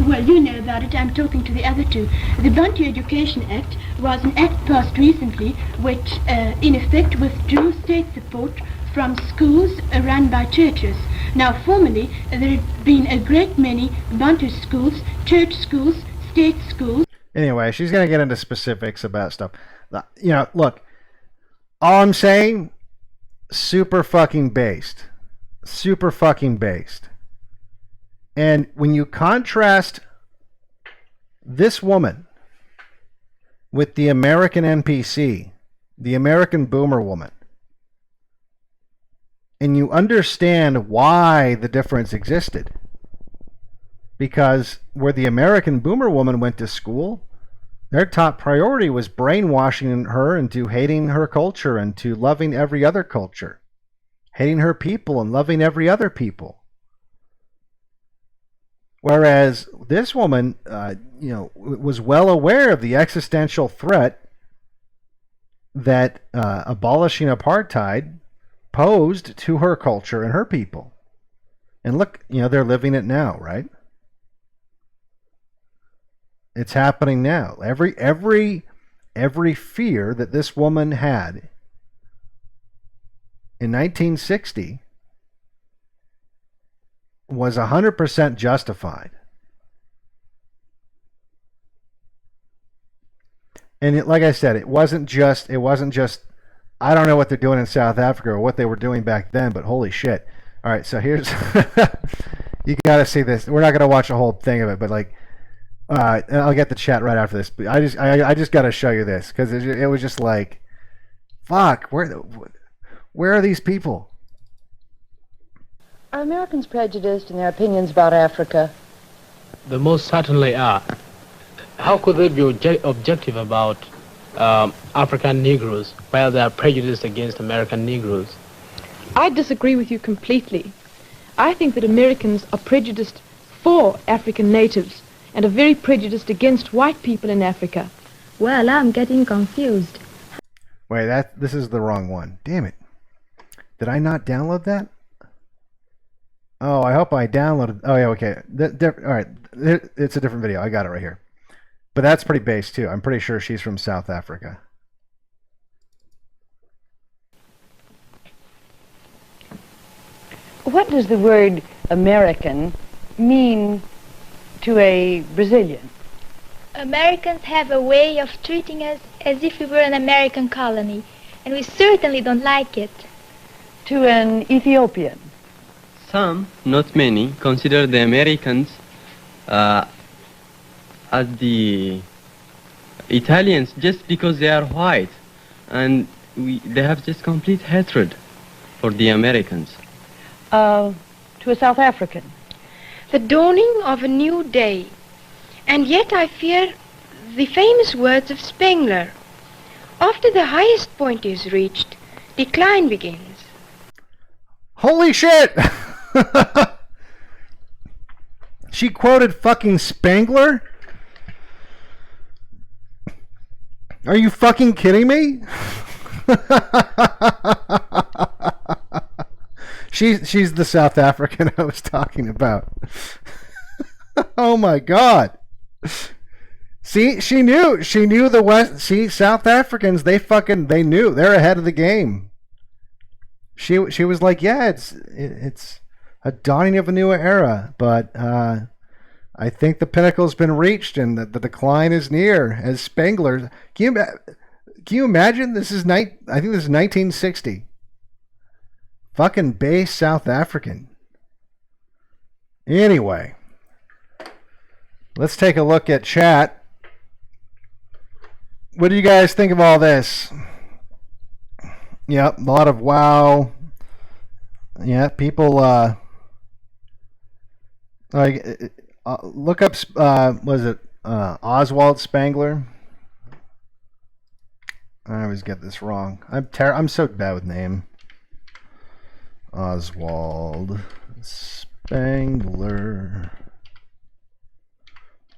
Well, you know about it. I'm talking to the other two. The Bantu Education Act was an act passed recently which, in effect, withdrew state support from schools run by churches. Now, formerly, there had been a great many Bantu schools, church schools, state schools. Anyway, she's going to get into specifics about stuff. You know, look, all I'm saying, super fucking based. Super fucking based. And when you contrast this woman with the American NPC, the American boomer woman, and you understand why the difference existed. Because where the American boomer woman went to school, their top priority was brainwashing her into hating her culture and to loving every other culture. Hating her people and loving every other people. Whereas this woman, was well aware of the existential threat that abolishing apartheid posed to her culture and her people. And look, they're living it now, right? It's happening now. Every fear that this woman had in 1960 was 100% justified. And like I said, it wasn't just I don't know what they're doing in South Africa or what they were doing back then, but holy shit. All right, so here's you got to see this. We're not going to watch a whole thing of it, but I'll get the chat right after this. But I just got to show you this because it was just like, fuck, where are these people? Are Americans prejudiced in their opinions about Africa? They most certainly are. How could they be objective about African Negroes while they are prejudiced against American Negroes? I disagree with you completely. I think that Americans are prejudiced for African natives and are very prejudiced against white people in Africa. Well, I'm getting confused. Wait, this is the wrong one. Damn it. Did I not download that? Oh, I hope I downloaded. Oh, yeah, okay. All right. It's a different video. I got it right here. But that's pretty base, too. I'm pretty sure she's from South Africa. What does the word American mean to a Brazilian? Americans have a way of treating us as if we were an American colony, and we certainly don't like it. To an Ethiopian? Some, not many, consider the Americans as the Italians just because they are white, and they have just complete hatred for the Americans. To a South African? The dawning of a new day. And yet I fear the famous words of Spengler. After the highest point is reached, decline begins. Holy shit! She quoted fucking Spengler? Are you fucking kidding me? She's the South African I was talking about. Oh my god. See, she knew the West. See, South Africans, they knew. They're ahead of the game. She was like, yeah, it's a dawning of a new era, but I think the pinnacle's been reached and the decline is near. As Spengler, can you imagine? I think this is 1960. Fucking base South African. Anyway, let's take a look at chat. What do you guys think of all this? Yep, a lot of wow. Yeah, people like look up was it Oswald Spengler? I always get this wrong. I'm so bad with name. Oswald Spengler.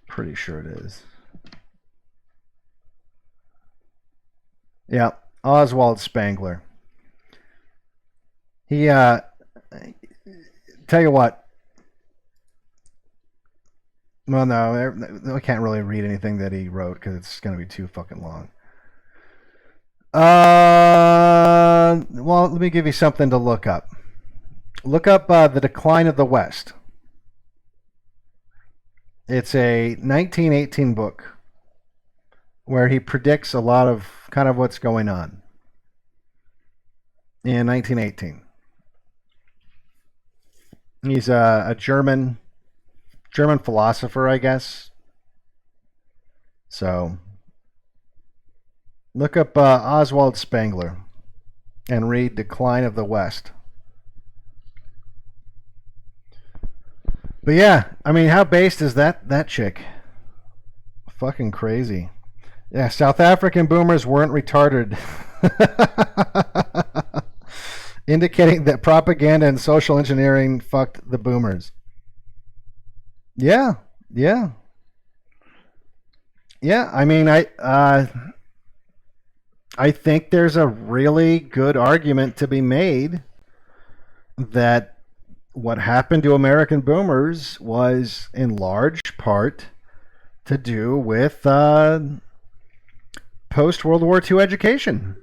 Pretty sure it is. Yeah, Oswald Spengler. He tell you what. Well, no, I can't really read anything that he wrote because it's going to be too fucking long. Well, let me give you something to look up. Look up The Decline of the West. It's a 1918 book where he predicts a lot of kind of what's going on in 1918. He's a German philosopher, I guess. So look up Oswald Spengler and read Decline of the West. But yeah, I mean, how based is that chick? Fucking crazy. Yeah, South African boomers weren't retarded. Indicating that propaganda and social engineering fucked the boomers. Yeah. I mean, I think there's a really good argument to be made that what happened to American boomers was in large part to do with post-World War II education.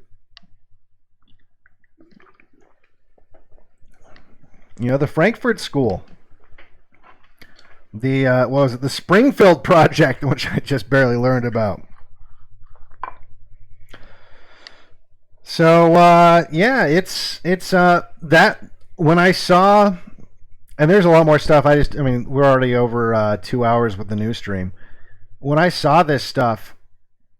You know, the Frankfurt School. The what was it? The Springfield Project, which I just barely learned about. So yeah, it's that when I saw, and there's a lot more stuff. I mean, we're already over 2 hours with the news stream. When I saw this stuff,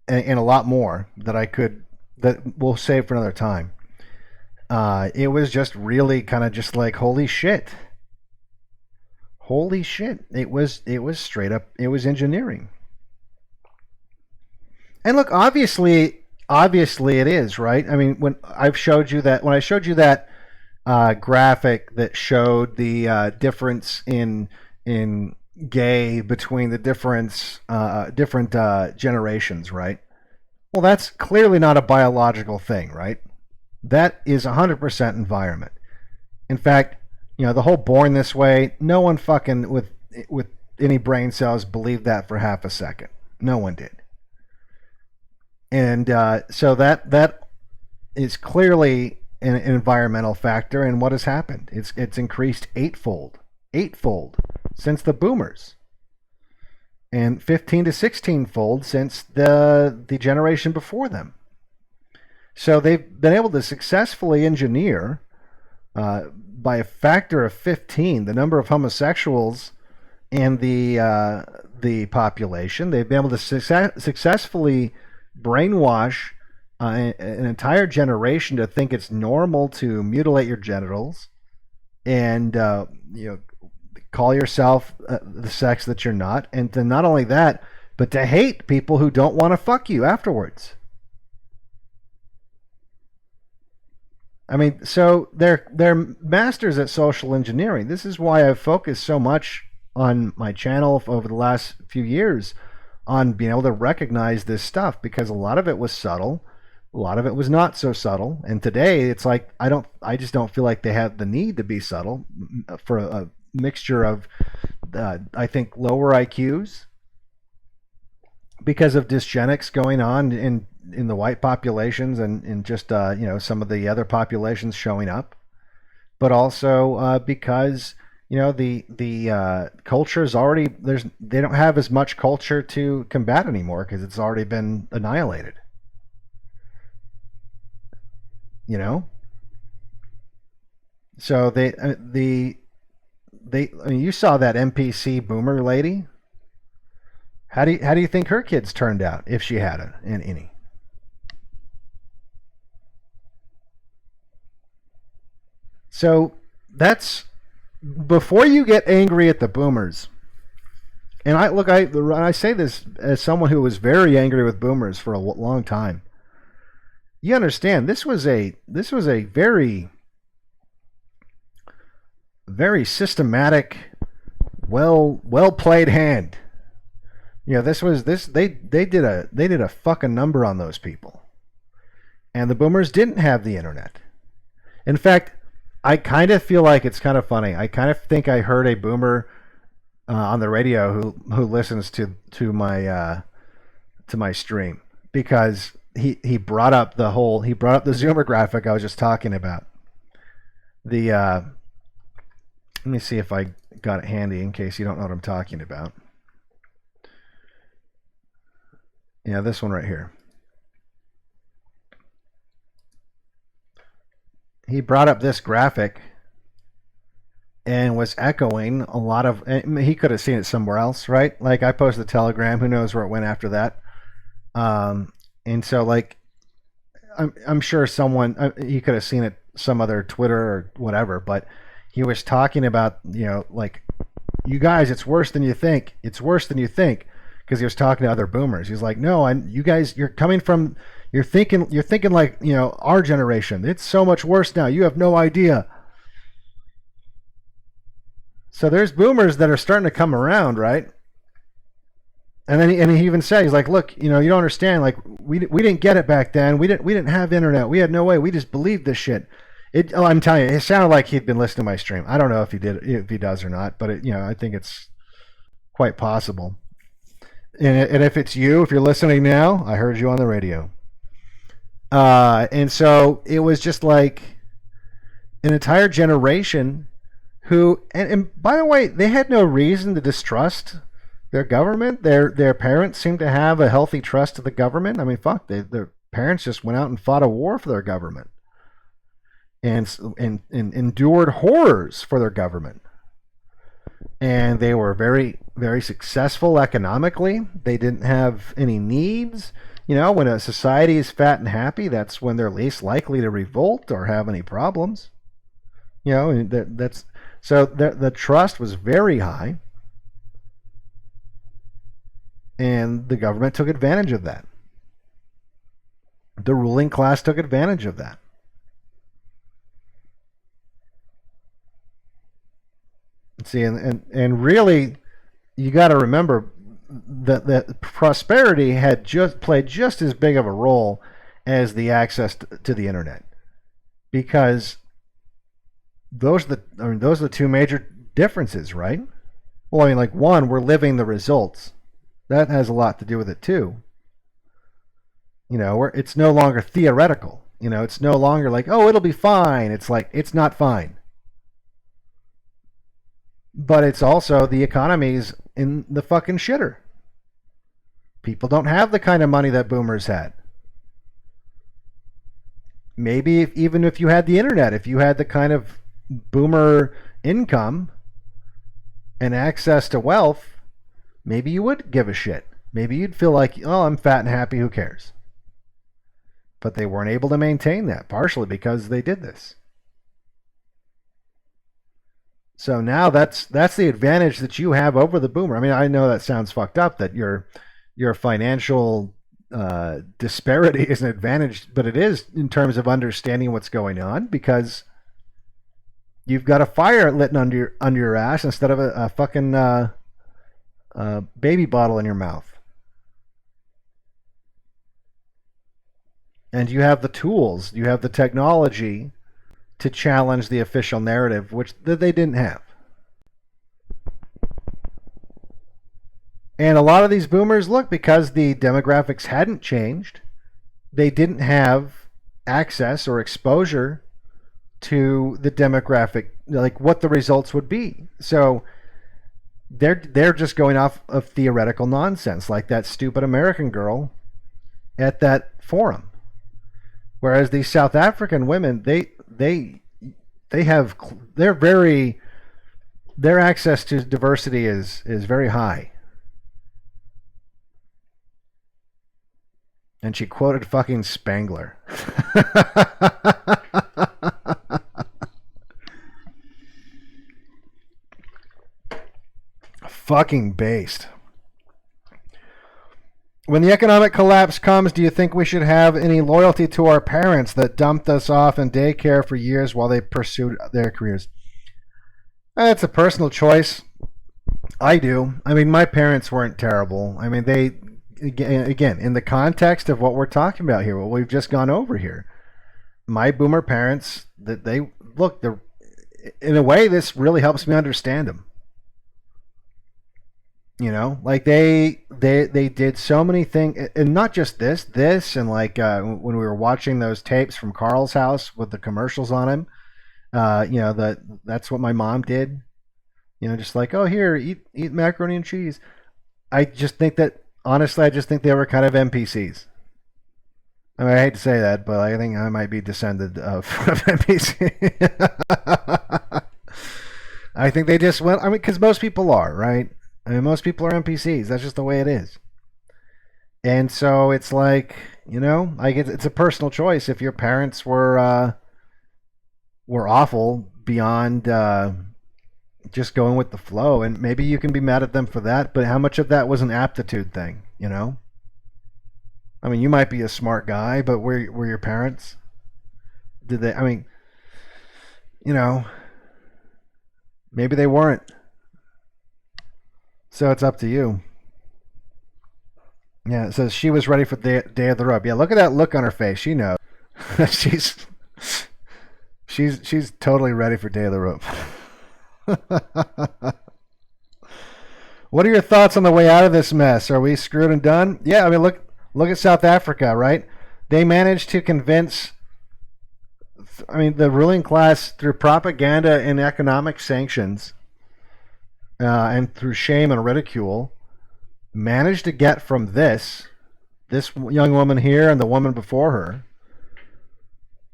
and a lot more that we'll save for another time. It was just really kind of just like, holy shit. Holy shit. It was straight up, it was engineering. And look, obviously it is, right? I mean, when I showed you that graphic that showed the difference in gay between the different generations, right? Well, that's clearly not a biological thing, right? That is 100% environment. In fact, you know, the whole born this way, no one fucking with any brain cells believed that for half a second. No one did. And so that is clearly an environmental factor in what has happened. It's increased eightfold since the boomers, and 15 to 16-fold since the generation before them. So they've been able to successfully engineer by a factor of 15 the number of homosexuals in the population. They've been able to successfully brainwash an entire generation to think it's normal to mutilate your genitals and call yourself the sex that you're not, and to not only that, but to hate people who don't want to fuck you afterwards. I mean, so they're masters at social engineering. This is why I've focused so much on my channel over the last few years on being able to recognize this stuff, because a lot of it was subtle, a lot of it was not so subtle, and today it's like I just don't feel like they have the need to be subtle for a mixture of I think lower IQs because of dysgenics going on in the white populations and just some of the other populations showing up, but also because the culture is already they don't have as much culture to combat anymore because it's already been annihilated. So I mean, you saw that NPC boomer lady. How do you think her kids turned out if she had any? So that's before you get angry at the boomers. And I say this as someone who was very angry with boomers for a long time. You understand, this was a very, very systematic, well played hand. You know, they did a fucking number on those people. And the boomers didn't have the internet. In fact, I kind of feel like it's kind of funny. I kind of think I heard a boomer on the radio who listens to my stream, because he brought up the Zoomer graphic I was just talking about. Let me see if I got it handy in case you don't know what I'm talking about. Yeah, this one right here. He brought up this graphic and was echoing a lot of. He could have seen it somewhere else, right? Like, I posted a Telegram. Who knows where it went after that? And so, like, I'm sure someone he could have seen it some other Twitter or whatever. But he was talking about, you know, like, you guys, it's worse than you think. It's worse than you think, because he was talking to other boomers. He's like, no, you guys, you're thinking like, you know, our generation. It's so much worse now. You have no idea. So there's boomers that are starting to come around, right? And then he even said, he's like, look, you know, you don't understand. Like, we didn't get it back then. We didn't have internet. We had no way. We just believed this shit. I'm telling you, it sounded like he'd been listening to my stream. I don't know if he does or not, but you know, I think it's quite possible. And if it's you, if you're listening now, I heard you on the radio. And so it was just like an entire generation who, and by the way, they had no reason to distrust their government. Their parents seemed to have a healthy trust to the government. I mean, fuck, their parents just went out and fought a war for their government, and endured horrors for their government. And they were very, very successful economically. They didn't have any needs. You know, when a society is fat and happy, that's when they're least likely to revolt or have any problems. You know, and the trust was very high, and the government took advantage of that. The ruling class took advantage of that. See, and really, you got to remember that prosperity had played just as big of a role as the access to the internet, because those are the two major differences, right? Well, I mean, like, one, we're living the results. That has a lot to do with it too. You know, it's no longer theoretical. You know, it's no longer like, oh, it'll be fine. It's like, it's not fine. But it's also, the economy's in the fucking shitter. People don't have the kind of money that boomers had. Maybe even if you had the internet, if you had the kind of boomer income and access to wealth, maybe you would give a shit. Maybe you'd feel like, oh, I'm fat and happy, who cares? But they weren't able to maintain that, partially because they did this. So now that's the advantage that you have over the boomer. I mean, I know that sounds fucked up, that your financial disparity is an advantage, but it is in terms of understanding what's going on, because you've got a fire lit under your ass instead of a fucking baby bottle in your mouth. And you have the tools, you have the technology to challenge the official narrative, which they didn't have. And a lot of these boomers, look, because the demographics hadn't changed, they didn't have access or exposure to the demographic, like what the results would be. So they're just going off of theoretical nonsense, like that stupid American girl at that forum. Whereas these South African women, their access to diversity is very high. And she quoted fucking Spangler. fucking based. When the economic collapse comes, do you think we should have any loyalty to our parents that dumped us off in daycare for years while they pursued their careers? That's a personal choice. I do. I mean, my parents weren't terrible. I mean, they, again, in the context of what we're talking about here, what we've just gone over here, my boomer parents, that they look, they're, in a way, this really helps me understand them. You know, like they did so many things, and not just this, and like when we were watching those tapes from Carl's house with the commercials on him, you know, that's what my mom did. You know, just like, oh, here, eat macaroni and cheese. I just think that, honestly, I just think they were kind of NPCs. I mean, I hate to say that, but I think I might be descended of NPC. I think they just went, I mean, because most people are, right? I mean, most people are NPCs. That's just the way it is. And so it's like, you know, like it's a personal choice. If your parents were awful beyond just going with the flow, and maybe you can be mad at them for that, but how much of that was an aptitude thing, you know? I mean, you might be a smart guy, but were your parents? Did they, I mean, you know, maybe they weren't. So it's up to you. Yeah, it says she was ready for the day of the rope. Yeah, look at that look on her face. She knows. she's totally ready for day of the rope. What are your thoughts on the way out of this mess? Are we screwed and done? Yeah, I mean, look at South Africa, right? They managed to convince, I mean, the ruling class through propaganda and economic sanctions, and through shame and ridicule, managed to get from this young woman here and the woman before her,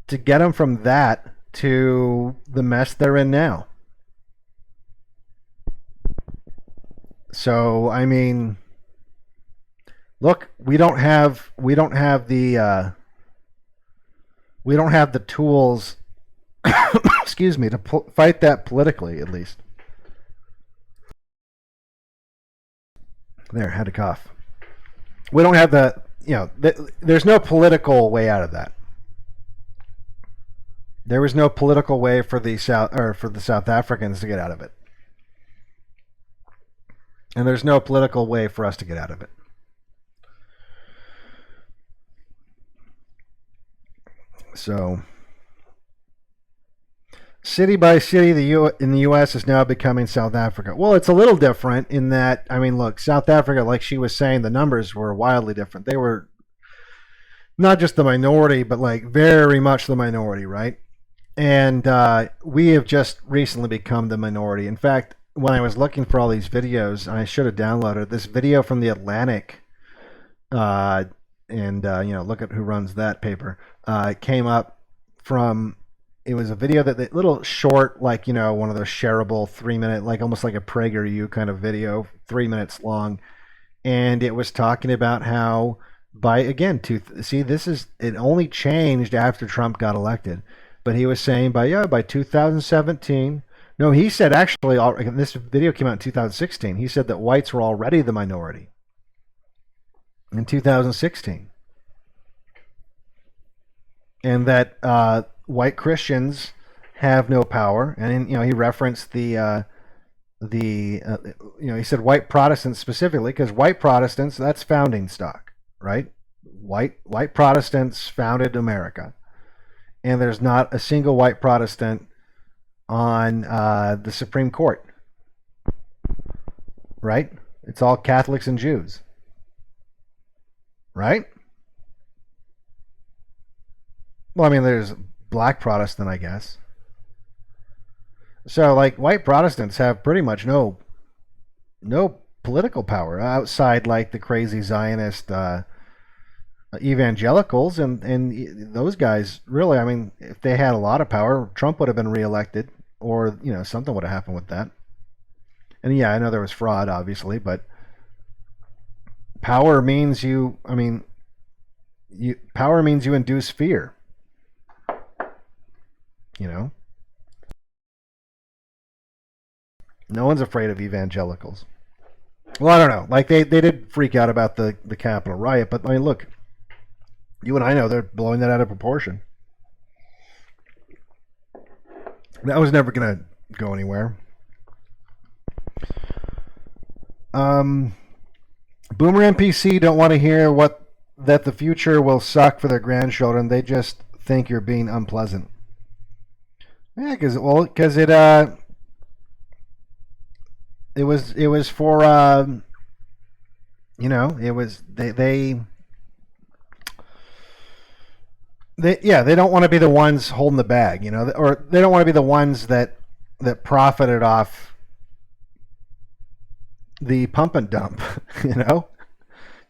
to get them from that to the mess they're in now. So, I mean, look, we don't have the tools, excuse me, to fight that politically, at least. There, had to cough. We don't have the, you know, there's no political way out of that. There was no political way for the South Africans to get out of it. And there's no political way for us to get out of it. So, city by city, in the U.S. is now becoming South Africa. Well, it's a little different in that, I mean, look, South Africa, like she was saying, the numbers were wildly different. They were not just the minority, but like very much the minority, right? And we have just recently become the minority. In fact, when I was looking for all these videos, I should have downloaded this video from the Atlantic, and you know, look at who runs that paper. It came up from. It was a video that little short, like, you know, one of those shareable 3-minute, like almost like a PragerU kind of video, 3 minutes long, and it was talking about how it only changed after Trump got elected, but he was saying by 2017. No, he said actually, this video came out in 2016. He said that whites were already the minority in 2016. And that white Christians have no power. And, you know, he referenced you know, he said white Protestants specifically, because white Protestants, that's founding stock, right? White Protestants founded America. And there's not a single white Protestant on the Supreme Court, right? It's all Catholics and Jews, right? Well, I mean, there's black Protestant, I guess. So, like, white Protestants have pretty much no political power outside, like, the crazy Zionist evangelicals, and those guys, really, I mean, if they had a lot of power, Trump would have been reelected, or, you know, something would have happened with that. And yeah, I know there was fraud, obviously, but power means power means you induce fear. You know? No one's afraid of evangelicals. Well, I don't know. Like they did freak out about the Capitol riot, but I mean, look, you and I know they're blowing that out of proportion. That was never going to go anywhere. Boomer NPC don't want to hear that the future will suck for their grandchildren. They just think you're being unpleasant. Yeah, because it was for it was they don't want to be the ones holding the bag, or they don't want to be the ones that profited off the pump and dump.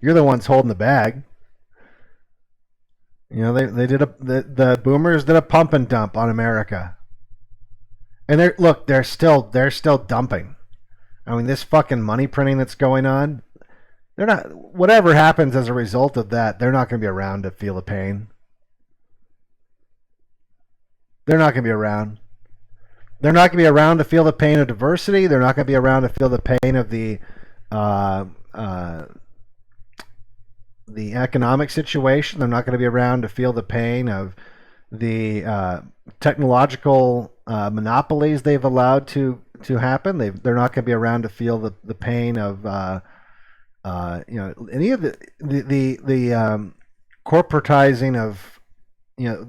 You're the ones holding the bag. They did the boomers did a pump and dump on America, and they're still dumping. I mean, this fucking money printing that's going on, they're not. Whatever happens as a result of that, they're not going to be around to feel the pain. They're not going to be around. They're not going to be around to feel the pain of diversity. They're not going to be around to feel the pain of the economic situation. They're not going to be around to feel the pain of the technological monopolies they've allowed to happen. They're not going to be around to feel the pain of any of the corporatizing of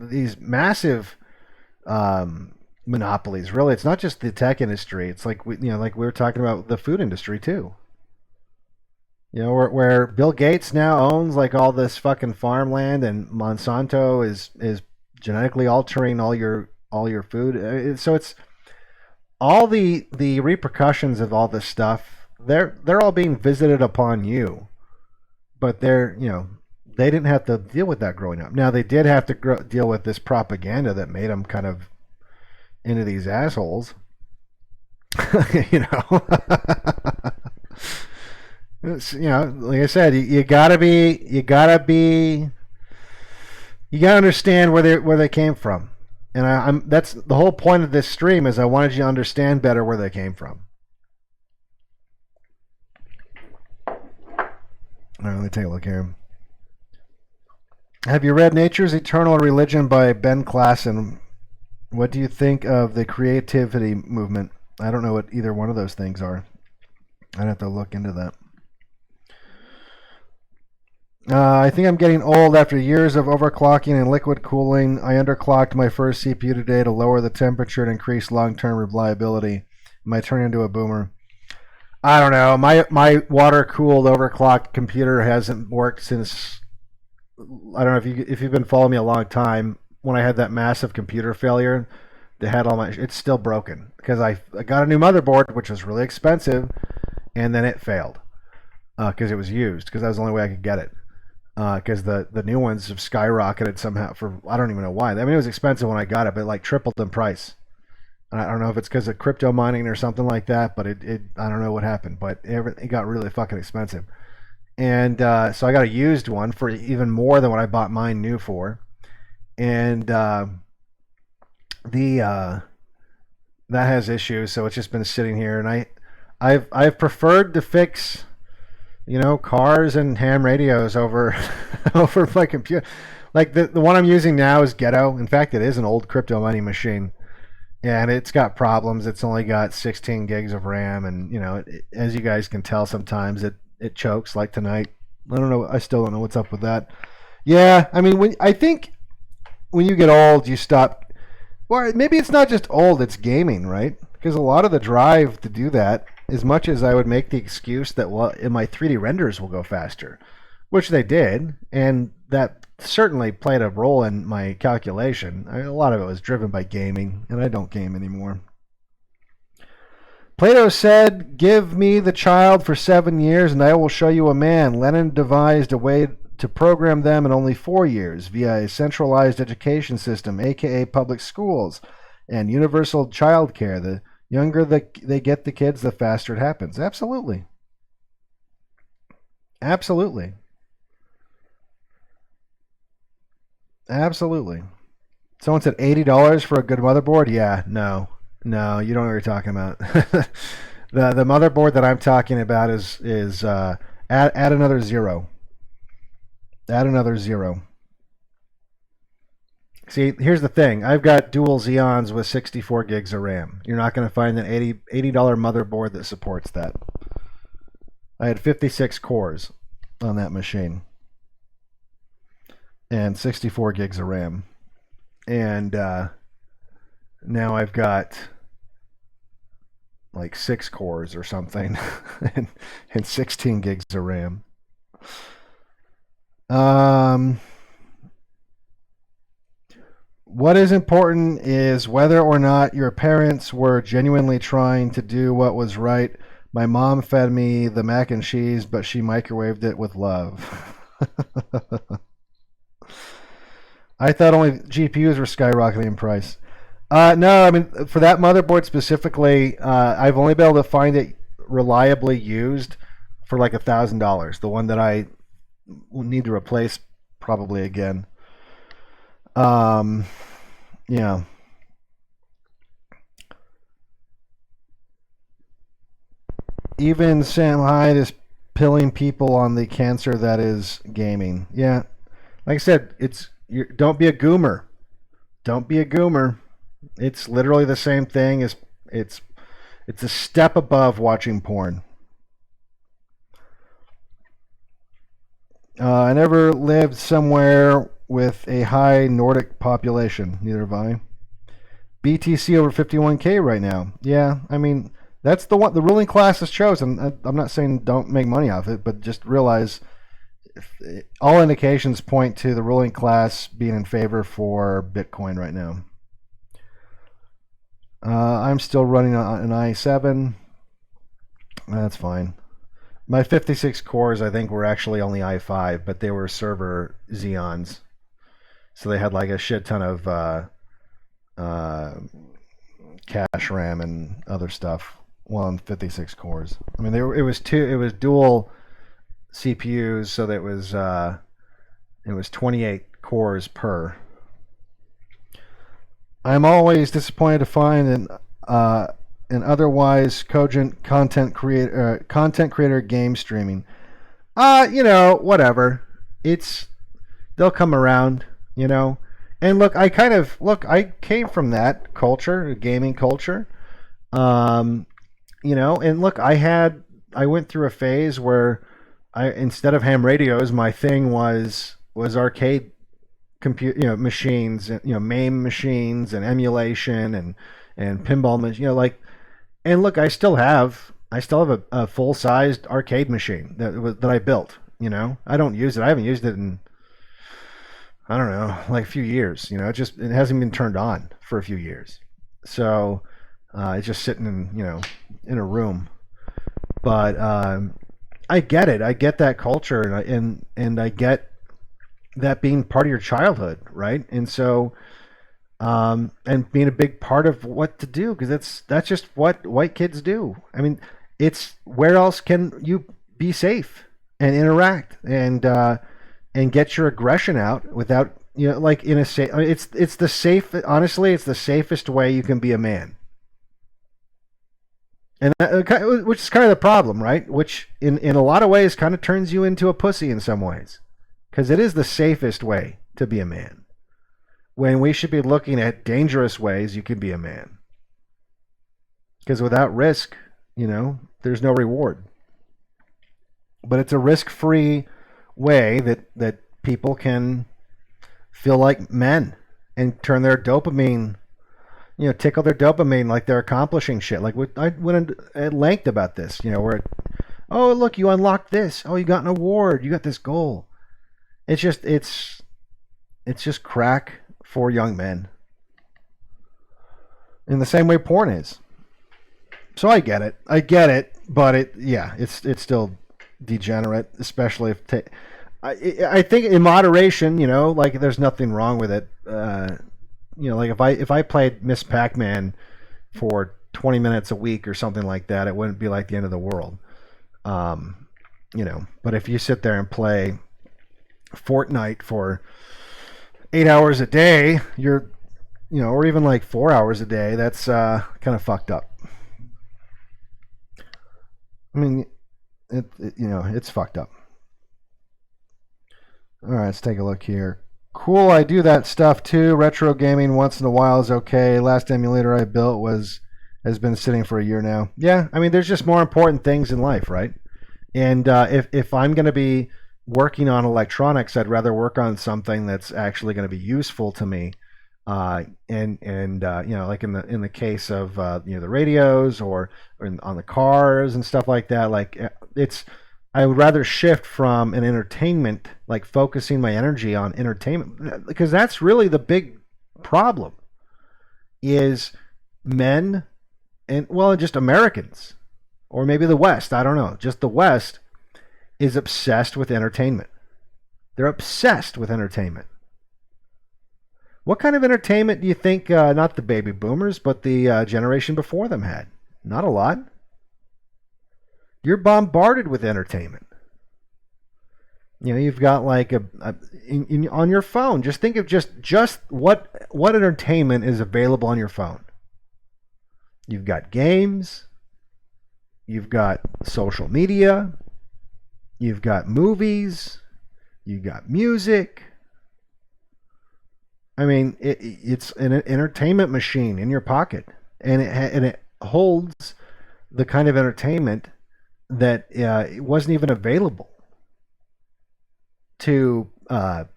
these massive monopolies. Really, it's not just the tech industry. It's like we were talking about the food industry too. Where Bill Gates now owns like all this fucking farmland, and Monsanto is genetically altering all your food. So it's all the repercussions of all this stuff. They're all being visited upon you, but they didn't have to deal with that growing up. Now they did have to deal with this propaganda that made them kind of into these assholes. It's, like I said, you gotta understand where they came from, and that's the whole point of this stream. Is I wanted you to understand better where they came from. All right, let me take a look here. Have you read Nature's Eternal Religion by Ben Klassen? What do you think of the creativity movement? I don't know what either one of those things are. I'd have to look into that. I think I'm getting old after years of overclocking and liquid cooling. I underclocked my first CPU today to lower the temperature and increase long-term reliability. Am I turning into a boomer? I don't know. My water-cooled, overclocked computer hasn't worked since... I don't know if you've been following me a long time. When I had that massive computer failure, they had all my... It's still broken because I got a new motherboard, which was really expensive, and then it failed because it was used, because that was the only way I could get it. Because the new ones have skyrocketed somehow for... I don't even know why. I mean, it was expensive when I got it, but like tripled in price. I don't know if it's because of crypto mining or something like that, but it I don't know what happened, but it got really fucking expensive. And so I got a used one for even more than what I bought mine new for. And that has issues, so it's just been sitting here. And I've preferred to fix, cars and ham radios over over my computer. Like the one I'm using now is ghetto. In fact, it is an old crypto mining machine. And it's got problems. It's only got 16 gigs of RAM, and as you guys can tell, sometimes it chokes. Like tonight, I don't know. I still don't know what's up with that. Yeah, I mean, I think when you get old, you stop. Or maybe it's not just old; it's gaming, right? Because a lot of the drive to do that, as much as I would make the excuse that in my 3D renders will go faster, which they did, and that certainly played a role in my calculation. A lot of it was driven by gaming, and I don't game anymore. Plato said, "Give me the child for 7 years, and I will show you a man." Lenin devised a way to program them in only 4 years via a centralized education system, aka public schools, and universal child care. The younger they get the kids, the faster it happens. Absolutely. Absolutely. Absolutely. Someone said $80 for a good motherboard. Yeah, no, you don't know what you're talking about. The motherboard that I'm talking about is add another 0. Add another 0. See, here's the thing. I've got dual Xeons with 64 gigs of RAM. You're not going to find an $80 motherboard that supports that. I had 56 cores on that machine. And 64 gigs of RAM. And now I've got like 6 cores or something and 16 gigs of RAM. What is important is whether or not your parents were genuinely trying to do what was right. My mom fed me the mac and cheese, but she microwaved it with love. I thought only GPUs were skyrocketing in price. No, I mean, for that motherboard specifically, I've only been able to find it reliably used for like $1,000. The one that I need to replace probably again. Yeah. Even Sam Hyde is pilling people on the cancer that is gaming. Yeah. Like I said, don't be a goomer. Don't be a goomer. It's literally the same thing. It's a step above watching porn. I never lived somewhere with a high Nordic population. Neither have I. BTC over 51K right now. Yeah, I mean, that's the one the ruling class has chosen. I'm not saying don't make money off it, but just realize all indications point to the ruling class being in favor for Bitcoin right now. I'm still running on an i7. That's fine. My 56 cores, I think, were actually only i5, but they were server Xeons. So they had like a shit ton of cache RAM and other stuff while on 56 cores. I mean, it was dual CPUs, so that it was 28 cores per. I'm always disappointed to find an otherwise cogent content creator game streaming. Whatever. They'll come around, And look, I came from that culture, gaming culture. And look, I went through a phase where instead of ham radios, my thing was arcade machines, MAME machines and emulation and pinball machines, and look, I still have a full-sized arcade machine that I built. I don't use it. I haven't used it in, I don't know, like a few years. It hasn't been turned on for a few years. So it's just sitting in a room. But I get it. I get that culture, and I get that being part of your childhood, right? And so and being a big part of what to do, because that's just what white kids do. I mean, it's where else can you be safe and interact and get your aggression out without in a safe. It's the safe. Honestly, it's the safest way you can be a man. And which is kind of the problem, right? Which in a lot of ways kind of turns you into a pussy in some ways, because it is the safest way to be a man, when we should be looking at dangerous ways you can be a man. Because without risk, there's no reward. But it's a risk-free way that people can feel like men and turn their dopamine, tickle their dopamine like they're accomplishing shit. Like I went at length about this, where, oh, look, you unlocked this. Oh, you got an award. You got this goal. It's just crack for young men. In the same way porn is. So I get it, but it's still degenerate, especially if I think in moderation, there's nothing wrong with it. If I played Miss Pac-Man for 20 minutes a week or something like that, it wouldn't be like the end of the world. But if you sit there and play Fortnite for 8 hours a day, or even like 4 hours a day, that's kind of fucked up. I mean, it's fucked up. All right, let's take a look here. Cool, I do that stuff too. Retro gaming once in a while is okay. Last emulator I built has been sitting for a year now. Yeah, I mean, there's just more important things in life, right? And if I'm going to be working on electronics, I'd rather work on something that's actually going to be useful to me. Like in the case of the radios or on the cars and stuff like that. Like I would rather shift from an entertainment, like focusing my energy on entertainment, because that's really the big problem. Is men and just Americans, or maybe the West. I don't know. Just the West is obsessed with entertainment. They're obsessed with entertainment. What kind of entertainment do you think, not the baby boomers, but the generation before them had? Not a lot. You're bombarded with entertainment. You've got like on your phone. Just think of just what entertainment is available on your phone. You've got games. You've got social media. You've got movies. You've got music. I mean, it's an entertainment machine in your pocket, and it holds the kind of entertainment that it wasn't even available to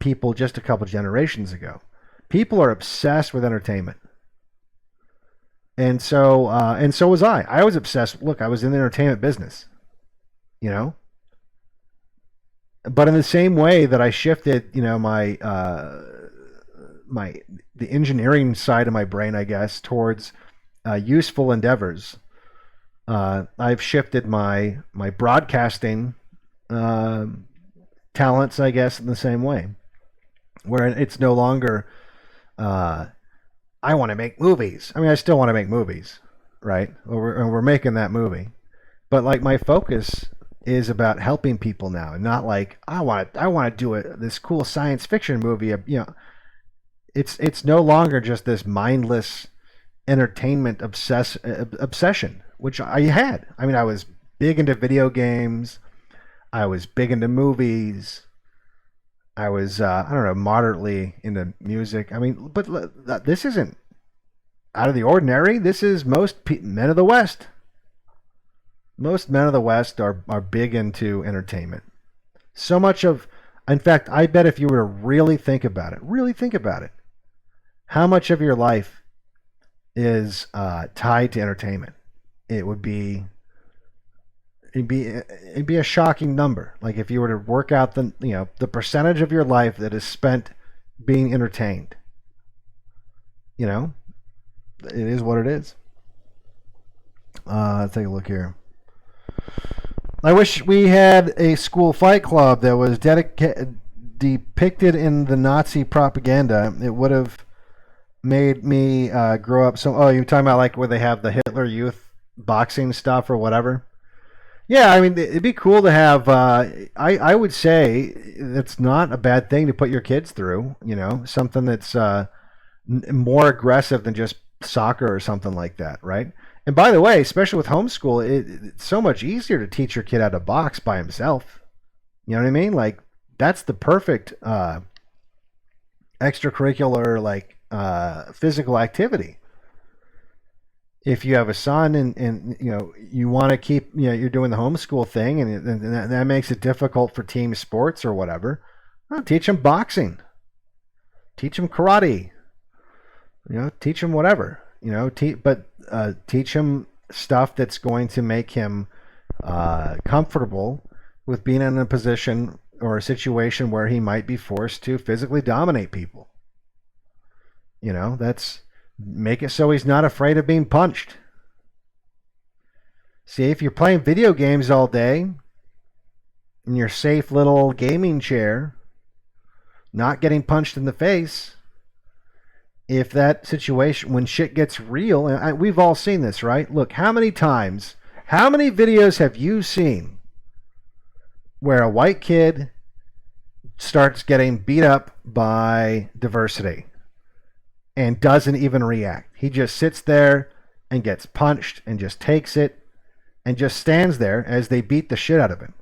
people just a couple generations ago. People are obsessed with entertainment, and so was I. I was obsessed. Look, I was in the entertainment business, But in the same way that I shifted, the engineering side of my brain, I guess, towards useful endeavors. I've shifted my broadcasting talents, I guess, in the same way, where it's no longer I want to make movies. I mean, I still want to make movies, right? We're making that movie, but like my focus is about helping people now, and not like I want to do this cool science fiction movie. It's no longer just this mindless entertainment obsession, which I had. I mean, I was big into video games. I was big into movies. I was, moderately into music. I mean, but this isn't out of the ordinary. This is most men of the West. Most men of the West are big into entertainment. So much of, in fact, I bet if you were to really think about it, how much of your life is tied to entertainment? It'd be a shocking number. Like if you were to work out the percentage of your life that is spent being entertained. It is what it is. Let's take a look here. I wish we had a school fight club that was depicted in the Nazi propaganda. It would have made me grow up. So, you're talking about like where they have the Hitler Youth boxing stuff or whatever? Yeah, I mean, it'd be cool to have. I would say it's not a bad thing to put your kids through. Something that's more aggressive than just soccer or something like that, right? And by the way, especially with homeschool, it's so much easier to teach your kid how to box by himself. You know what I mean? Like that's the perfect extracurricular, like physical activity. If you have a son and you want to keep, you're doing the homeschool thing and that makes it difficult for team sports or whatever, well, teach them boxing, teach them karate, teach them whatever, teach him stuff that's going to make him comfortable with being in a position or a situation where he might be forced to physically dominate people. Make it so he's not afraid of being punched. See, if you're playing video games all day in your safe little gaming chair, not getting punched in the face, if that situation, when shit gets real, and we've all seen this, right? Look, how many videos have you seen where a white kid starts getting beat up by diversity and doesn't even react? He just sits there and gets punched and just takes it and just stands there as they beat the shit out of him.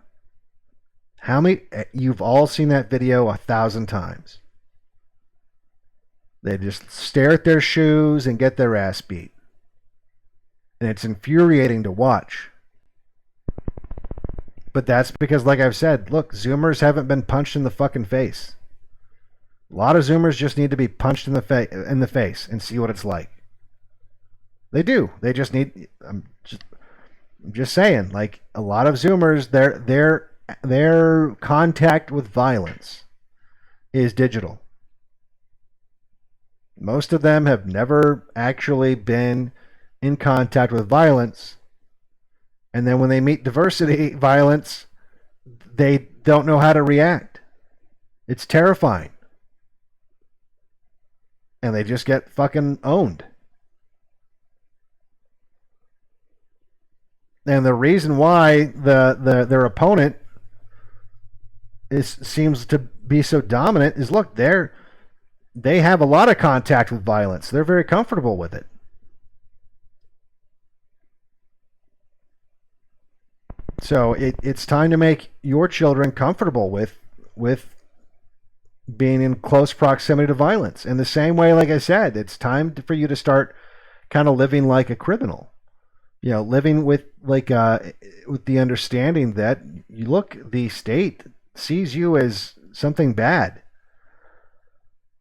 How many? You've all seen that video 1,000 times. They just stare at their shoes and get their ass beat. And it's infuriating to watch. But that's because, like I've said, look, Zoomers haven't been punched in the fucking face. A lot of Zoomers just need to be punched in the face and see what it's like. They do. They just need. I'm just saying. Like a lot of Zoomers, their contact with violence is digital. Most of them have never actually been in contact with violence. And then when they meet diversity violence, they don't know how to react. It's terrifying. And they just get fucking owned. And the reason why their opponent seems to be so dominant is, look, they have a lot of contact with violence. They're very comfortable with it. So it's time to make your children comfortable with being in close proximity to violence. In the same way, like I said, it's time for you to start kind of living like a criminal. You know, living with with the understanding that the state sees you as something bad.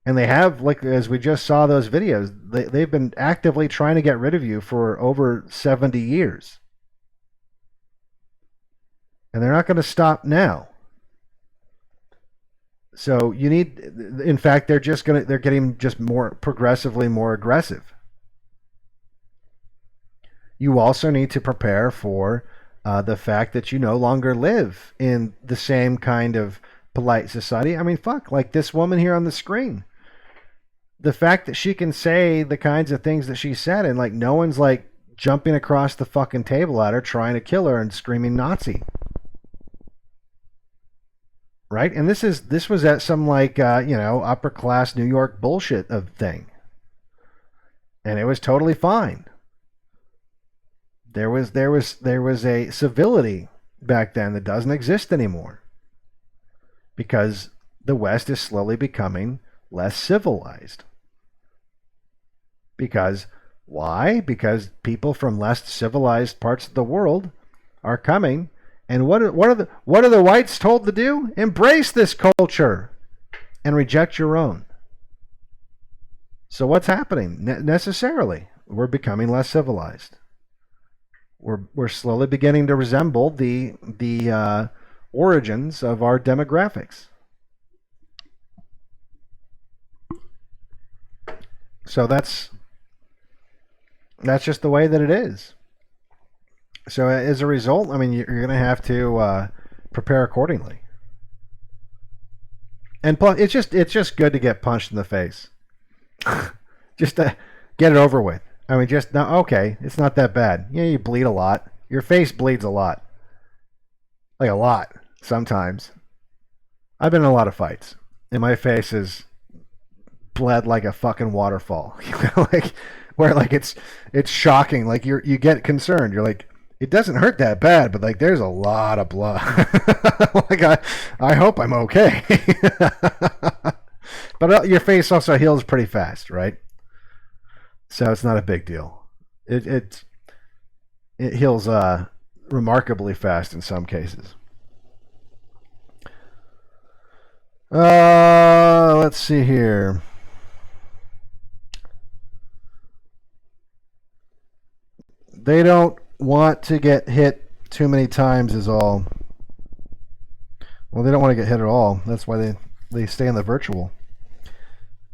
And they have, like, as we just saw those videos, they've been actively trying to get rid of you for over 70 years. And they're not going to stop now. So you need, in fact, they're getting just progressively more aggressive. You also need to prepare for the fact that you no longer live in the same kind of polite society. I mean, fuck, like this woman here on the screen. The fact that she can say the kinds of things that she said, and like no one's like jumping across the fucking table at her trying to kill her and screaming Nazi. Right? And this was at some like upper class New York bullshit of thing. And it was totally fine. There was a civility back then that doesn't exist anymore. Because the West is slowly becoming less civilized. Because why? Because people from less civilized parts of the world are coming, and what are the whites told to do? Embrace this culture and reject your own. So what's happening? Necessarily, we're becoming less civilized. We're slowly beginning to resemble the origins of our demographics. So that's just the way that it is. So as a result, I mean, you're going to have to prepare accordingly. And plus, it's just good to get punched in the face. Just to get it over with. I mean, okay, it's not that bad. Yeah, you bleed a lot. Your face bleeds a lot. Like a lot, sometimes. I've been in a lot of fights, and my face is bled like a fucking waterfall. Like, where like it's shocking. Like you get concerned. You're like, it doesn't hurt that bad, but like there's a lot of blood. Like I hope I'm okay. But your face also heals pretty fast, right? So it's not a big deal. It heals remarkably fast in some cases. Let's see here. They don't want to get hit too many times is all. Well, they don't want to get hit at all. That's why they stay in the virtual.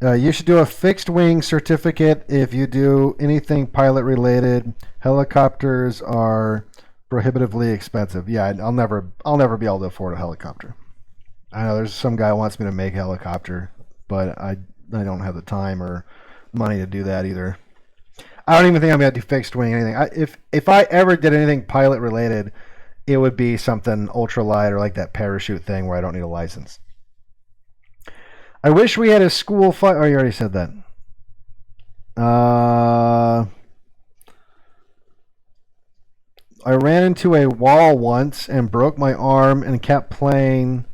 You should do a fixed wing certificate if you do anything pilot related. Helicopters are prohibitively expensive. Yeah, I'll never be able to afford a helicopter. I know there's some guy who wants me to make a helicopter, but I don't have the time or money to do that either. I don't even think I'm going to do fixed wing anything. If I ever did anything pilot related, it would be something ultralight or like that parachute thing where I don't need a license. I wish we had a school flight. Oh, you already said that. I ran into a wall once and broke my arm and kept playing.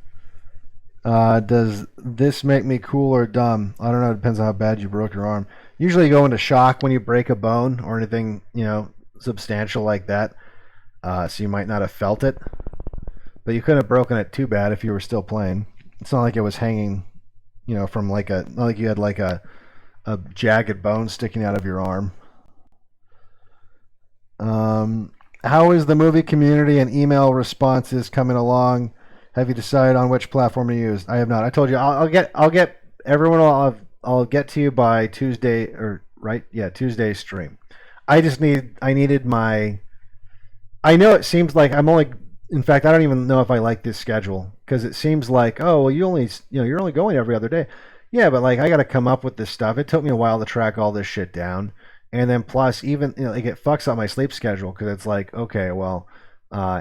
Does this make me cool or dumb? I don't know. It depends on how bad you broke your arm. Usually you go into shock when you break a bone or anything, substantial like that. So you might not have felt it. But you couldn't have broken it too bad if you were still playing. It's not like it was hanging, from not like you had like a jagged bone sticking out of your arm. How is the movie community and email responses coming along? Have you decided on which platform to use? I have not. I told you I'll get everyone. I'll get to you by Tuesday Tuesday's stream. I needed my. I know it seems like I'm only. In fact, I don't even know if I like this schedule because it seems like, oh, well, you're only going every other day. Yeah, but like I got to come up with this stuff. It took me a while to track all this shit down, and then plus even like it fucks up my sleep schedule because it's like, okay, well,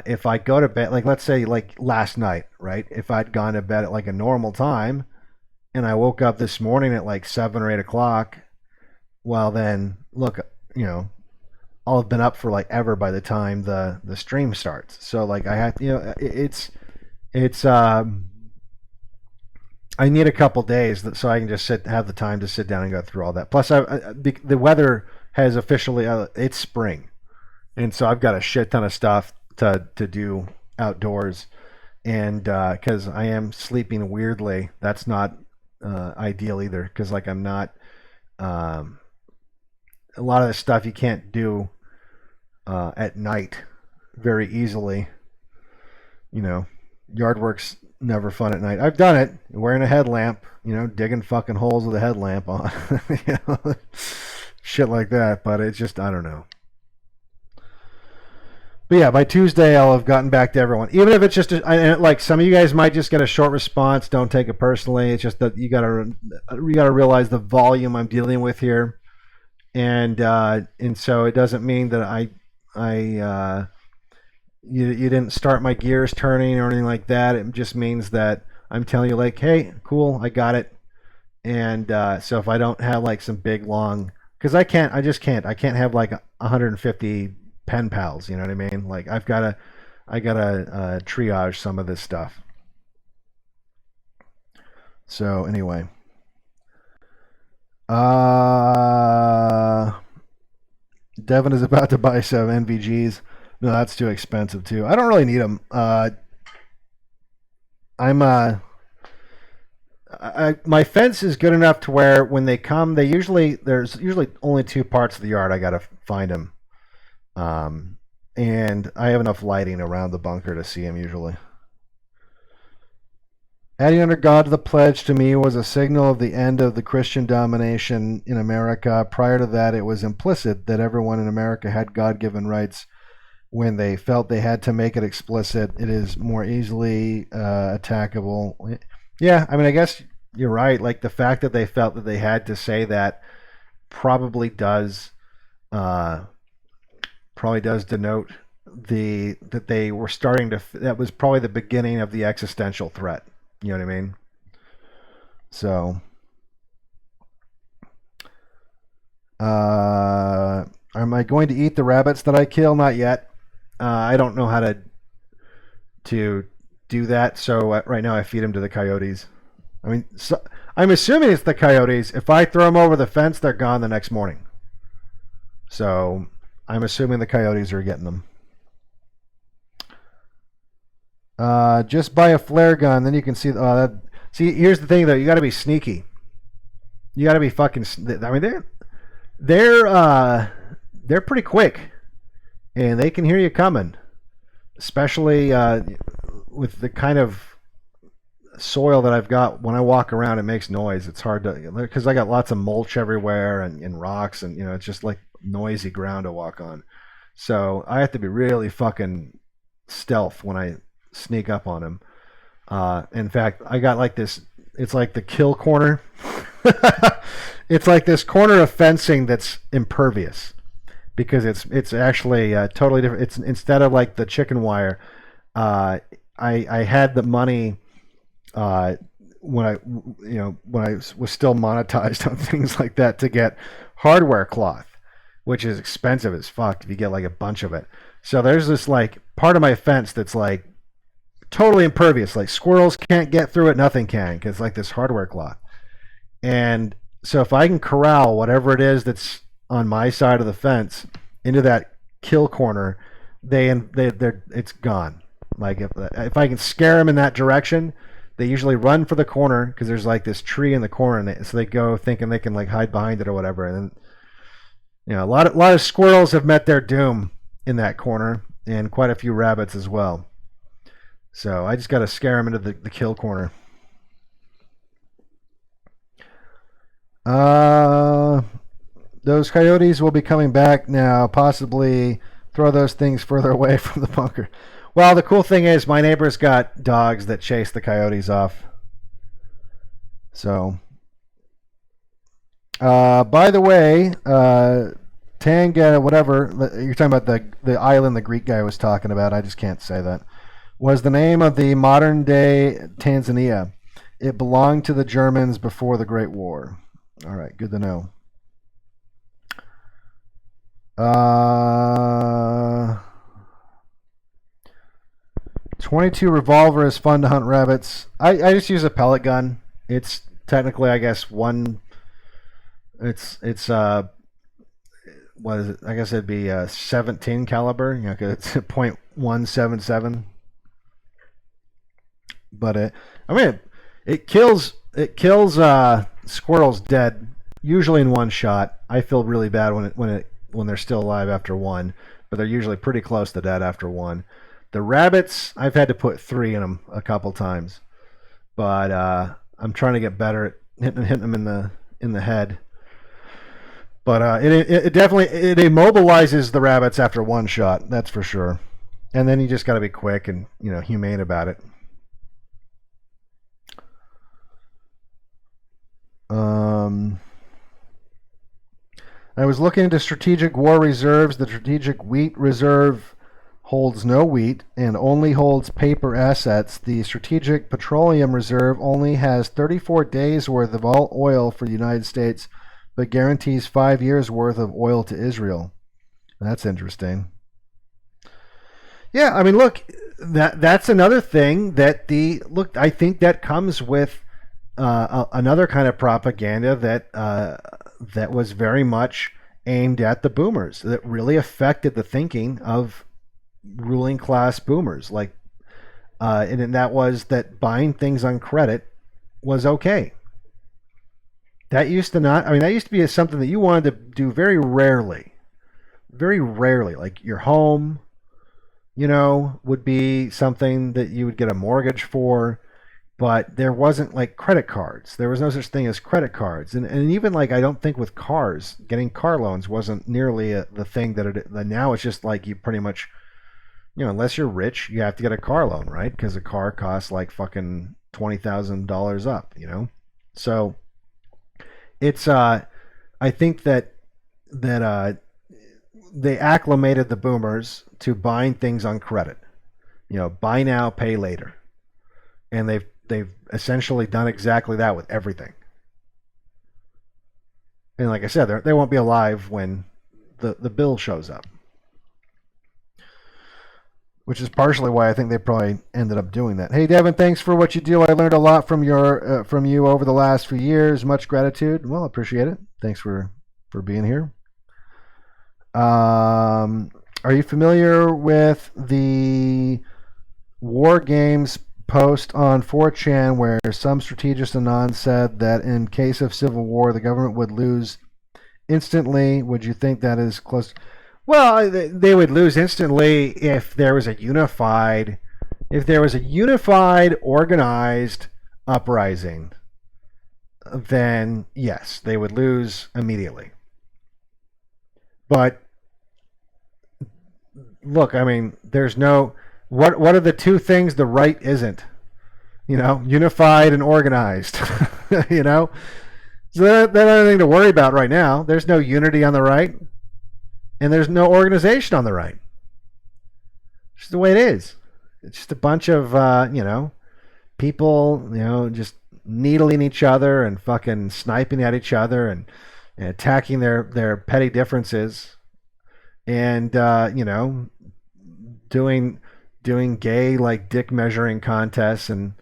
if I go to bed, like let's say like last night, right? If I'd gone to bed at like a normal time, and I woke up this morning at like 7 or 8 o'clock, well then look, I'll have been up for like ever by the time the stream starts. So like I have, it's I need a couple days so I can just have the time to sit down and go through all that. Plus, the weather has officially it's spring, and so I've got a shit ton of stuff to do outdoors, and because I am sleeping weirdly, that's not ideal either. Because like I'm not a lot of the stuff you can't do at night very easily. Yard work's never fun at night. I've done it wearing a headlamp, digging fucking holes with a headlamp on, shit like that. But it's just, I don't know. But yeah, by Tuesday I'll have gotten back to everyone. Even if it's just like some of you guys might just get a short response. Don't take it personally. It's just that you gotta realize the volume I'm dealing with here, and so it doesn't mean that you didn't start my gears turning or anything like that. It just means that I'm telling you like, hey, cool, I got it. And so if I don't have like some big long, because I can't have like 150 pen pals, you know what I mean? Like I gotta triage some of this stuff. So anyway, Devon is about to buy some NVGs. No, that's too expensive too. I don't really need them. My fence is good enough to where when they come, there's usually only two parts of the yard I gotta find them. And I have enough lighting around the bunker to see them usually. Adding under God to the pledge to me was a signal of the end of the Christian domination in America. Prior to that, it was implicit that everyone in America had God-given rights. When they felt they had to make it explicit, it is more easily attackable. Yeah, I mean, I guess you're right. Like the fact that they felt that they had to say that probably does denote that they were starting to. That was probably the beginning of the existential threat. You know what I mean? So, am I going to eat the rabbits that I kill? Not yet. I don't know how to do that, so right now I feed them to the coyotes. I mean, I'm assuming it's the coyotes. If I throw them over the fence, they're gone the next morning. So I'm assuming the coyotes are getting them. Just buy a flare gun, then you can see. See, here's the thing though. You got to be sneaky. You got to be fucking. I mean, they're pretty quick. And they can hear you coming, especially with the kind of soil that I've got. When I walk around, it makes noise. It's hard to, because I got lots of mulch everywhere and rocks, and it's just like noisy ground to walk on. So I have to be really fucking stealth when I sneak up on them. In fact, I got like this. It's like the kill corner. It's like this corner of fencing that's impervious. Because it's actually totally different. It's instead of like the chicken wire, I had the money when I was still monetized on things like that to get hardware cloth, which is expensive as fuck if you get like a bunch of it. So there's this like part of my fence that's like totally impervious. Like squirrels can't get through it, nothing can, because it's like this hardware cloth. And so if I can corral whatever it is that's on my side of the fence into that kill corner, it's gone. Like if I can scare them in that direction, they usually run for the corner because there's like this tree in the corner, and so they go thinking they can like hide behind it or whatever. And then, a lot of squirrels have met their doom in that corner, and quite a few rabbits as well. So I just got to scare them into the kill corner. Those coyotes will be coming back now. Possibly throw those things further away from the bunker. Well, the cool thing is my neighbor's got dogs that chase the coyotes off. So, by the way, Tanga, whatever, you're talking about the island the Greek guy was talking about, I just can't say that, was the name of the modern day Tanzania. It belonged to the Germans before the Great War. All right, good to know. 22 revolver is fun to hunt rabbits. I just use a pellet gun. It's technically, I guess, one. It's what is it? I guess it'd be 17 caliber. Cause it's a .177. But it kills squirrels dead usually in one shot. I feel really bad when they're still alive after one, but they're usually pretty close to dead after one. The rabbits, I've had to put 3 in them a couple times, but I'm trying to get better at hitting them in the head. But it definitely immobilizes the rabbits after one shot, that's for sure. And then you just got to be quick and humane about it. I was looking into strategic war reserves. The strategic wheat reserve holds no wheat and only holds paper assets. The strategic petroleum reserve only has 34 days worth of all oil for the United States, but guarantees 5 years worth of oil to Israel. That's interesting. Yeah, I mean, look, that's another thing that I think that comes with another kind of propaganda that was very much aimed at the boomers, that really affected the thinking of ruling class boomers. Like, and that was that buying things on credit was okay. That used to be something that you wanted to do very rarely. Very rarely. Like your home, would be something that you would get a mortgage for. But there wasn't like credit cards. There was no such thing as credit cards. And even like, I don't think with cars, getting car loans wasn't nearly the thing that now it's just like you pretty much, unless you're rich, you have to get a car loan, right? Because a car costs like fucking $20,000 up, So it's, I think that they acclimated the boomers to buying things on credit. Buy now, pay later. And they've essentially done exactly that with everything. And like I said, they won't be alive when the bill shows up. Which is partially why I think they probably ended up doing that. Hey, Devon, thanks for what you do. I learned a lot from you over the last few years. Much gratitude. Well, appreciate it. Thanks for being here. Are you familiar with the War Games post on 4chan where some strategist anon said that in case of civil war the government would lose instantly? Would you think that is close? Well, they would lose instantly if there was a unified organized uprising. Then yes, they would lose immediately. But look, I mean, there's no What are the two things the right isn't? Unified and organized. So they don't have anything to worry about right now. There's no unity on the right, and there's no organization on the right. It's just the way it is. It's just a bunch of people, just needling each other and fucking sniping at each other and attacking their petty differences, and doing gay like dick measuring contests and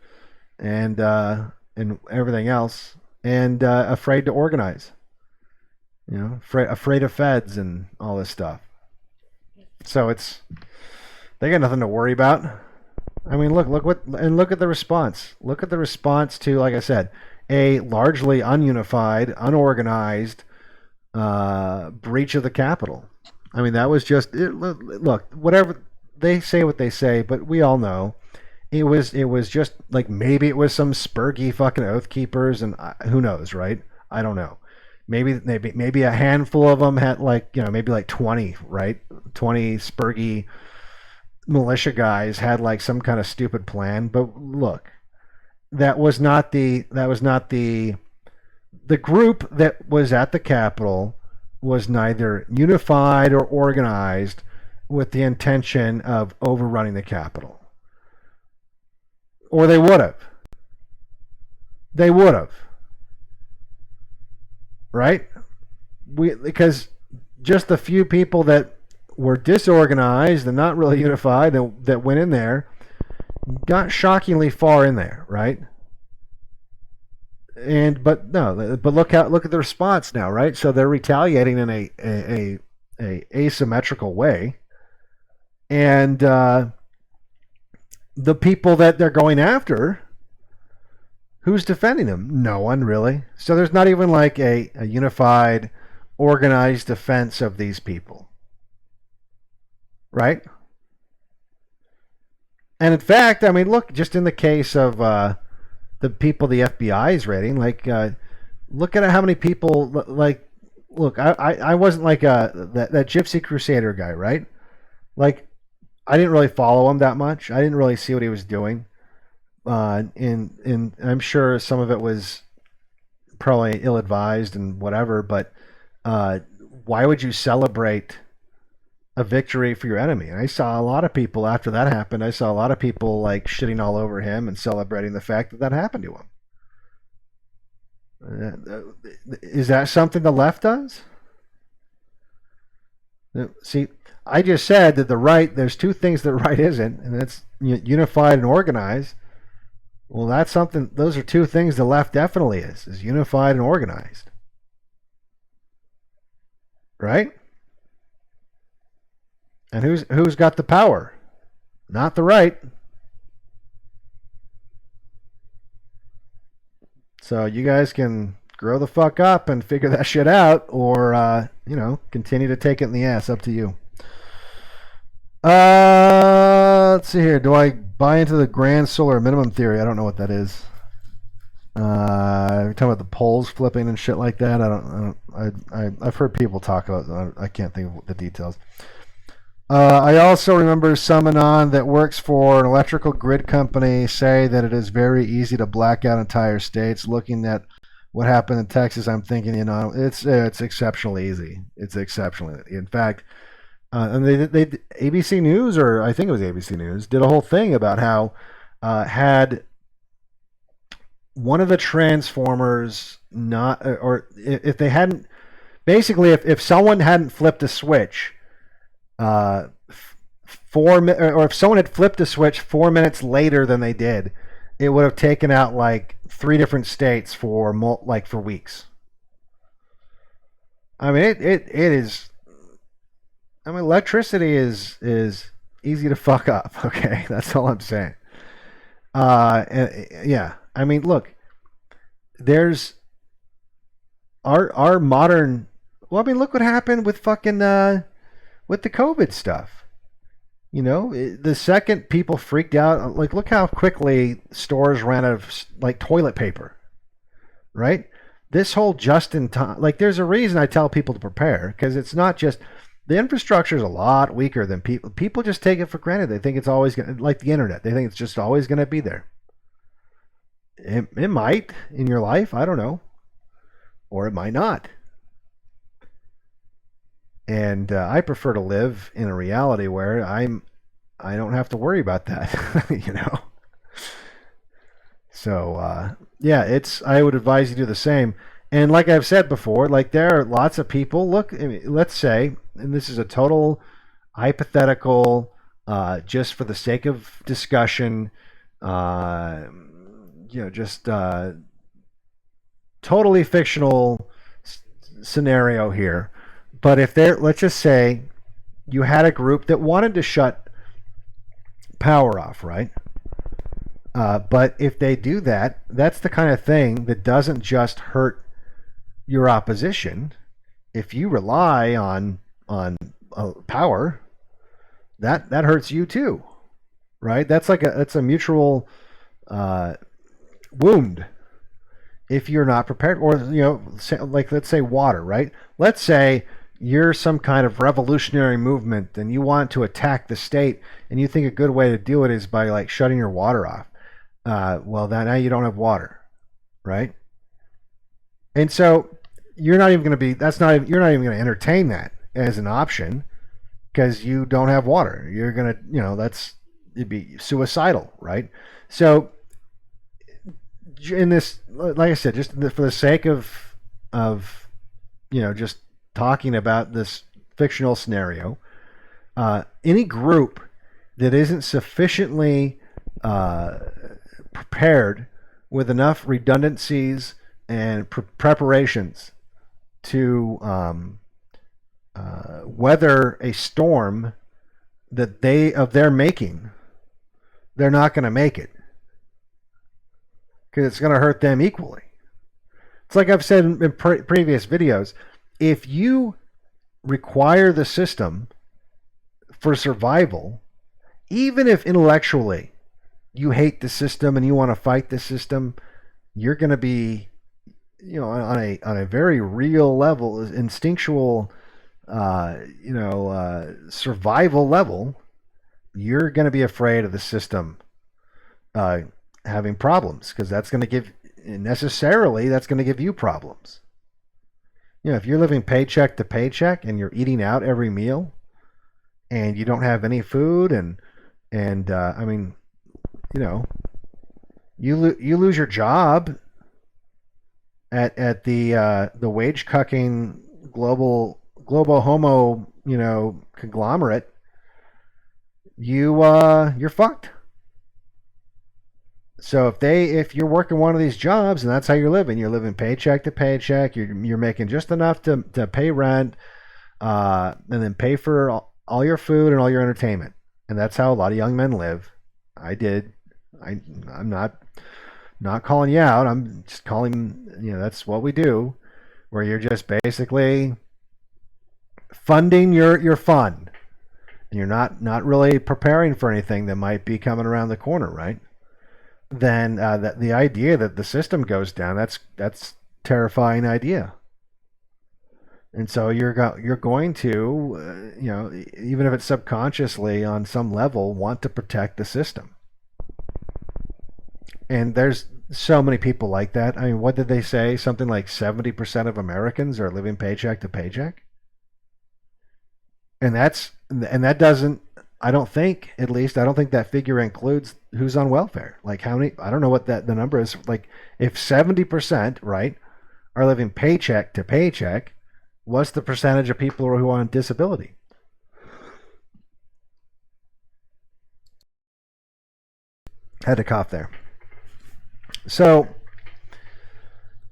everything else, and afraid to organize. You know, afraid of feds and all this stuff. So they got nothing to worry about. I mean, look at the response. Look at the response to, like I said, a largely ununified, unorganized breach of the Capitol. I mean, that was just look. Whatever they say, what they say, but we all know it was just like maybe it was some spurgy fucking oath keepers, and who knows, right? I don't know. Maybe a handful of them had maybe 20, right? 20 spurgy militia guys had like some kind of stupid plan. But look, that was not the group that was at the Capitol was neither unified or organized with the intention of overrunning the Capitol. Or they would have. They would have. Right? Because just the few people that were disorganized and not really unified that went in there got shockingly far in there, right? But look at the response now, right? So they're retaliating in a asymmetrical way, and the people that they're going after, who's defending them? No one really. So there's not even like a unified, organized defense of these people, right? And in fact, I mean, look, just in the case of the people the FBI is raiding, look at how many people, look, I wasn't like that Gypsy Crusader guy, right? Like, I didn't really follow him that much. I didn't really see what he was doing. And I'm sure some of it was probably ill-advised and whatever, but why would you celebrate a victory for your enemy? And I saw a lot of people after that happened. I saw a lot of people like shitting all over him and celebrating the fact that happened to him. Is that something the left does? See, I just said that the right, there's two things that the right isn't, and that's unified and organized. Well, that's something, those are two things the left definitely is unified and organized. Right? And who's got the power? Not the right. So you guys can grow the fuck up and figure that shit out, or continue to take it in the ass. Up to you. Let's see here. Do I buy into the grand solar minimum theory? I don't know what that is. You're talking about the poles flipping and shit like that. I've heard people talk about that. I can't think of the details. I also remember someone that works for an electrical grid company say that it is very easy to black out entire states. Looking at what happened in Texas, I'm thinking, it's exceptionally easy. It's exceptionally. In fact, and they ABC News, or I think it was ABC News, did a whole thing about how had one of the transformers not, or if they hadn't, basically if someone hadn't flipped a switch. Or if someone had flipped a switch 4 minutes later than they did, it would have taken out like 3 different states for weeks. I mean, it is. I mean, electricity is easy to fuck up. Okay, that's all I'm saying. Yeah, I mean, look, there's our modern. Well, I mean, look what happened with fucking. With the COVID stuff, the second people freaked out, like look how quickly stores ran out of like toilet paper, right? This whole just in time, like there's a reason I tell people to prepare, because it's not just the infrastructure is a lot weaker than people. People just take it for granted. They think it's always going to, like the internet. They think it's just always going to be there. It might in your life, I don't know, or it might not. And I prefer to live in a reality where I don't have to worry about that, So yeah, I would advise you do the same. And like I've said before, like there are lots of people. Look, let's say, and this is a total hypothetical, just for the sake of discussion, just totally fictional scenario here. But if let's just say you had a group that wanted to shut power off, right? But if they do that, that's the kind of thing that doesn't just hurt your opposition. If you rely on power, that hurts you too, right? That's a mutual wound if you're not prepared. Or let's say water, right? Let's say you're some kind of revolutionary movement and you want to attack the state, and you think a good way to do it is by shutting your water off. Well, now you don't have water, right? And so you're not even going to you're not even going to entertain that as an option because you don't have water. You're going to, it'd be suicidal, right? So in this, like I said, just for the sake of just talking about this fictional scenario, any group that isn't sufficiently prepared with enough redundancies and preparations to weather a storm that they're making, they're not going to make it because it's going to hurt them equally. It's like I've said in previous videos, if you require the system for survival, even if intellectually you hate the system and you want to fight the system, you're going to be, on a very real level, instinctual, survival level, you're going to be afraid of the system having problems because that's going to give you problems. If you're living paycheck to paycheck and you're eating out every meal and you don't have any food you lose your job at the wage cucking global homo conglomerate, you're fucked. So if you're working one of these jobs and that's how you're living paycheck to paycheck, you're making just enough to pay rent, and then pay for all your food and all your entertainment, and that's how a lot of young men live. I'm not calling you out. I'm just calling, that's what we do, where you're just basically funding your fun, and you're not really preparing for anything that might be coming around the corner, right? Then the idea that the system goes down, that's terrifying idea. And so you're going to, even if it's subconsciously on some level, want to protect the system. And there's so many people like that. I mean, what did they say? Something like 70% of Americans are living paycheck to paycheck. And that doesn't, I don't think that figure includes who's on welfare. Like how many, I don't know what the number is. Like if 70%, right, are living paycheck to paycheck, what's the percentage of people who are on disability? Had to cough there. So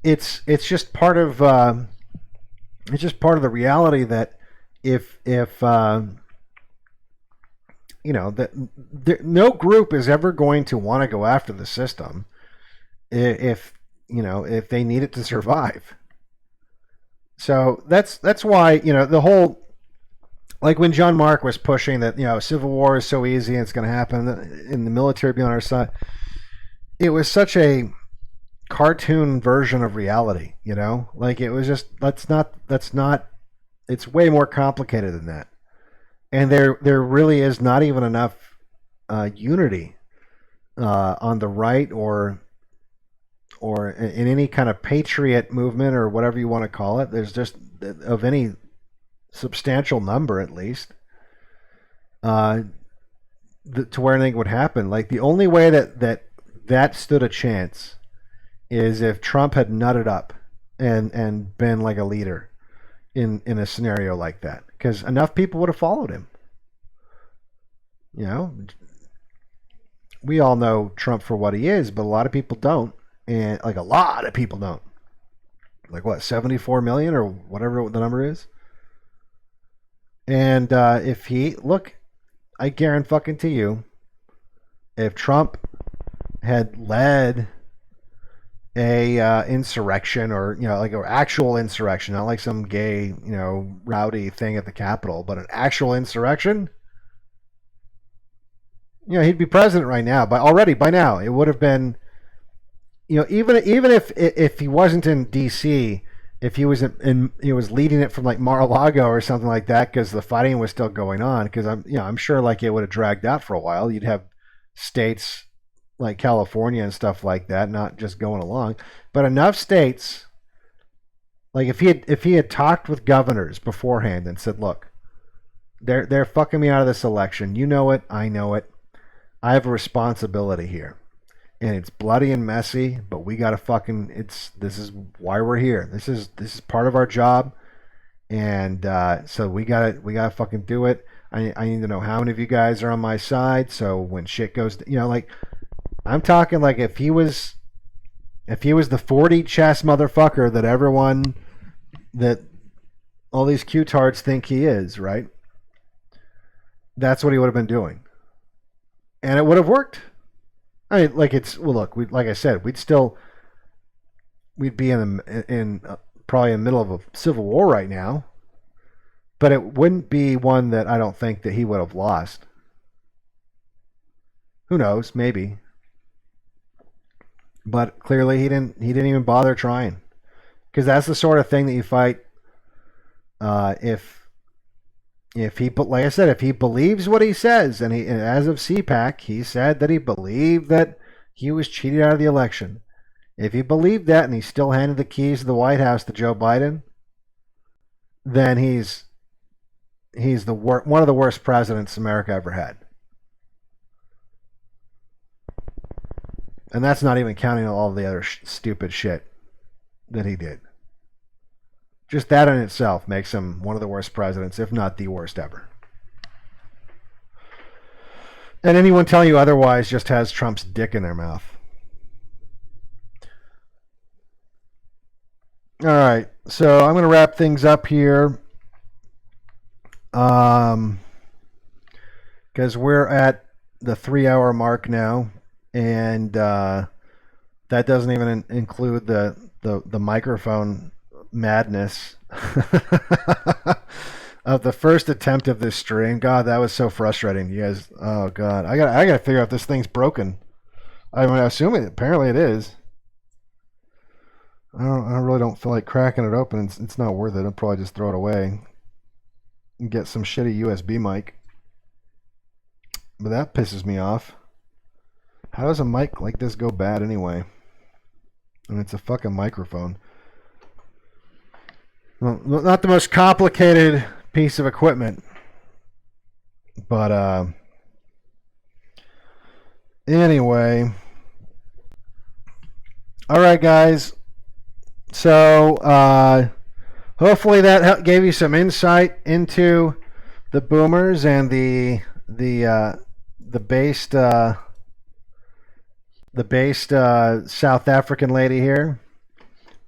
it's just part of the reality that if no group is ever going to want to go after the system if they need it to survive. So that's why the whole, like when John Mark was pushing that civil war is so easy and it's going to happen in the military be on our side. It was such a cartoon version of reality, like it was just that's not it's way more complicated than that. And there really is not even enough unity on the right or in any kind of patriot movement or whatever you want to call it. There's just of any substantial number at least to where anything would happen. Like the only way that stood a chance is if Trump had nutted up and been like a leader in a scenario like that, because enough people would have followed him. You know, we all know Trump for what he is, but a lot of people don't. And like a lot of people don't. Like what, 74 million or whatever the number is? And if I guarantee you, if Trump had led a insurrection, or like an actual insurrection, not like some gay rowdy thing at the Capitol, but an actual insurrection, he'd be president right now. By now it would have been, even if he wasn't in D.C., if he was he was leading it from like Mar-a-Lago or something like that, because the fighting was still going on. Because I'm sure like it would have dragged out for a while. You'd have states like California and stuff like that, not just going along, but enough states. Like if he had talked with governors beforehand and said, "Look, they're fucking me out of this election. You know it. I know it. I have a responsibility here, and it's bloody and messy. But we gotta this is why we're here. This is part of our job, and so we gotta fucking do it. I need to know how many of you guys are on my side. So when shit goes, like." I'm talking like if he was the 40 chess motherfucker that all these Q-tards think he is, right? That's what he would have been doing. And it would have worked. I mean, like like I said, we'd be in probably in the middle of a civil war right now, but it wouldn't be one that I don't think that he would have lost. Who knows? Maybe. But clearly he didn't even bother trying, because that's the sort of thing that you fight. If he, like I said, if he believes what he says, and as of CPAC, he said that he believed that he was cheated out of the election. If he believed that, and he still handed the keys to the White House to Joe Biden, then he's one of the worst presidents America ever had. And that's not even counting all the other stupid shit that he did. Just that in itself makes him one of the worst presidents, if not the worst ever. And anyone telling you otherwise just has Trump's dick in their mouth. All right, so I'm going to wrap things up here. Because we're at the 3-hour mark now. And that doesn't even include the microphone madness of the first attempt of this stream. God, that was so frustrating. You guys, oh God, I gotta figure out if this thing's broken. I mean, I assume apparently it is. I really don't feel like cracking it open. It's not worth it. I'll probably just throw it away and get some shitty USB mic. But that pisses me off. How does a mic like this go bad anyway? And it's a fucking microphone. Well, not the most complicated piece of equipment. But anyway. Alright guys. So hopefully that gave you some insight into the boomers and the based South African lady here.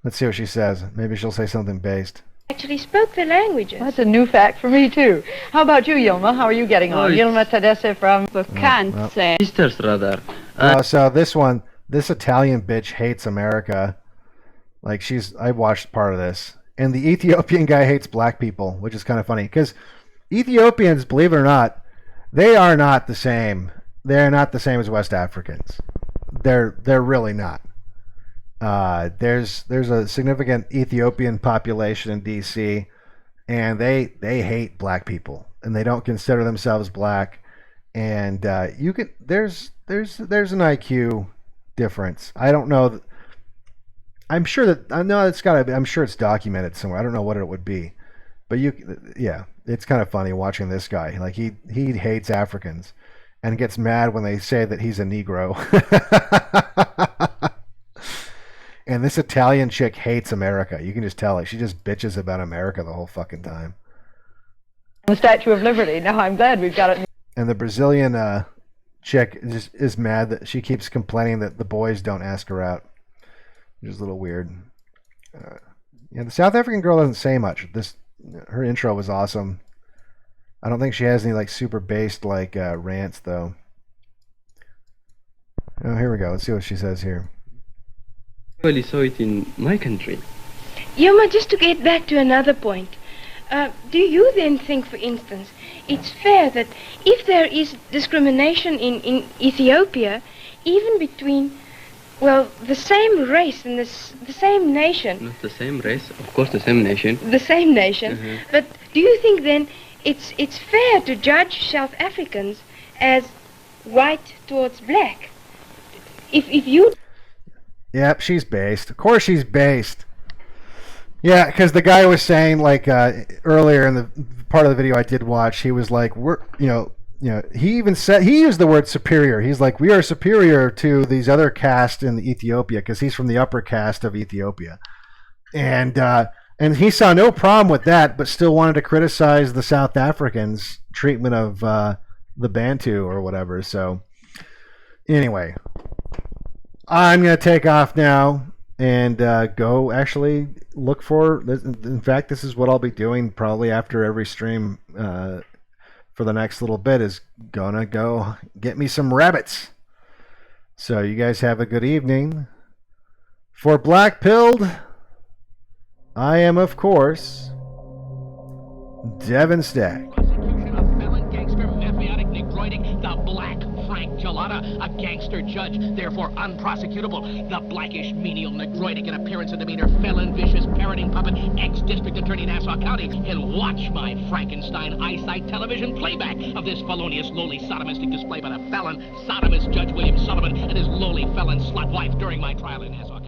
Let's see what she says. Maybe she'll say something based. Actually spoke the languages. That's a new fact for me, too. How about you, Yilma? How are you getting on? Yilma Tadesse from Kansas. Sisters, rather. So this Italian bitch hates America. Like I watched part of this. And the Ethiopian guy hates black people, which is kind of funny. Because Ethiopians, believe it or not, they are not the same. They're not the same as West Africans. They're really not. There's a significant Ethiopian population in DC, and they hate black people, and they don't consider themselves black. And there's an IQ difference. I don't know. I'm sure it's documented somewhere. I don't know what it would be, but it's kind of funny watching this guy. Like he hates Africans. And gets mad when they say that he's a Negro. And this Italian chick hates America. You can just tell. Like, she just bitches about America the whole fucking time. The Statue of Liberty. Now, I'm glad we've got it. And the Brazilian chick is mad that she keeps complaining that the boys don't ask her out, which is a little weird. Yeah, the South African girl doesn't say much. Her intro was awesome. I don't think she has any like super based like rants though. Oh, here we go. Let's see what she says here. I really saw it in my country. Yoma, just to get back to another point, do you then think, for instance, it's fair that if there is discrimination in Ethiopia, even between, well, the same race and the same nation... Not the same race, of course the same nation. The same nation. But do you think then it's fair to judge South Africans as white towards black? If you... Yep, she's based. Of course she's based. Yeah, because the guy was saying, like, earlier in the part of the video I did watch, he was like, he even said, he used the word superior. He's like, we are superior to these other castes in Ethiopia, because he's from the upper caste of Ethiopia. And he saw no problem with that, but still wanted to criticize the South Africans' treatment of the Bantu or whatever. So, anyway, I'm going to take off now and go actually look for... In fact, this is what I'll be doing probably after every stream for the next little bit, is gonna go get me some rabbits. So you guys have a good evening. For Blackpilled, I am, of course, Devon Stack. The Black Frank Gelada, a gangster judge, therefore unprosecutable. The blackish, menial, negroidic in appearance and demeanor, felon, vicious, parroting puppet, ex-district attorney Nassau County, can watch my Frankenstein eyesight television playback of this felonious, lowly, sodomistic display by the felon, sodomist Judge William Sullivan and his lowly felon slut wife during my trial in Nassau.